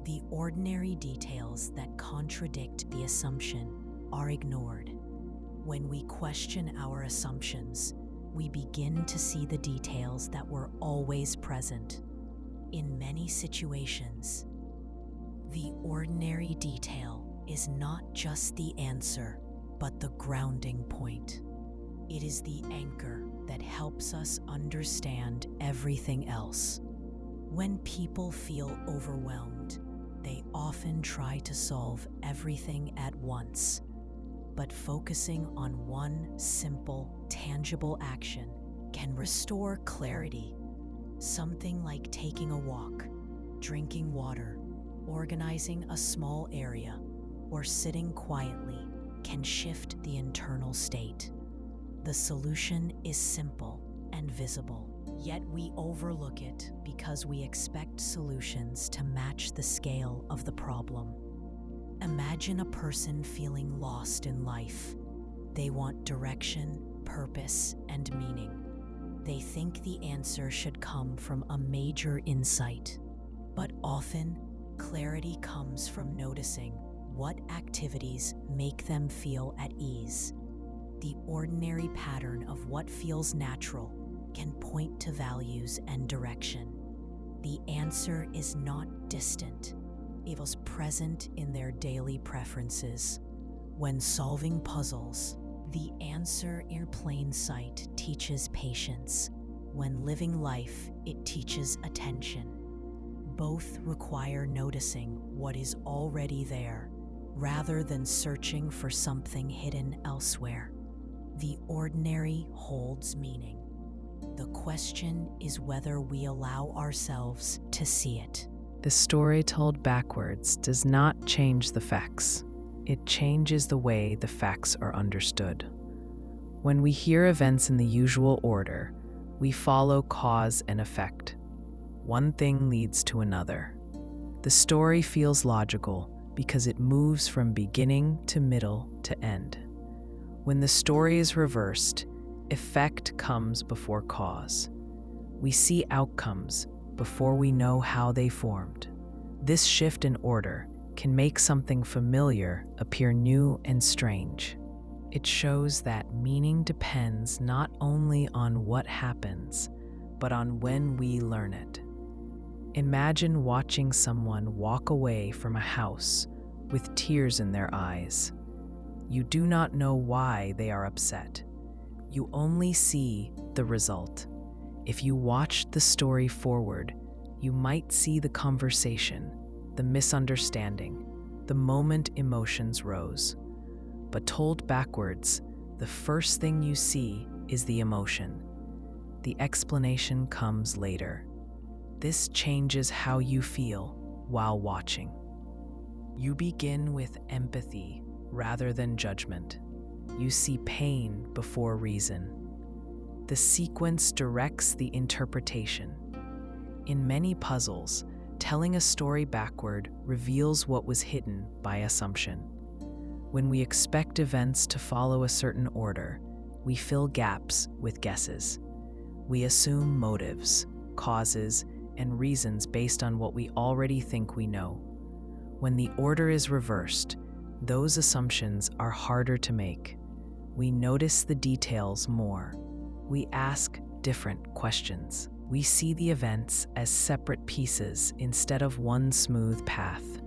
The ordinary details that contradict the assumption are ignored. When we question our assumptions, we begin to see the details that were always present. In many situations, the ordinary detail is not just the answer, but the grounding point. It is the anchor that helps us understand everything else. When people feel overwhelmed, they often try to solve everything at once. But focusing on one simple, tangible action can restore clarity. Something like taking a walk, drinking water, organizing a small area, or sitting quietly can shift the internal state. The solution is simple and visible, yet we overlook it because we expect solutions to match the scale of the problem. Imagine a person feeling lost in life. They want direction, purpose, and meaning. They think the answer should come from a major insight, but often clarity comes from noticing what activities make them feel at ease. The ordinary pattern of what feels natural can point to values and direction. The answer is not distant. It was present in their daily preferences. When solving puzzles, the answer in plain sight teaches patience. When living life, it teaches attention. Both require noticing what is already there, rather than searching for something hidden elsewhere. The ordinary holds meaning. The question is whether we allow ourselves to see it. The story told backwards does not change the facts. It changes the way the facts are understood. When we hear events in the usual order, we follow cause and effect. One thing leads to another. The story feels logical because it moves from beginning to middle to end. When the story is reversed, effect comes before cause. We see outcomes before we know how they formed. This shift in order can make something familiar appear new and strange. It shows that meaning depends not only on what happens, but on when we learn it. Imagine watching someone walk away from a house with tears in their eyes. You do not know why they are upset. You only see the result. If you watched the story forward, you might see the conversation, the misunderstanding, the moment emotions rose. But told backwards, the first thing you see is the emotion. The explanation comes later. This changes how you feel while watching. You begin with empathy rather than judgment. You see pain before reason. The sequence directs the interpretation. In many puzzles, telling a story backward reveals what was hidden by assumption. When we expect events to follow a certain order, we fill gaps with guesses. We assume motives, causes, and reasons based on what we already think we know. When the order is reversed, those assumptions are harder to make. We notice the details more. We ask, different questions. We see the events as separate pieces instead of one smooth path.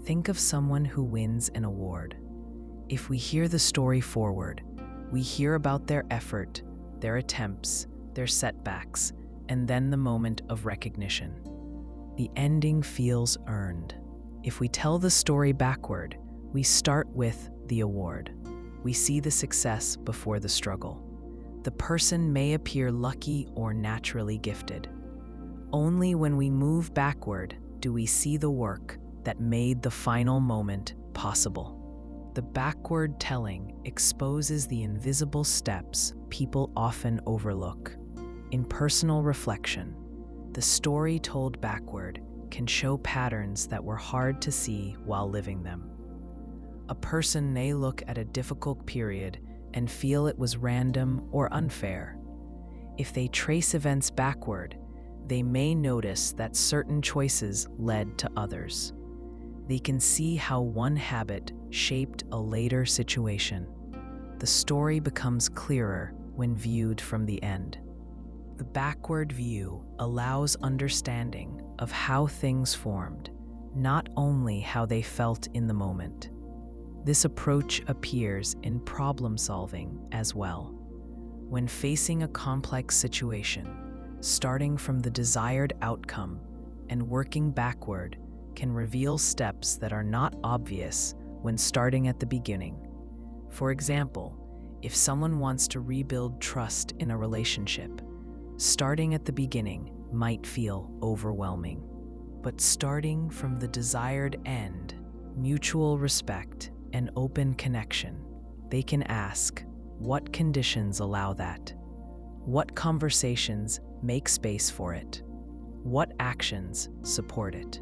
Think of someone who wins an award. If we hear the story forward, we hear about their effort, their attempts, their setbacks, and then the moment of recognition. The ending feels earned. If we tell the story backward, we start with the award. We see the success before the struggle. The person may appear lucky or naturally gifted. Only when we move backward do we see the work that made the final moment possible. The backward telling exposes the invisible steps people often overlook. In personal reflection, the story told backward can show patterns that were hard to see while living them. A person may look at a difficult period and feel it was random or unfair. If they trace events backward, they may notice that certain choices led to others. They can see how one habit shaped a later situation. The story becomes clearer when viewed from the end. The backward view allows understanding of how things formed, not only how they felt in the moment. This approach appears in problem solving as well. When facing a complex situation, starting from the desired outcome and working backward can reveal steps that are not obvious when starting at the beginning. For example, if someone wants to rebuild trust in a relationship, starting at the beginning might feel overwhelming. But starting from the desired end, mutual respect, and open connection, they can ask, what conditions allow that? What conversations make space for it? What actions support it?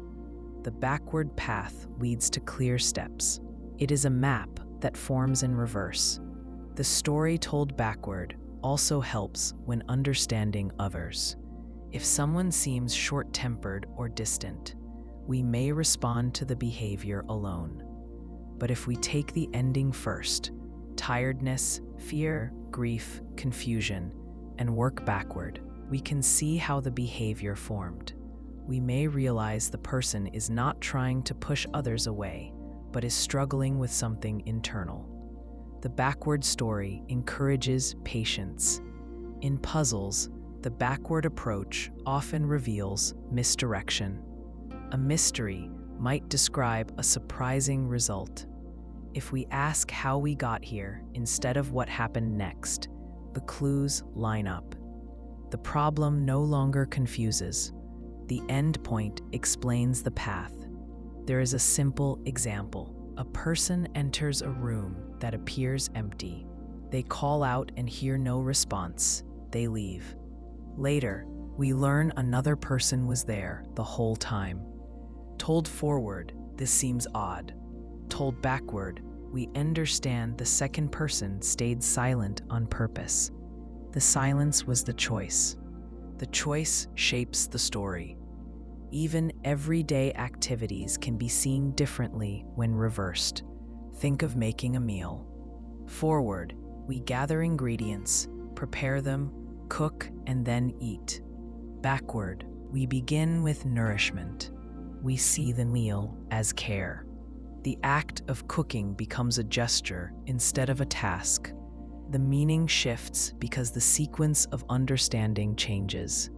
The backward path leads to clear steps. It is a map that forms in reverse. The story told backward also helps when understanding others. If someone seems short-tempered or distant, we may respond to the behavior alone. But if we take the ending first, tiredness, fear, grief, confusion, and work backward, we can see how the behavior formed. We may realize the person is not trying to push others away, but is struggling with something internal. The backward story encourages patience. In puzzles, the backward approach often reveals misdirection. A mystery might describe a surprising result. If we ask how we got here instead of what happened next, the clues line up. The problem no longer confuses. The end point explains the path. There is a simple example. A person enters a room that appears empty. They call out and hear no response. They leave. Later, we learn another person was there the whole time. Told forward, this seems odd. Told backward, we understand the second person stayed silent on purpose. The silence was the choice. The choice shapes the story. Even everyday activities can be seen differently when reversed. Think of making a meal. Forward, we gather ingredients, prepare them, cook, and then eat. Backward, we begin with nourishment. We see the meal as care. The act of cooking becomes a gesture instead of a task. The meaning shifts because the sequence of understanding changes.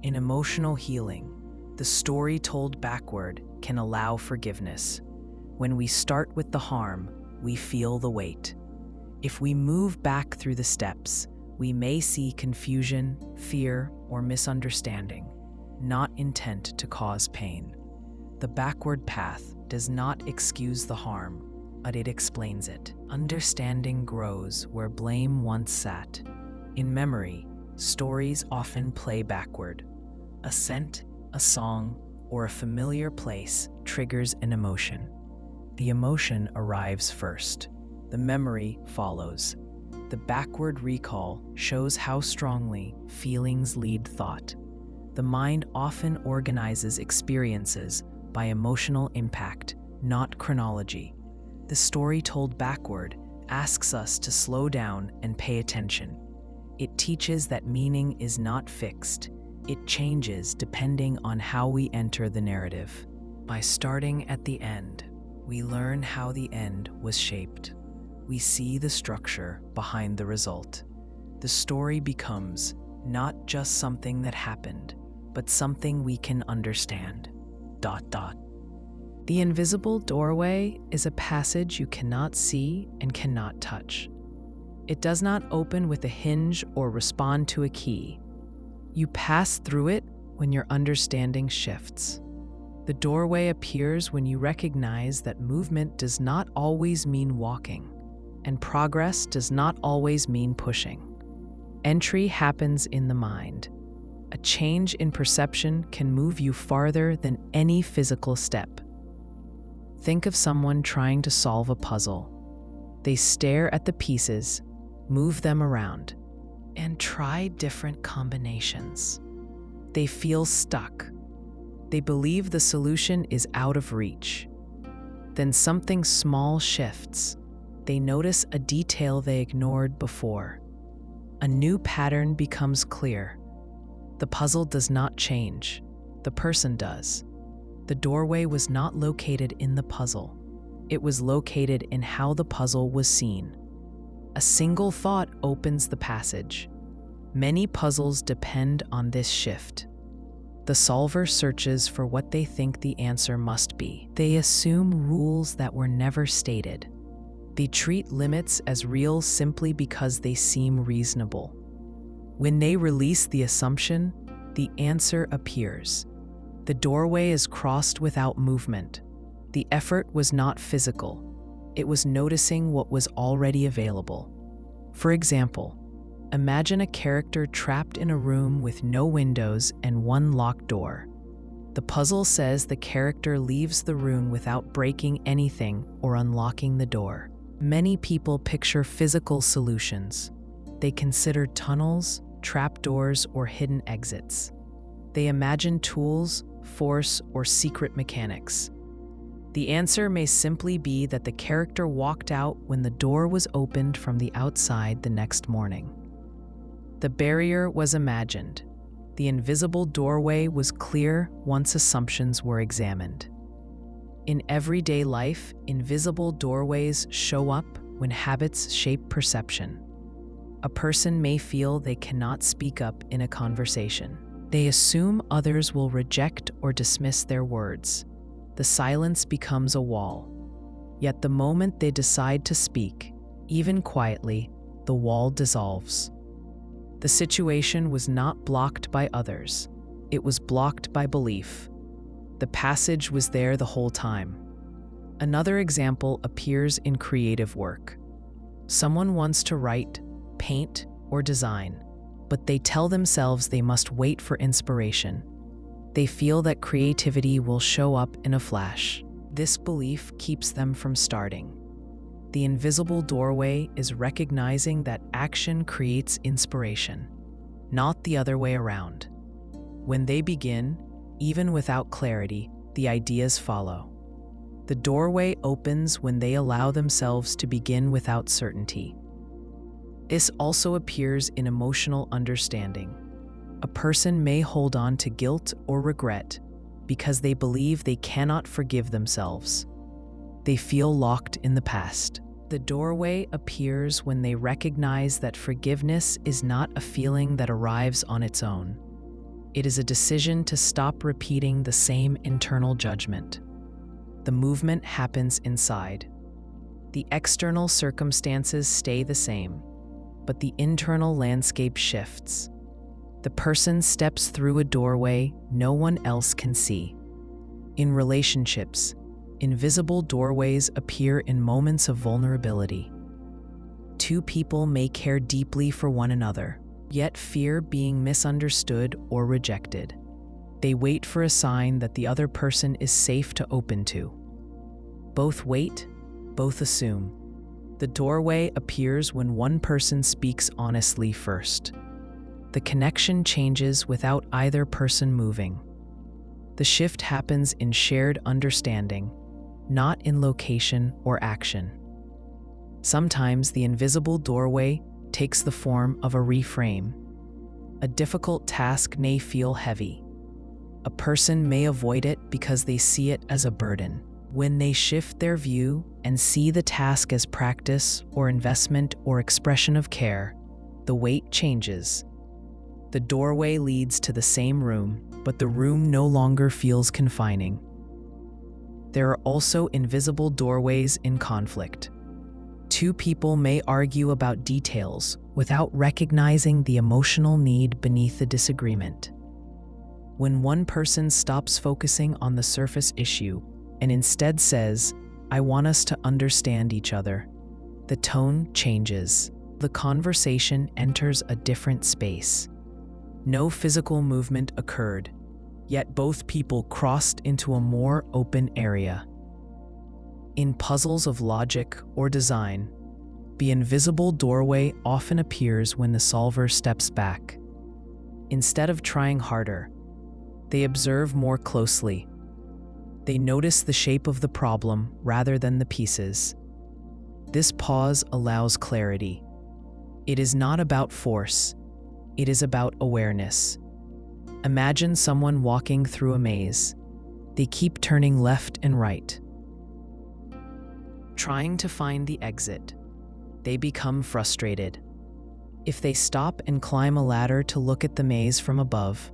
In emotional healing, the story told backward can allow forgiveness. When we start with the harm, we feel the weight. If we move back through the steps, we may see confusion, fear, or misunderstanding, not intent to cause pain. The backward path does not excuse the harm, but it explains it. Understanding grows where blame once sat. In memory, stories often play backward. A scent, a song, or a familiar place triggers an emotion. The emotion arrives first. The memory follows. The backward recall shows how strongly feelings lead thought. The mind often organizes experiences by emotional impact, not chronology. The story told backward asks us to slow down and pay attention. It teaches that meaning is not fixed. It changes depending on how we enter the narrative. By starting at the end, we learn how the end was shaped. We see the structure behind the result. The story becomes not just something that happened, but something we can understand. ... The invisible doorway is a passage you cannot see and cannot touch. It does not open with a hinge or respond to a key. You pass through it when your understanding shifts. The doorway appears when you recognize that movement does not always mean walking, and progress does not always mean pushing. Entry happens in the mind. A change in perception can move you farther than any physical step. Think of someone trying to solve a puzzle. They stare at the pieces, move them around, and try different combinations. They feel stuck. They believe the solution is out of reach. Then something small shifts. They notice a detail they ignored before. A new pattern becomes clear. The puzzle does not change. The person does. The doorway was not located in the puzzle. It was located in how the puzzle was seen. A single thought opens the passage. Many puzzles depend on this shift. The solver searches for what they think the answer must be. They assume rules that were never stated. They treat limits as real simply because they seem reasonable. When they release the assumption, the answer appears. The doorway is crossed without movement. The effort was not physical. It was noticing what was already available. For example, imagine a character trapped in a room with no windows and one locked door. The puzzle says the character leaves the room without breaking anything or unlocking the door. Many people picture physical solutions. They consider tunnels, trapdoors, or hidden exits. They imagine tools, force, or secret mechanics. The answer may simply be that the character walked out when the door was opened from the outside the next morning. The barrier was imagined. The invisible doorway was clear once assumptions were examined. In everyday life, invisible doorways show up when habits shape perception. A person may feel they cannot speak up in a conversation. They assume others will reject or dismiss their words. The silence becomes a wall. Yet the moment they decide to speak, even quietly, the wall dissolves. The situation was not blocked by others. It was blocked by belief. The passage was there the whole time. Another example appears in creative work. Someone wants to write, paint, or design, but they tell themselves they must wait for inspiration. They feel that creativity will show up in a flash. This belief keeps them from starting. The invisible doorway is recognizing that action creates inspiration, not the other way around. When they begin, even without clarity, the ideas follow. The doorway opens when they allow themselves to begin without certainty. This also appears in emotional understanding. A person may hold on to guilt or regret because they believe they cannot forgive themselves. They feel locked in the past. The doorway appears when they recognize that forgiveness is not a feeling that arrives on its own. It is a decision to stop repeating the same internal judgment. The movement happens inside. The external circumstances stay the same, but the internal landscape shifts. The person steps through a doorway no one else can see. In relationships, invisible doorways appear in moments of vulnerability. Two people may care deeply for one another, yet fear being misunderstood or rejected. They wait for a sign that the other person is safe to open to. Both wait, both assume. The doorway appears when one person speaks honestly first. The connection changes without either person moving. The shift happens in shared understanding, not in location or action. Sometimes the invisible doorway takes the form of a reframe. A difficult task may feel heavy. A person may avoid it because they see it as a burden. When they shift their view and see the task as practice or investment or expression of care, the weight changes. The doorway leads to the same room, but the room no longer feels confining. There are also invisible doorways in conflict. Two people may argue about details without recognizing the emotional need beneath the disagreement. When one person stops focusing on the surface issue and instead says, "I want us to understand each other," the tone changes. The conversation enters a different space. No physical movement occurred, yet both people crossed into a more open area. In puzzles of logic or design, the invisible doorway often appears when the solver steps back. Instead of trying harder, they observe more closely. They notice the shape of the problem rather than the pieces. This pause allows clarity. It is not about force, it is about awareness. Imagine someone walking through a maze. They keep turning left and right, trying to find the exit. They become frustrated. If they stop and climb a ladder to look at the maze from above,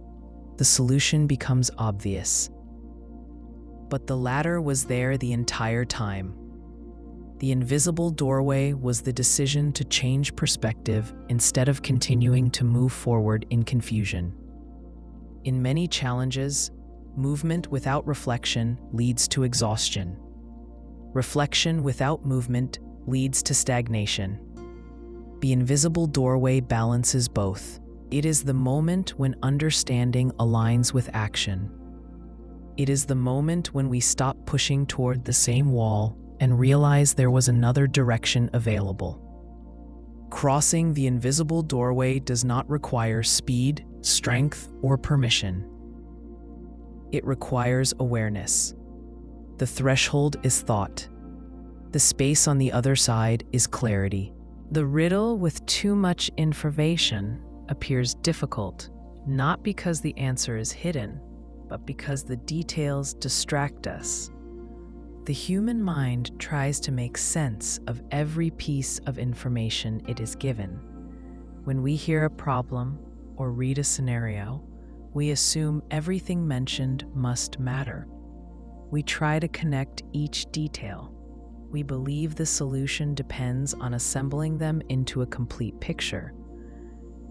the solution becomes obvious. But the ladder was there the entire time. The invisible doorway was the decision to change perspective instead of continuing to move forward in confusion. In many challenges, movement without reflection leads to exhaustion. Reflection without movement leads to stagnation. The invisible doorway balances both. It is the moment when understanding aligns with action. It is the moment when we stop pushing toward the same wall and realize there was another direction available. Crossing the invisible doorway does not require speed, strength, or permission. It requires awareness. The threshold is thought. The space on the other side is clarity. The riddle with too much information appears difficult, not because the answer is hidden, but because the details distract us. The human mind tries to make sense of every piece of information it is given. When we hear a problem or read a scenario, we assume everything mentioned must matter. We try to connect each detail. We believe the solution depends on assembling them into a complete picture.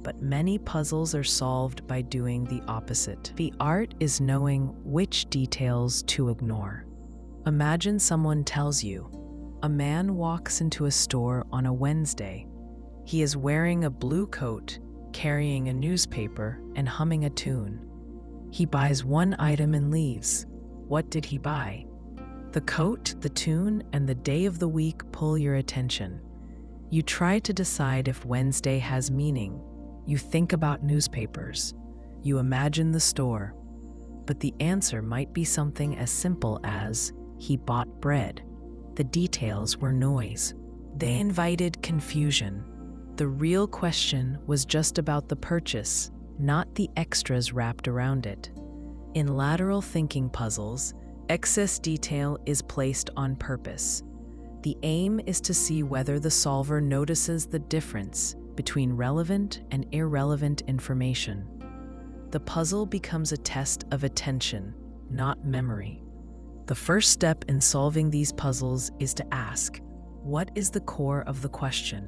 But many puzzles are solved by doing the opposite. The art is knowing which details to ignore. Imagine someone tells you, a man walks into a store on a Wednesday. He is wearing a blue coat, carrying a newspaper, and humming a tune. He buys one item and leaves. What did he buy? The coat, the tune, and the day of the week pull your attention. You try to decide if Wednesday has meaning. You think about newspapers. You imagine the store. But the answer might be something as simple as, he bought bread. The details were noise. They invited confusion. The real question was just about the purchase, not the extras wrapped around it. In lateral thinking puzzles, excess detail is placed on purpose. The aim is to see whether the solver notices the difference between relevant and irrelevant information. The puzzle becomes a test of attention, not memory. The first step in solving these puzzles is to ask, what is the core of the question?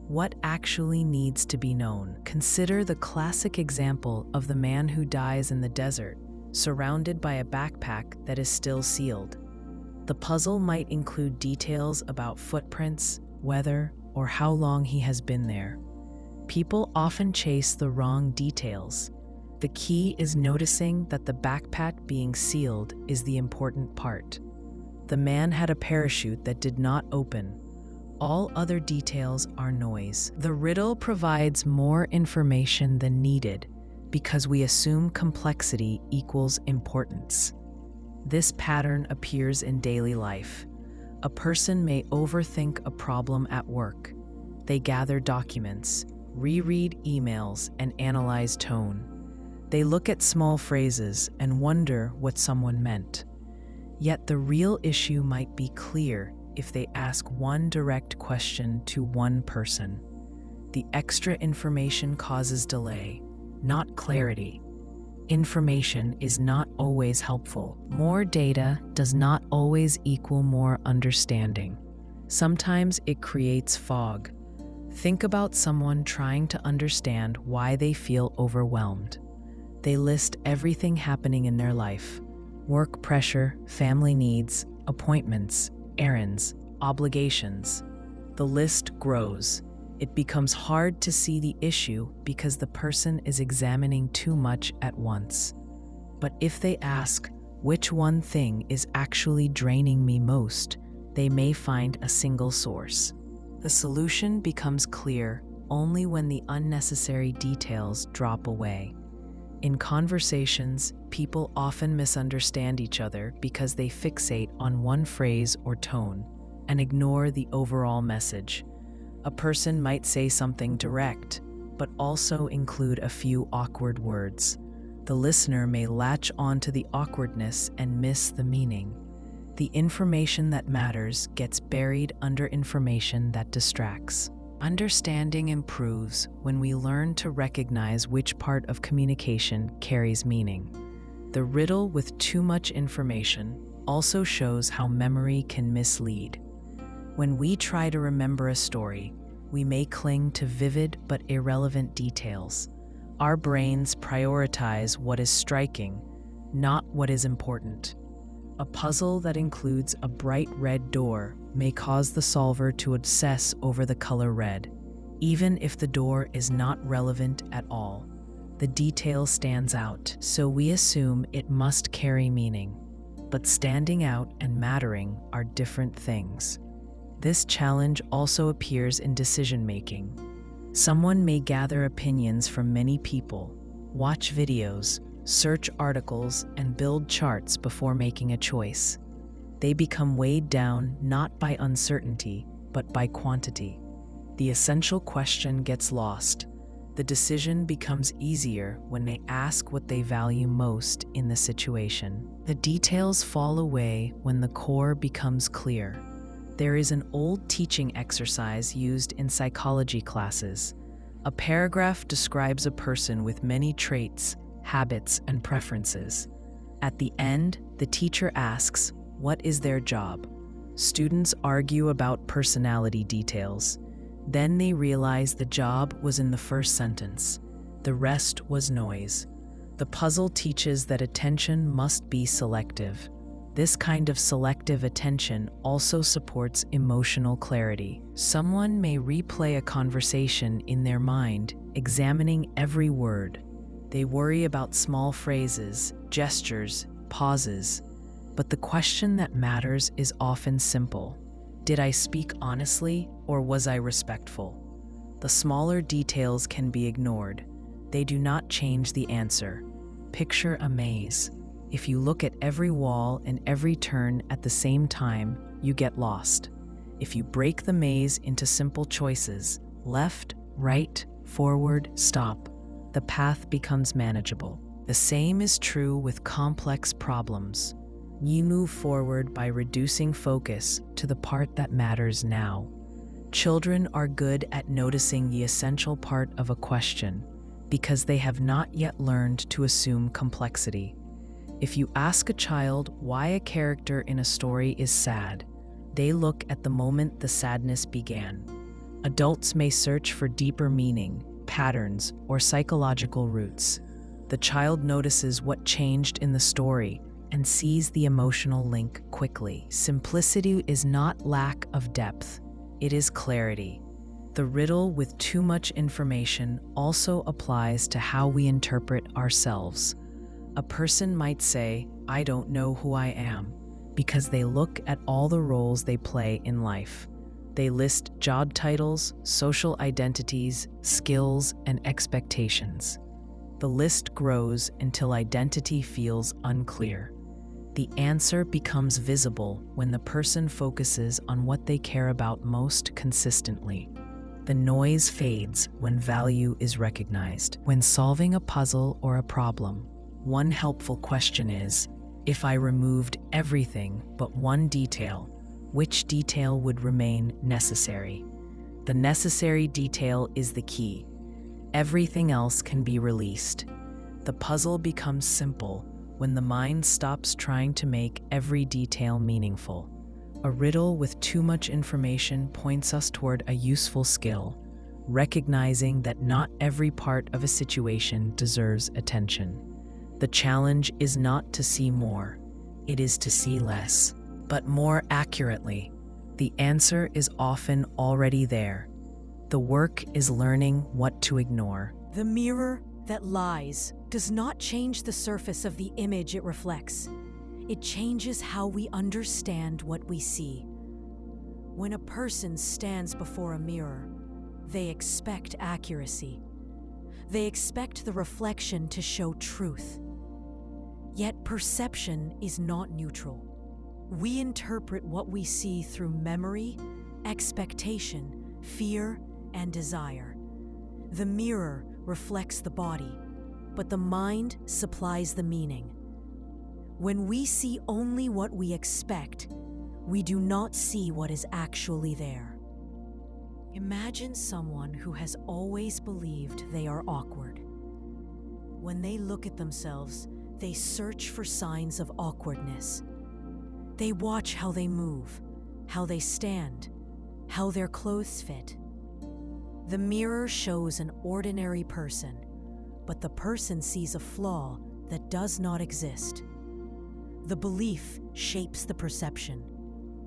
What actually needs to be known? Consider the classic example of the man who dies in the desert, surrounded by a backpack that is still sealed. The puzzle might include details about footprints, weather, or how long he has been there. People often chase the wrong details. The key is noticing that the backpack being sealed is the important part. The man had a parachute that did not open. All other details are noise. The riddle provides more information than needed because we assume complexity equals importance. This pattern appears in daily life. A person may overthink a problem at work. They gather documents, reread emails, and analyze tone. They look at small phrases and wonder what someone meant. Yet the real issue might be clear if they ask one direct question to one person. The extra information causes delay, not clarity. Information is not always helpful. More data does not always equal more understanding. Sometimes it creates fog. Think about someone trying to understand why they feel overwhelmed. They list everything happening in their life: work pressure, family needs, appointments, errands, obligations. The list grows. It becomes hard to see the issue because the person is examining too much at once. But if they ask, which one thing is actually draining me most, they may find a single source. The solution becomes clear only when the unnecessary details drop away. In conversations, people often misunderstand each other because they fixate on one phrase or tone and ignore the overall message. A person might say something direct, but also include a few awkward words. The listener may latch onto the awkwardness and miss the meaning. The information that matters gets buried under information that distracts. Understanding improves when we learn to recognize which part of communication carries meaning. The riddle with too much information also shows how memory can mislead. When we try to remember a story, we may cling to vivid but irrelevant details. Our brains prioritize what is striking, not what is important. A puzzle that includes a bright red door may cause the solver to obsess over the color red, even if the door is not relevant at all. The detail stands out, so we assume it must carry meaning. But standing out and mattering are different things. This challenge also appears in decision-making. Someone may gather opinions from many people, watch videos, search articles, and build charts before making a choice. They become weighed down not by uncertainty, but by quantity. The essential question gets lost. The decision becomes easier when they ask what they value most in the situation. The details fall away when the core becomes clear. There is an old teaching exercise used in psychology classes. A paragraph describes a person with many traits, habits, and preferences. At the end, the teacher asks, "What is their job?" Students argue about personality details. Then they realize the job was in the first sentence. The rest was noise. The puzzle teaches that attention must be selective. This kind of selective attention also supports emotional clarity. Someone may replay a conversation in their mind, examining every word. They worry about small phrases, gestures, pauses. But the question that matters is often simple. Did I speak honestly, or was I respectful? The smaller details can be ignored. They do not change the answer. Picture a maze. If you look at every wall and every turn at the same time, you get lost. If you break the maze into simple choices, left, right, forward, stop, the path becomes manageable. The same is true with complex problems. You move forward by reducing focus to the part that matters now. Children are good at noticing the essential part of a question because they have not yet learned to assume complexity. If you ask a child why a character in a story is sad, they look at the moment the sadness began. Adults may search for deeper meaning, patterns, or psychological roots. The child notices what changed in the story and sees the emotional link quickly. Simplicity is not lack of depth, it is clarity. The riddle with too much information also applies to how we interpret ourselves. A person might say, "I don't know who I am," because they look at all the roles they play in life. They list job titles, social identities, skills, and expectations. The list grows until identity feels unclear. The answer becomes visible when the person focuses on what they care about most consistently. The noise fades when value is recognized. When solving a puzzle or a problem, one helpful question is, if I removed everything but one detail, which detail would remain necessary? The necessary detail is the key. Everything else can be released. The puzzle becomes simple when the mind stops trying to make every detail meaningful. A riddle with too much information points us toward a useful skill, recognizing that not every part of a situation deserves attention. The challenge is not to see more, it is to see less. But more accurately, the answer is often already there. The work is learning what to ignore. The mirror that lies does not change the surface of the image it reflects. It changes how we understand what we see. When a person stands before a mirror, they expect accuracy. They expect the reflection to show truth. Yet perception is not neutral. We interpret what we see through memory, expectation, fear, and desire. The mirror reflects the body, but the mind supplies the meaning. When we see only what we expect, we do not see what is actually there. Imagine someone who has always believed they are awkward. When they look at themselves, they search for signs of awkwardness. They watch how they move, how they stand, how their clothes fit. The mirror shows an ordinary person, but the person sees a flaw that does not exist. The belief shapes the perception.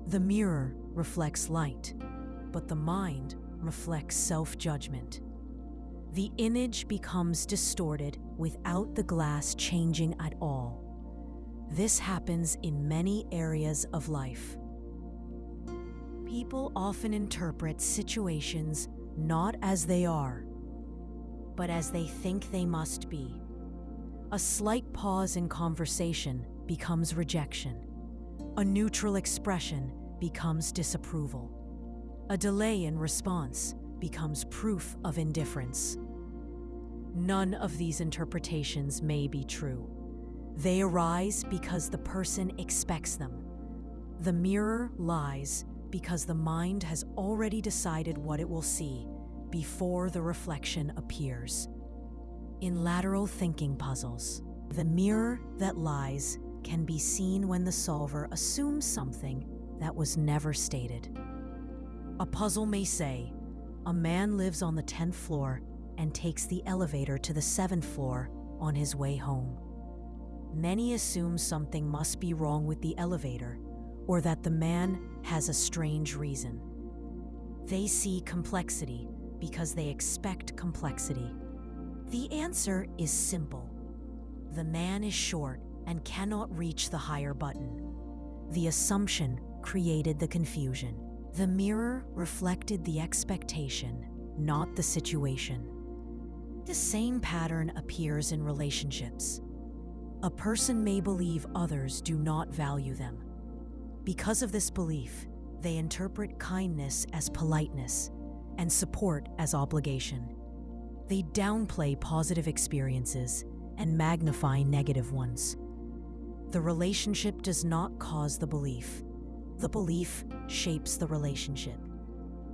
The mirror reflects light, but the mind reflects self-judgment. The image becomes distorted without the glass changing at all. This happens in many areas of life. People often interpret situations not as they are, but as they think they must be. A slight pause in conversation becomes rejection. A neutral expression becomes disapproval. A delay in response becomes proof of indifference. None of these interpretations may be true. They arise because the person expects them. The mirror lies because the mind has already decided what it will see before the reflection appears. In lateral thinking puzzles, the mirror that lies can be seen when the solver assumes something that was never stated. A puzzle may say, a man lives on the 10th floor and takes the elevator to the 7th floor on his way home. Many assume something must be wrong with the elevator, or that the man has a strange reason. They see complexity because they expect complexity. The answer is simple. The man is short and cannot reach the higher button. The assumption created the confusion. The mirror reflected the expectation, not the situation. The same pattern appears in relationships. A person may believe others do not value them. Because of this belief, they interpret kindness as politeness and support as obligation. They downplay positive experiences and magnify negative ones. The relationship does not cause the belief. The belief shapes the relationship.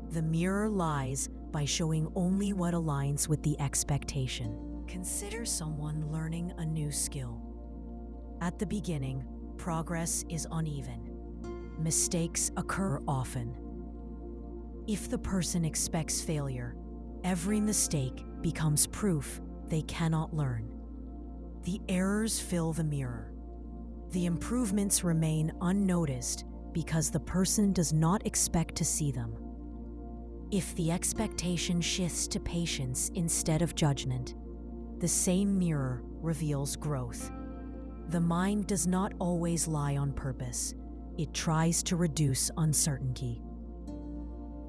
The mirror lies by showing only what aligns with the expectation. Consider someone learning a new skill. At the beginning, progress is uneven. Mistakes occur often. If the person expects failure, every mistake becomes proof they cannot learn. The errors fill the mirror. The improvements remain unnoticed because the person does not expect to see them. If the expectation shifts to patience instead of judgment, the same mirror reveals growth. The mind does not always lie on purpose. It tries to reduce uncertainty.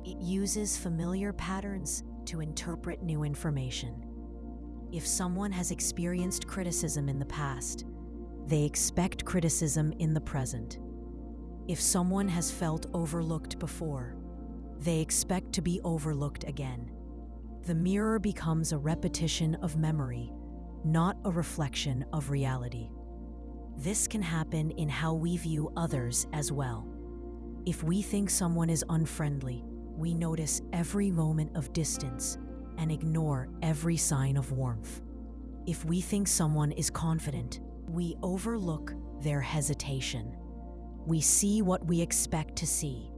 It uses familiar patterns to interpret new information. If someone has experienced criticism in the past, they expect criticism in the present. If someone has felt overlooked before, they expect to be overlooked again. The mirror becomes a repetition of memory, not a reflection of reality. This can happen in how we view others as well. If we think someone is unfriendly, we notice every moment of distance and ignore every sign of warmth. If we think someone is confident, we overlook their hesitation. We see what we expect to see.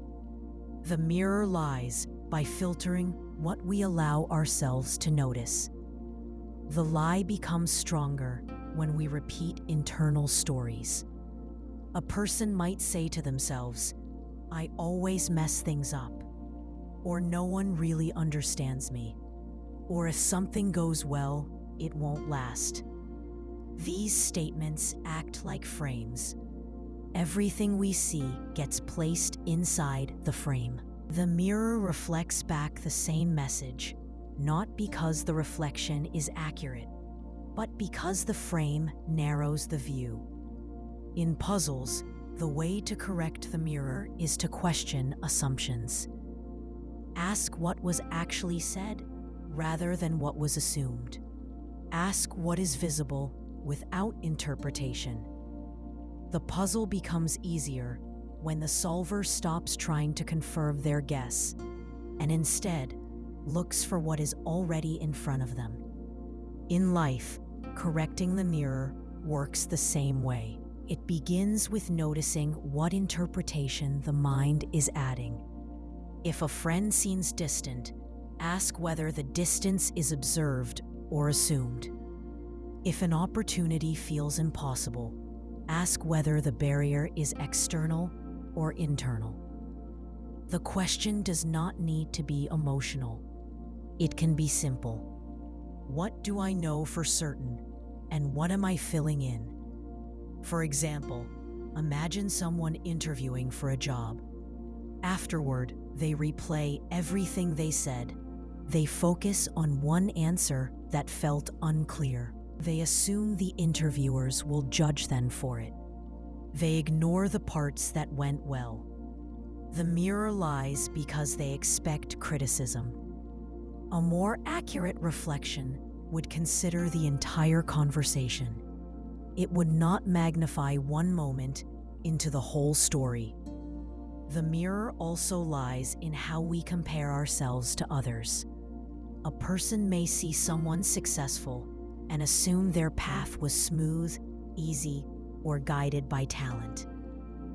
The mirror lies by filtering what we allow ourselves to notice. The lie becomes stronger when we repeat internal stories. A person might say to themselves, "I always mess things up," or "No one really understands me," or "If something goes well, it won't last." These statements act like frames. Everything we see gets placed inside the frame. The mirror reflects back the same message, not because the reflection is accurate, but because the frame narrows the view. In puzzles, the way to correct the mirror is to question assumptions. Ask what was actually said rather than what was assumed. Ask what is visible without interpretation. The puzzle becomes easier when the solver stops trying to confirm their guess and instead looks for what is already in front of them. In life, correcting the mirror works the same way. It begins with noticing what interpretation the mind is adding. If a friend seems distant, ask whether the distance is observed or assumed. If an opportunity feels impossible, ask whether the barrier is external or internal. The question does not need to be emotional. It can be simple. What do I know for certain, and what am I filling in? For example, imagine someone interviewing for a job. Afterward, they replay everything they said. They focus on one answer that felt unclear. They assume the interviewers will judge them for it. They ignore the parts that went well. The mirror lies because they expect criticism. A more accurate reflection would consider the entire conversation. It would not magnify one moment into the whole story. The mirror also lies in how we compare ourselves to others. A person may see someone successful and assume their path was smooth, easy, or guided by talent.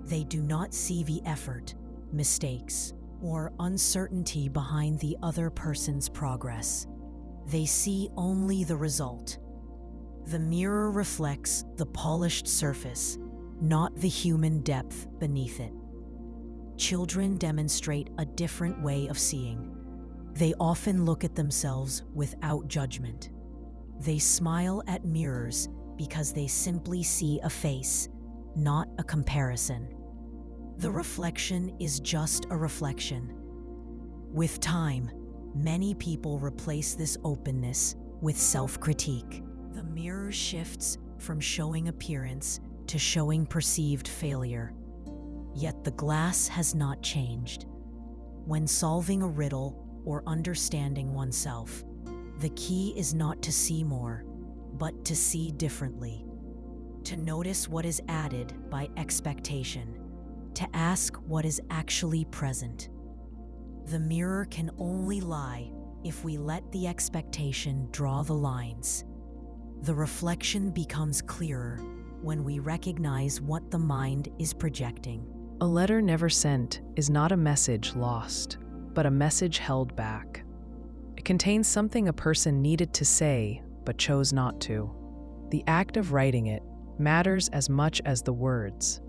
They do not see the effort, mistakes, or uncertainty behind the other person's progress. They see only the result. The mirror reflects the polished surface, not the human depth beneath it. Children demonstrate a different way of seeing. They often look at themselves without judgment. They smile at mirrors because they simply see a face, not a comparison. The reflection is just a reflection. With time, many people replace this openness with self-critique. The mirror shifts from showing appearance to showing perceived failure. Yet the glass has not changed. When solving a riddle or understanding oneself, the key is not to see more, but to see differently. To notice what is added by expectation. To ask what is actually present. The mirror can only lie if we let the expectation draw the lines. The reflection becomes clearer when we recognize what the mind is projecting. A letter never sent is not a message lost, but a message held back. It contains something a person needed to say but chose not to. The act of writing it matters as much as the words.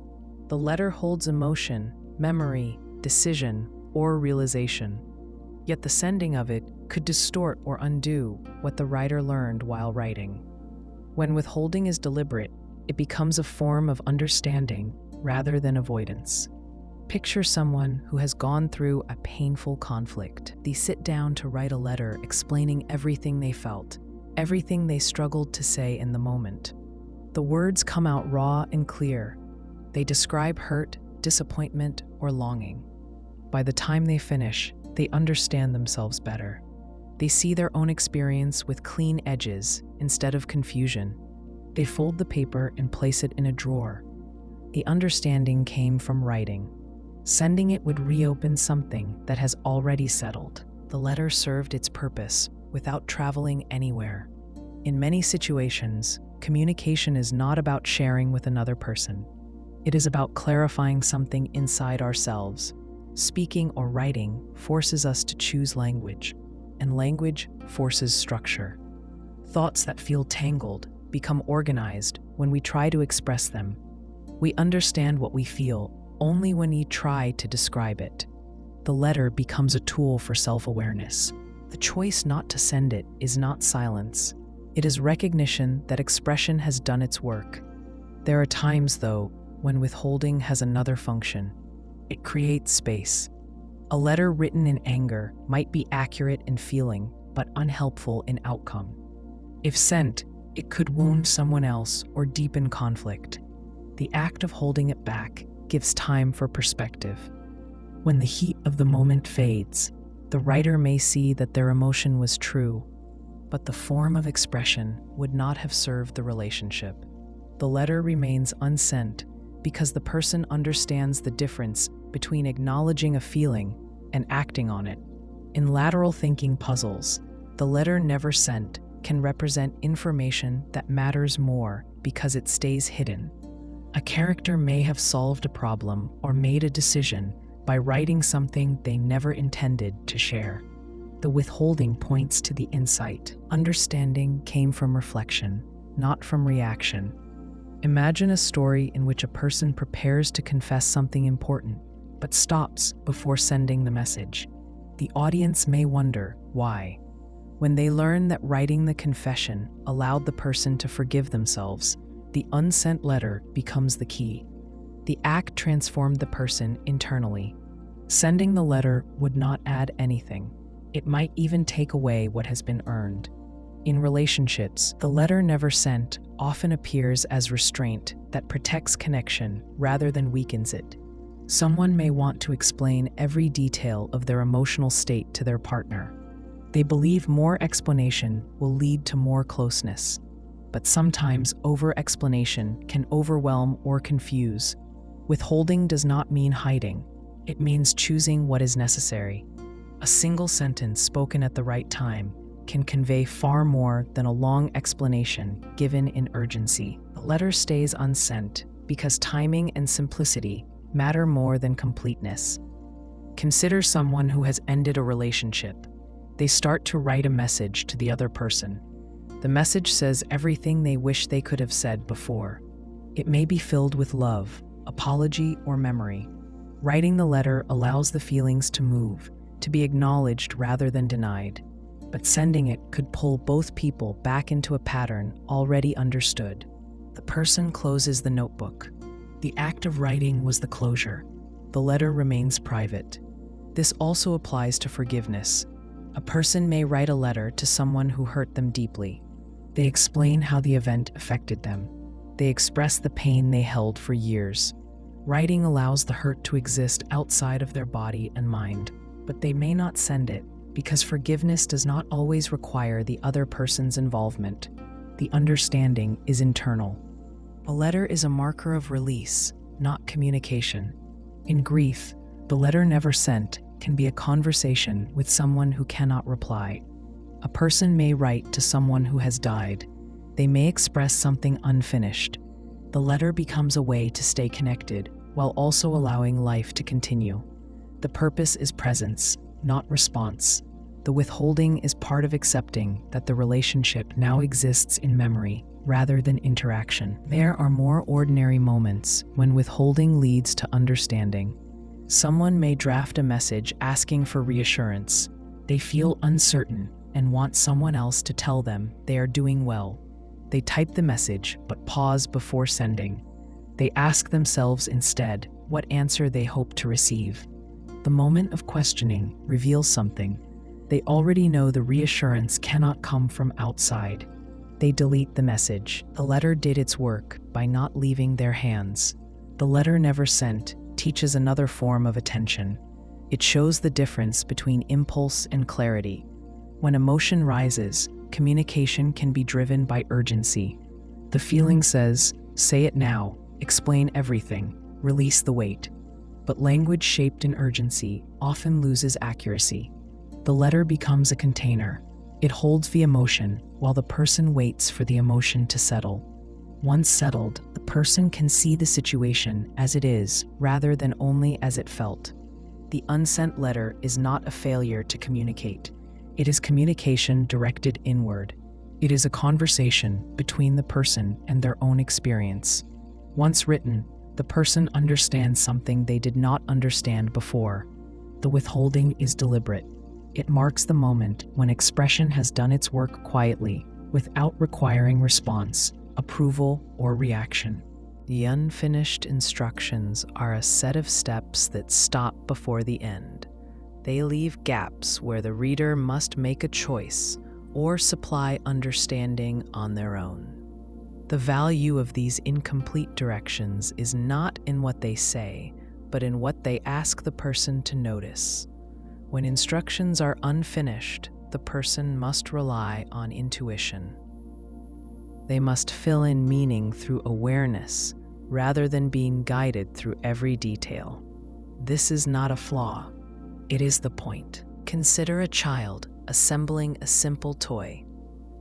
The letter holds emotion, memory, decision, or realization. Yet the sending of it could distort or undo what the writer learned while writing. When withholding is deliberate, it becomes a form of understanding rather than avoidance. Picture someone who has gone through a painful conflict. They sit down to write a letter explaining everything they felt, everything they struggled to say in the moment. The words come out raw and clear. They describe hurt, disappointment, or longing. By the time they finish, They understand themselves better. They see their own experience with clean edges instead of confusion. They fold the paper and place it in a drawer. The understanding came from writing. Sending it would reopen something that has already settled. The letter served its purpose without traveling anywhere. In many situations, communication is not about sharing with another person. It is about clarifying something inside ourselves. Speaking or writing forces us to choose language, and language forces structure. Thoughts that feel tangled become organized when we try to express them. We understand what we feel only when we try to describe it. The letter becomes a tool for self-awareness. The choice not to send it is not silence. It is recognition that expression has done its work. There are times, though, when withholding has another function. It creates space. A letter written in anger might be accurate in feeling, but unhelpful in outcome. If sent, it could wound someone else or deepen conflict. The act of holding it back gives time for perspective. When the heat of the moment fades, the writer may see that their emotion was true, but the form of expression would not have served the relationship. The letter remains unsent because the person understands the difference between acknowledging a feeling and acting on it. In lateral thinking puzzles, the letter never sent can represent information that matters more because it stays hidden. A character may have solved a problem or made a decision by writing something they never intended to share. The withholding points to the insight. Understanding came from reflection, not from reaction. Imagine a story in which a person prepares to confess something important, but stops before sending the message. The audience may wonder why. When they learn that writing the confession allowed the person to forgive themselves, the unsent letter becomes the key. The act transformed the person internally. Sending the letter would not add anything. It might even take away what has been earned. In relationships, the letter never sent often appears as restraint that protects connection rather than weakens it. Someone may want to explain every detail of their emotional state to their partner. They believe more explanation will lead to more closeness. But sometimes over-explanation can overwhelm or confuse. Withholding does not mean hiding. It means choosing what is necessary. A single sentence spoken at the right time can convey far more than a long explanation given in urgency. The letter stays unsent because timing and simplicity matter more than completeness. Consider someone who has ended a relationship. They start to write a message to the other person. The message says everything they wish they could have said before. It may be filled with love, apology, or memory. Writing the letter allows the feelings to move, to be acknowledged rather than denied. But sending it could pull both people back into a pattern already understood. The person closes the notebook. The act of writing was the closure. The letter remains private. This also applies to forgiveness. A person may write a letter to someone who hurt them deeply. They explain how the event affected them. They express the pain they held for years. Writing allows the hurt to exist outside of their body and mind, but they may not send it because forgiveness does not always require the other person's involvement. The understanding is internal. A letter is a marker of release, not communication. In grief, the letter never sent can be a conversation with someone who cannot reply. A person may write to someone who has died. They may express something unfinished. The letter becomes a way to stay connected while also allowing life to continue. The purpose is presence, not response. The withholding is part of accepting that the relationship now exists in memory rather than interaction. There are more ordinary moments when withholding leads to understanding. Someone may draft a message asking for reassurance. They feel uncertain and want someone else to tell them they are doing well. They type the message but pause before sending. They ask themselves instead what answer they hope to receive. The moment of questioning reveals something. They already know the reassurance cannot come from outside. They delete the message. The letter did its work by not leaving their hands. The letter never sent teaches another form of attention. It shows the difference between impulse and clarity. When emotion rises, communication can be driven by urgency. The feeling says, say it now, explain everything, release the weight. But language shaped in urgency often loses accuracy. The letter becomes a container. It holds the emotion while the person waits for the emotion to settle. Once settled, the person can see the situation as it is rather than only as it felt. The unsent letter is not a failure to communicate. It is communication directed inward. It is a conversation between the person and their own experience. Once written, the person understands something they did not understand before. The withholding is deliberate. It marks the moment when expression has done its work quietly, without requiring response, approval, or reaction. The unfinished instructions are a set of steps that stop before the end. They leave gaps where the reader must make a choice or supply understanding on their own. The value of these incomplete directions is not in what they say, but in what they ask the person to notice. When instructions are unfinished, the person must rely on intuition. They must fill in meaning through awareness rather than being guided through every detail. This is not a flaw. It is the point. Consider a child assembling a simple toy.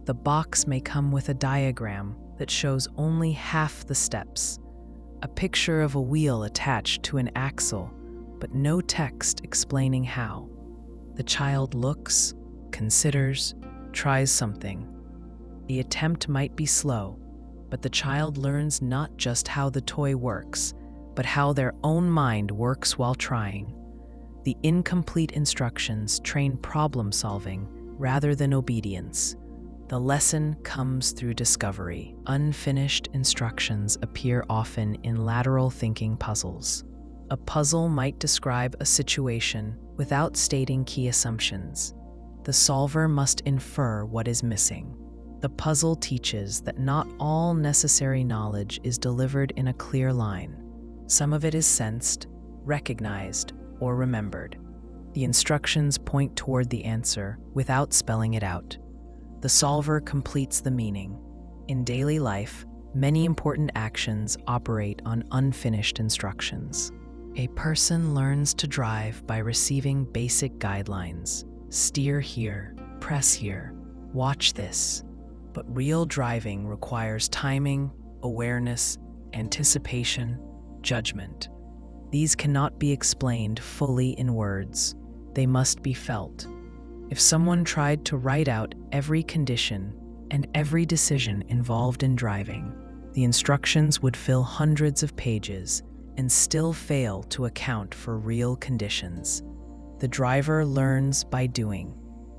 The box may come with a diagram that shows only half the steps, a picture of a wheel attached to an axle, but no text explaining how. The child looks, considers, tries something. The attempt might be slow, but the child learns not just how the toy works, but how their own mind works while trying. The incomplete instructions train problem solving rather than obedience. The lesson comes through discovery. Unfinished instructions appear often in lateral thinking puzzles. A puzzle might describe a situation without stating key assumptions. The solver must infer what is missing. The puzzle teaches that not all necessary knowledge is delivered in a clear line. Some of it is sensed, recognized, or remembered. The instructions point toward the answer without spelling it out. The solver completes the meaning. In daily life, many important actions operate on unfinished instructions. A person learns to drive by receiving basic guidelines. Steer here, press here, watch this. But real driving requires timing, awareness, anticipation, judgment. These cannot be explained fully in words. They must be felt. If someone tried to write out every condition and every decision involved in driving, the instructions would fill hundreds of pages and still fail to account for real conditions. The driver learns by doing.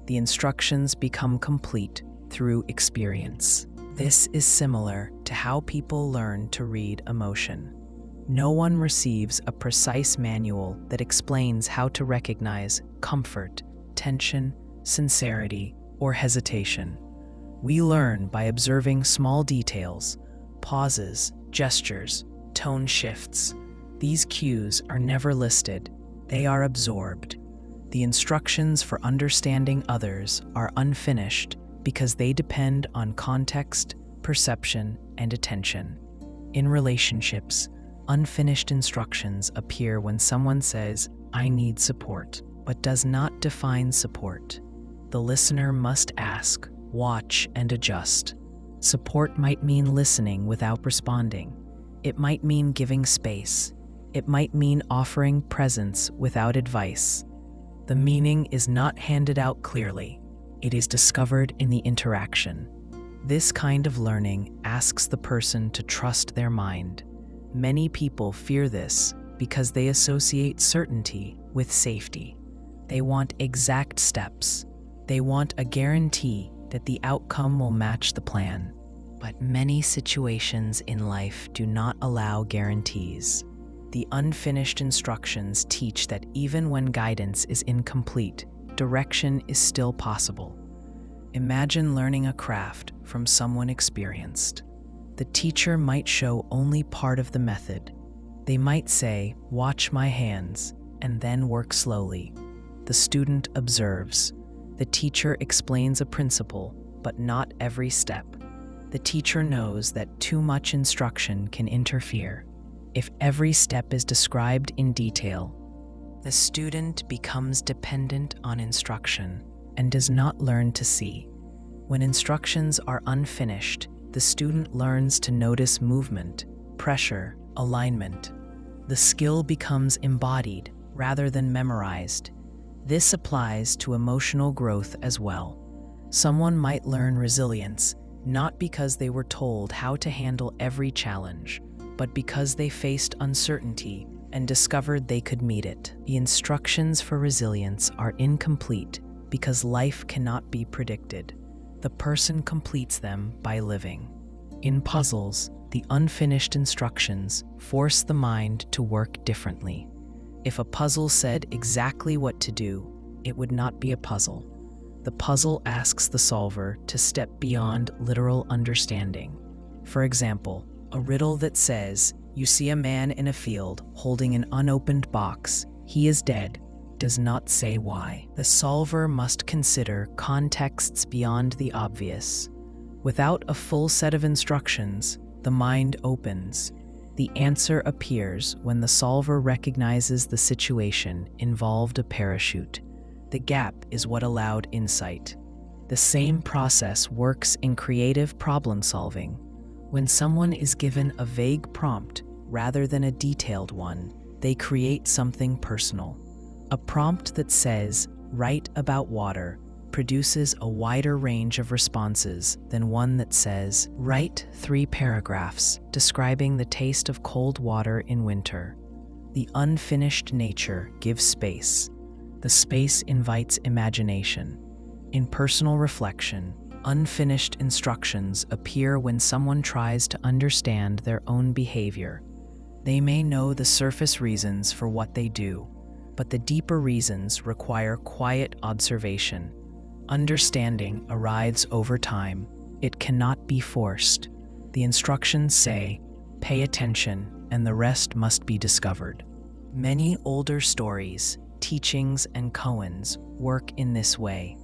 The instructions become complete through experience. This is similar to how people learn to read emotion. No one receives a precise manual that explains how to recognize comfort, tension, sincerity, or hesitation. We learn by observing small details, pauses, gestures, tone shifts. These cues are never listed, they are absorbed. The instructions for understanding others are unfinished because they depend on context, perception, and attention. In relationships, unfinished instructions appear when someone says, "I need support," but does not define support. The listener must ask, watch, and adjust. Support might mean listening without responding. It might mean giving space. It might mean offering presence without advice. The meaning is not handed out clearly. It is discovered in the interaction. This kind of learning asks the person to trust their mind. Many people fear this because they associate certainty with safety. They want exact steps. They want a guarantee that the outcome will match the plan. But many situations in life do not allow guarantees. The unfinished instructions teach that even when guidance is incomplete, direction is still possible. Imagine learning a craft from someone experienced. The teacher might show only part of the method. They might say, "Watch my hands," and then work slowly. The student observes. The teacher explains a principle, but not every step. The teacher knows that too much instruction can interfere. If every step is described in detail, the student becomes dependent on instruction and does not learn to see. When instructions are unfinished, the student learns to notice movement, pressure, alignment. The skill becomes embodied rather than memorized. This applies to emotional growth as well. Someone might learn resilience not because they were told how to handle every challenge, but because they faced uncertainty and discovered they could meet it. The instructions for resilience are incomplete because life cannot be predicted. The person completes them by living. In puzzles, the unfinished instructions force the mind to work differently. If a puzzle said exactly what to do, it would not be a puzzle. The puzzle asks the solver to step beyond literal understanding. For example, a riddle that says, "You see a man in a field holding an unopened box. He is dead," does not say why. The solver must consider contexts beyond the obvious. Without a full set of instructions, the mind opens. The answer appears when the solver recognizes the situation involved a parachute. The gap is what allowed insight. The same process works in creative problem solving. When someone is given a vague prompt rather than a detailed one, they create something personal. A prompt that says, "Write about water," produces a wider range of responses than one that says, "Write 3 paragraphs describing the taste of cold water in winter." The unfinished nature gives space. The space invites imagination. In personal reflection, unfinished instructions appear when someone tries to understand their own behavior. They may know the surface reasons for what they do, but the deeper reasons require quiet observation. Understanding arrives over time. It cannot be forced. The instructions say, "Pay attention," and the rest must be discovered. Many older stories, teachings, and koans work in this way.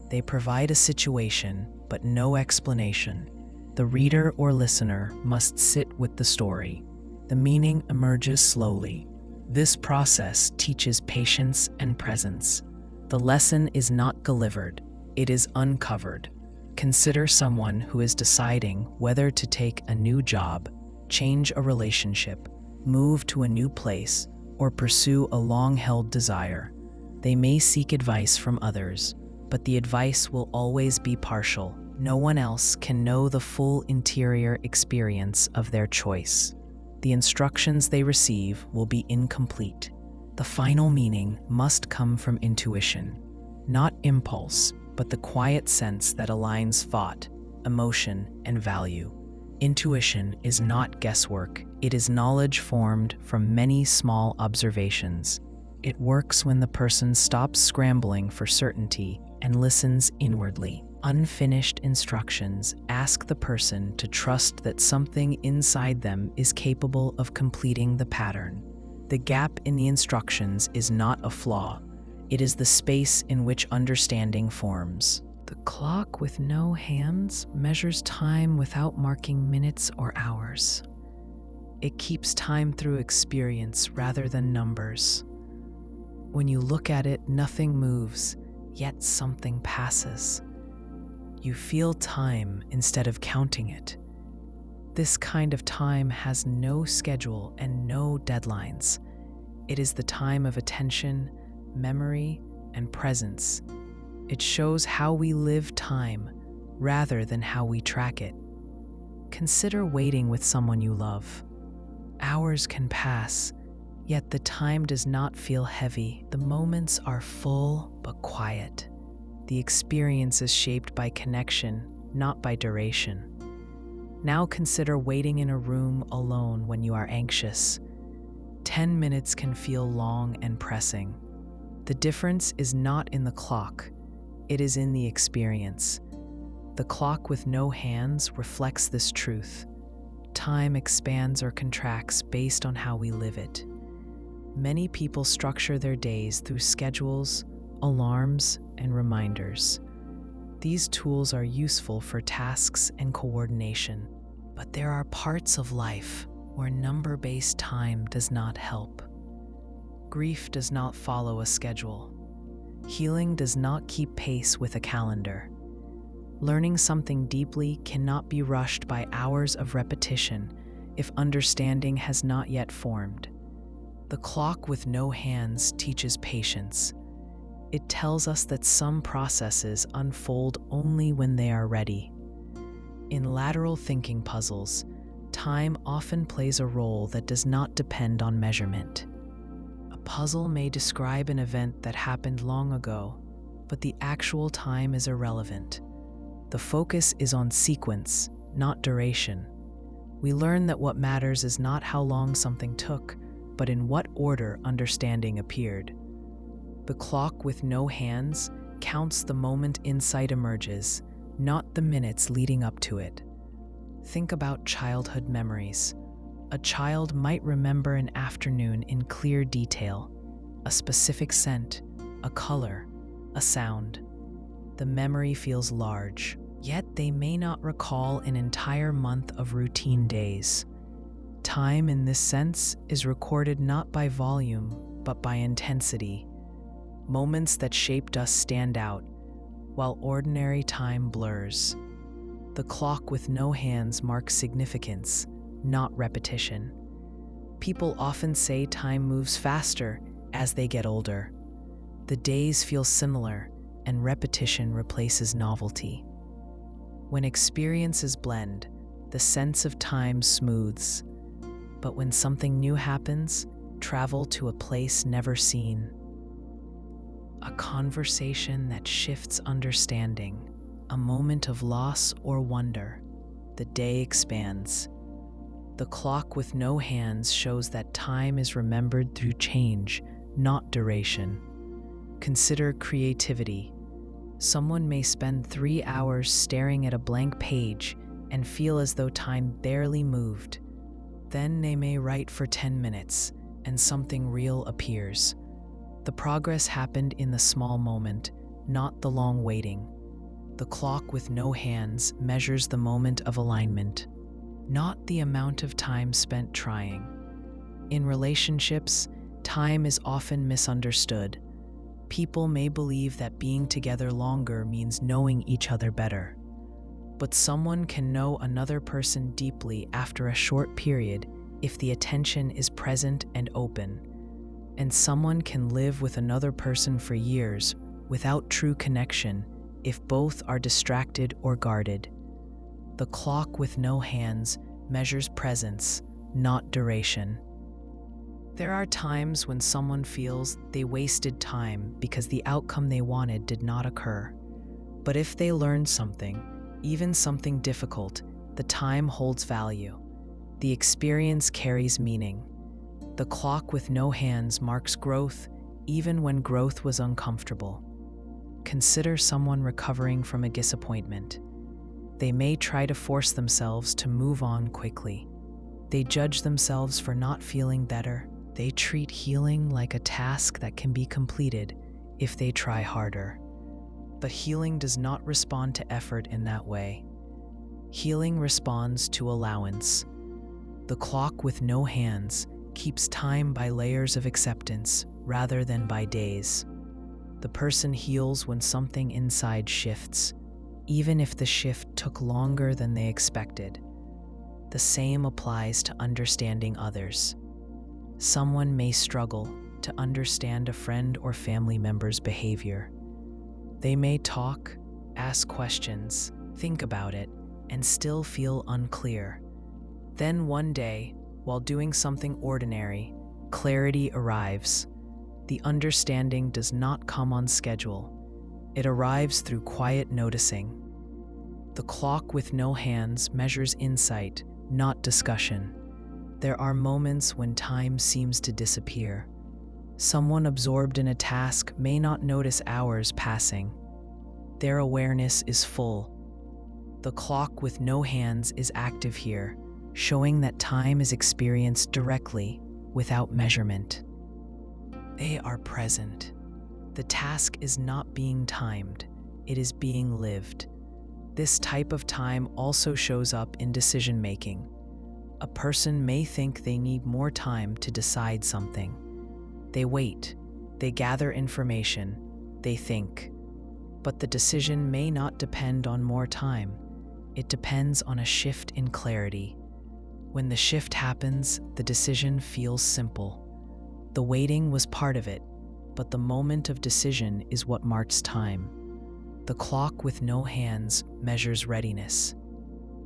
They provide a situation, but no explanation. The reader or listener must sit with the story. The meaning emerges slowly. This process teaches patience and presence. The lesson is not delivered, it is uncovered. Consider someone who is deciding whether to take a new job, change a relationship, move to a new place, or pursue a long-held desire. They may seek advice from others, but the advice will always be partial. No one else can know the full interior experience of their choice. The instructions they receive will be incomplete. The final meaning must come from intuition, not impulse, but the quiet sense that aligns thought, emotion, and value. Intuition is not guesswork, it is knowledge formed from many small observations. It works when the person stops scrambling for certainty and listens inwardly. Unfinished instructions ask the person to trust that something inside them is capable of completing the pattern. The gap in the instructions is not a flaw. It is the space in which understanding forms. The clock with no hands measures time without marking minutes or hours. It keeps time through experience rather than numbers. When you look at it, nothing moves, yet something passes. You feel time instead of counting it. This kind of time has no schedule and no deadlines. It is the time of attention, memory, and presence. It shows how we live time rather than how we track it. Consider waiting with someone you love. Hours can pass, yet the time does not feel heavy. The moments are full but quiet. The experience is shaped by connection, not by duration. Now consider waiting in a room alone when you are anxious. 10 minutes can feel long and pressing. The difference is not in the clock, it is in the experience. The clock with no hands reflects this truth. Time expands or contracts based on how we live it. Many people structure their days through schedules, alarms, and reminders. These tools are useful for tasks and coordination, but there are parts of life where number-based time does not help. Grief does not follow a schedule. Healing does not keep pace with a calendar. Learning something deeply cannot be rushed by hours of repetition if understanding has not yet formed. The clock with no hands teaches patience. It tells us that some processes unfold only when they are ready. In lateral thinking puzzles, time often plays a role that does not depend on measurement. A puzzle may describe an event that happened long ago, but the actual time is irrelevant. The focus is on sequence, not duration. We learn that what matters is not how long something took, but in what order understanding appeared. The clock with no hands counts the moment insight emerges, not the minutes leading up to it. Think about childhood memories. A child might remember an afternoon in clear detail, a specific scent, a color, a sound. The memory feels large, yet they may not recall an entire month of routine days. Time in this sense is recorded not by volume, but by intensity. Moments that shaped us stand out, while ordinary time blurs. The clock with no hands marks significance, not repetition. People often say time moves faster as they get older. The days feel similar, and repetition replaces novelty. When experiences blend, the sense of time smooths. But when something new happens, travel to a place never seen. A conversation that shifts understanding, a moment of loss or wonder, the day expands. The clock with no hands shows that time is remembered through change, not duration. Consider creativity. Someone may spend 3 hours staring at a blank page and feel as though time barely moved. Then they may write for 10 minutes, and something real appears. The progress happened in the small moment, not the long waiting. The clock with no hands measures the moment of alignment, not the amount of time spent trying. In relationships, time is often misunderstood. People may believe that being together longer means knowing each other better. But someone can know another person deeply after a short period if the attention is present and open. And someone can live with another person for years without true connection if both are distracted or guarded. The clock with no hands measures presence, not duration. There are times when someone feels they wasted time because the outcome they wanted did not occur. But if they learned something, even something difficult, the time holds value. The experience carries meaning. The clock with no hands marks growth, even when growth was uncomfortable. Consider someone recovering from a disappointment. They may try to force themselves to move on quickly. They judge themselves for not feeling better. They treat healing like a task that can be completed if they try harder. But healing does not respond to effort in that way. Healing responds to allowance. The clock with no hands keeps time by layers of acceptance rather than by days. The person heals when something inside shifts, even if the shift took longer than they expected. The same applies to understanding others. Someone may struggle to understand a friend or family member's behavior. They may talk, ask questions, think about it, and still feel unclear. Then one day, while doing something ordinary, clarity arrives. The understanding does not come on schedule. It arrives through quiet noticing. The clock with no hands measures insight, not discussion. There are moments when time seems to disappear. Someone absorbed in a task may not notice hours passing. Their awareness is full. The clock with no hands is active here, showing that time is experienced directly, without measurement. They are present. The task is not being timed, it is being lived. This type of time also shows up in decision making. A person may think they need more time to decide something. They wait, they gather information, they think. But the decision may not depend on more time. It depends on a shift in clarity. When the shift happens, the decision feels simple. The waiting was part of it, but the moment of decision is what marks time. The clock with no hands measures readiness.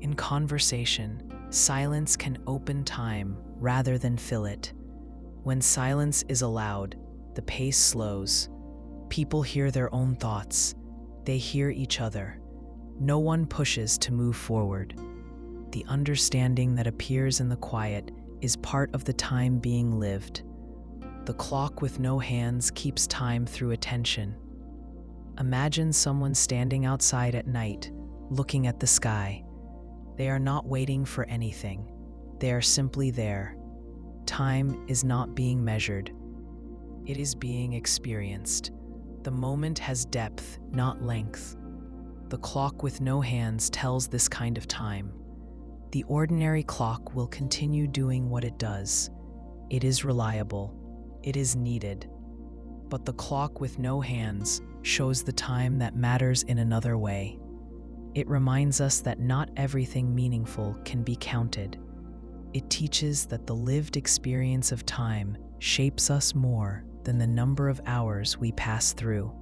In conversation, silence can open time rather than fill it. When silence is allowed, the pace slows. People hear their own thoughts. They hear each other. No one pushes to move forward. The understanding that appears in the quiet is part of the time being lived. The clock with no hands keeps time through attention. Imagine someone standing outside at night, looking at the sky. They are not waiting for anything. They are simply there. Time is not being measured. It is being experienced. The moment has depth, not length. The clock with no hands tells this kind of time. The ordinary clock will continue doing what it does. It is reliable. It is needed. But the clock with no hands shows the time that matters in another way. It reminds us that not everything meaningful can be counted. It teaches that the lived experience of time shapes us more than the number of hours we pass through.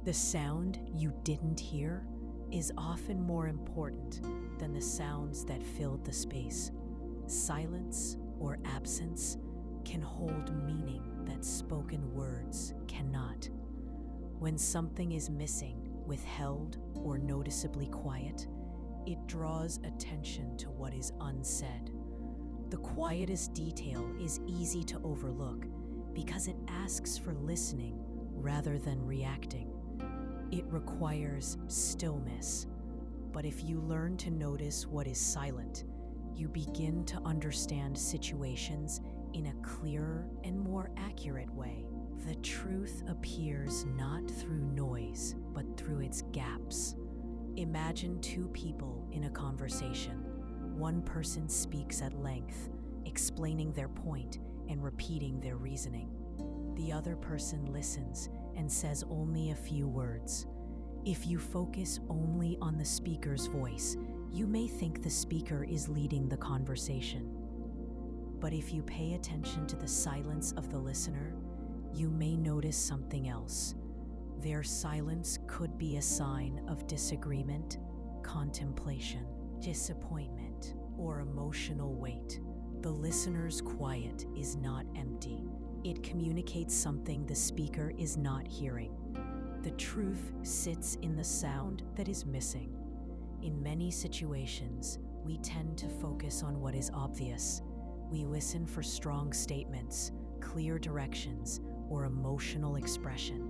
The sound you didn't hear is often more important than the sounds that filled the space. Silence or absence can hold meaning that spoken words cannot. When something is missing, withheld, or noticeably quiet, it draws attention to what is unsaid. The quietest detail is easy to overlook because it asks for listening rather than reacting. It requires stillness. But if you learn to notice what is silent, you begin to understand situations in a clearer and more accurate way. The truth appears not through noise, but through its gaps. Imagine two people in a conversation. One person speaks at length, explaining their point and repeating their reasoning. The other person listens and says only a few words. If you focus only on the speaker's voice, you may think the speaker is leading the conversation. But if you pay attention to the silence of the listener, you may notice something else. Their silence could be a sign of disagreement, contemplation, disappointment, or emotional weight. The listener's quiet is not empty. It communicates something the speaker is not hearing. The truth sits in the sound that is missing. In many situations, we tend to focus on what is obvious. We listen for strong statements, clear directions, or emotional expression.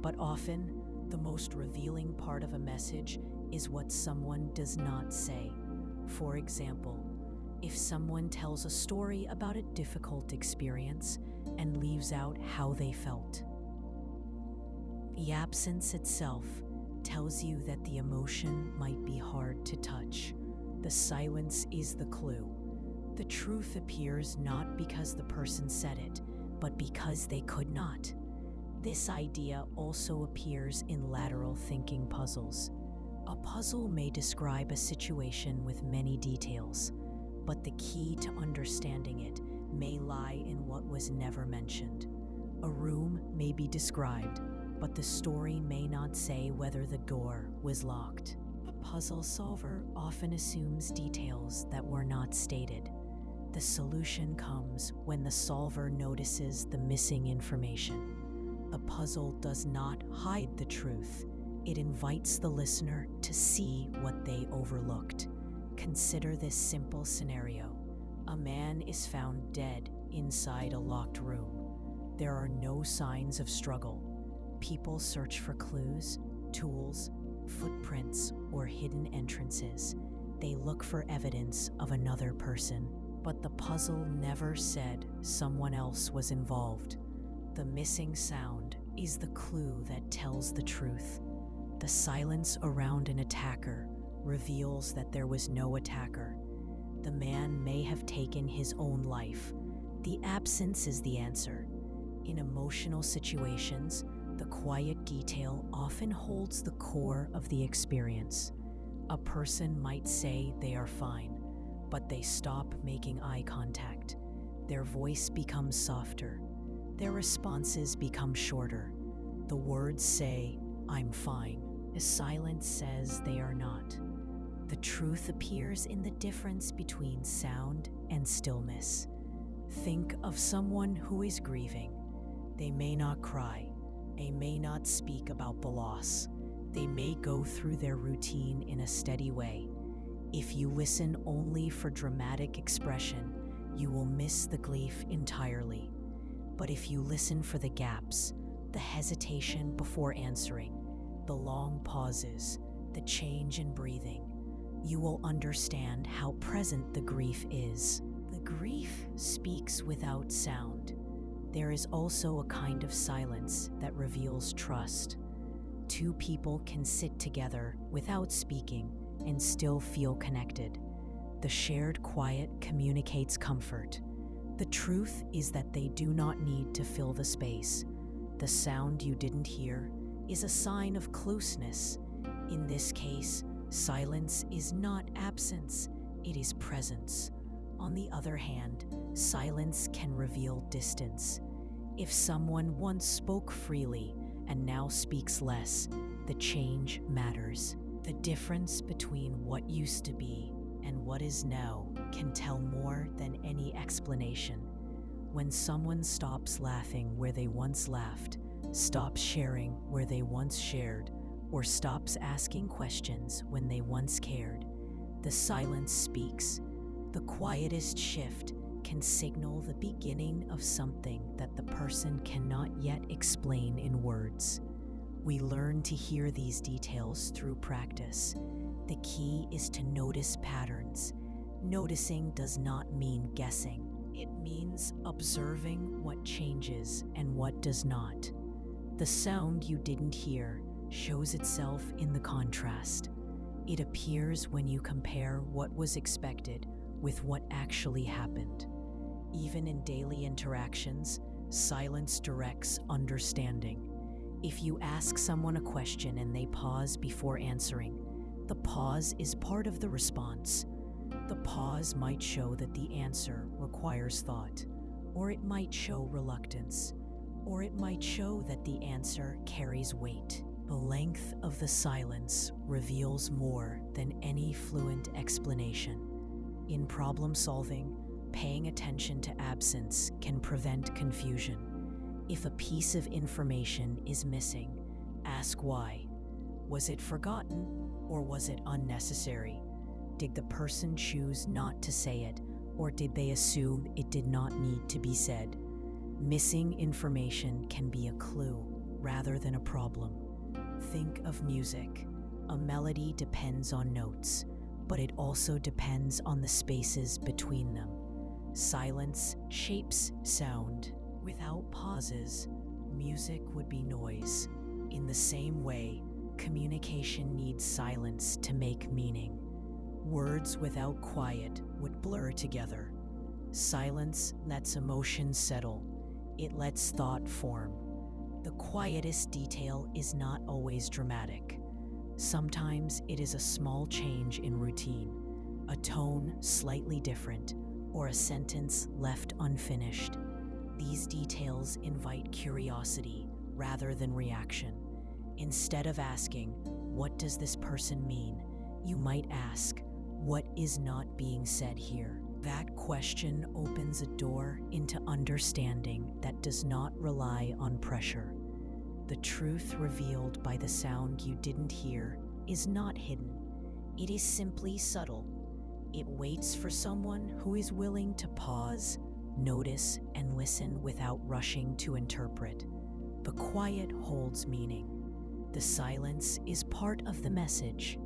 But often, the most revealing part of a message is what someone does not say. For example, if someone tells a story about a difficult experience and leaves out how they felt, the absence itself tells you that the emotion might be hard to touch. The silence is the clue. The truth appears not because the person said it, but because they could not. This idea also appears in lateral thinking puzzles. A puzzle may describe a situation with many details, but the key to understanding it may lie in what was never mentioned. A room may be described, but the story may not say whether the door was locked. A puzzle solver often assumes details that were not stated. The solution comes when the solver notices the missing information. A puzzle does not hide the truth. It invites the listener to see what they overlooked. Consider this simple scenario. A man is found dead inside a locked room. There are no signs of struggle. People search for clues, tools, footprints, or hidden entrances. They look for evidence of another person, but the puzzle never said someone else was involved. The missing sound is the clue that tells the truth. The silence around an attacker reveals that there was no attacker. The man may have taken his own life. The absence is the answer. In emotional situations, the quiet detail often holds the core of the experience. A person might say they are fine, but they stop making eye contact. Their voice becomes softer. Their responses become shorter. The words say, "I'm fine." The silence says they are not. The truth appears in the difference between sound and stillness. Think of someone who is grieving. They may not cry. They may not speak about the loss. They may go through their routine in a steady way. If you listen only for dramatic expression, you will miss the grief entirely. But if you listen for the gaps, the hesitation before answering, the long pauses, the change in breathing, you will understand how present the grief is. The grief speaks without sound. There is also a kind of silence that reveals trust. Two people can sit together without speaking and still feel connected. The shared quiet communicates comfort. The truth is that they do not need to fill the space. The sound you didn't hear is a sign of closeness. In this case, silence is not absence, it is presence. On the other hand, silence can reveal distance. If someone once spoke freely and now speaks less, the change matters. The difference between what used to be and what is now can tell more than any explanation. When someone stops laughing where they once laughed, stops sharing where they once shared, or stops asking questions when they once cared, the silence speaks. The quietest shift can signal the beginning of something that the person cannot yet explain in words. We learn to hear these details through practice. The key is to notice patterns. Noticing does not mean guessing. It means observing what changes and what does not. The sound you didn't hear shows itself in the contrast. It appears when you compare what was expected with what actually happened. Even in daily interactions, silence directs understanding. If you ask someone a question and they pause before answering, the pause is part of the response. The pause might show that the answer requires thought, or it might show reluctance, or it might show that the answer carries weight. The length of the silence reveals more than any fluent explanation. In problem solving, paying attention to absence can prevent confusion. If a piece of information is missing, ask why. Was it forgotten, or was it unnecessary? Did the person choose not to say it, or did they assume it did not need to be said? Missing information can be a clue rather than a problem. Think of music. A melody depends on notes, but it also depends on the spaces between them. Silence shapes sound. Without pauses, music would be noise. In the same way, communication needs silence to make meaning. Words without quiet would blur together. Silence lets emotions settle. It lets thought form. The quietest detail is not always dramatic. Sometimes it is a small change in routine, a tone slightly different, or a sentence left unfinished. These details invite curiosity rather than reaction. Instead of asking, "What does this person mean?" you might ask, "What is not being said here?" That question opens a door into understanding that does not rely on pressure. The truth revealed by the sound you didn't hear is not hidden. It is simply subtle. It waits for someone who is willing to pause, notice, and listen without rushing to interpret. The quiet holds meaning. The silence is part of the message.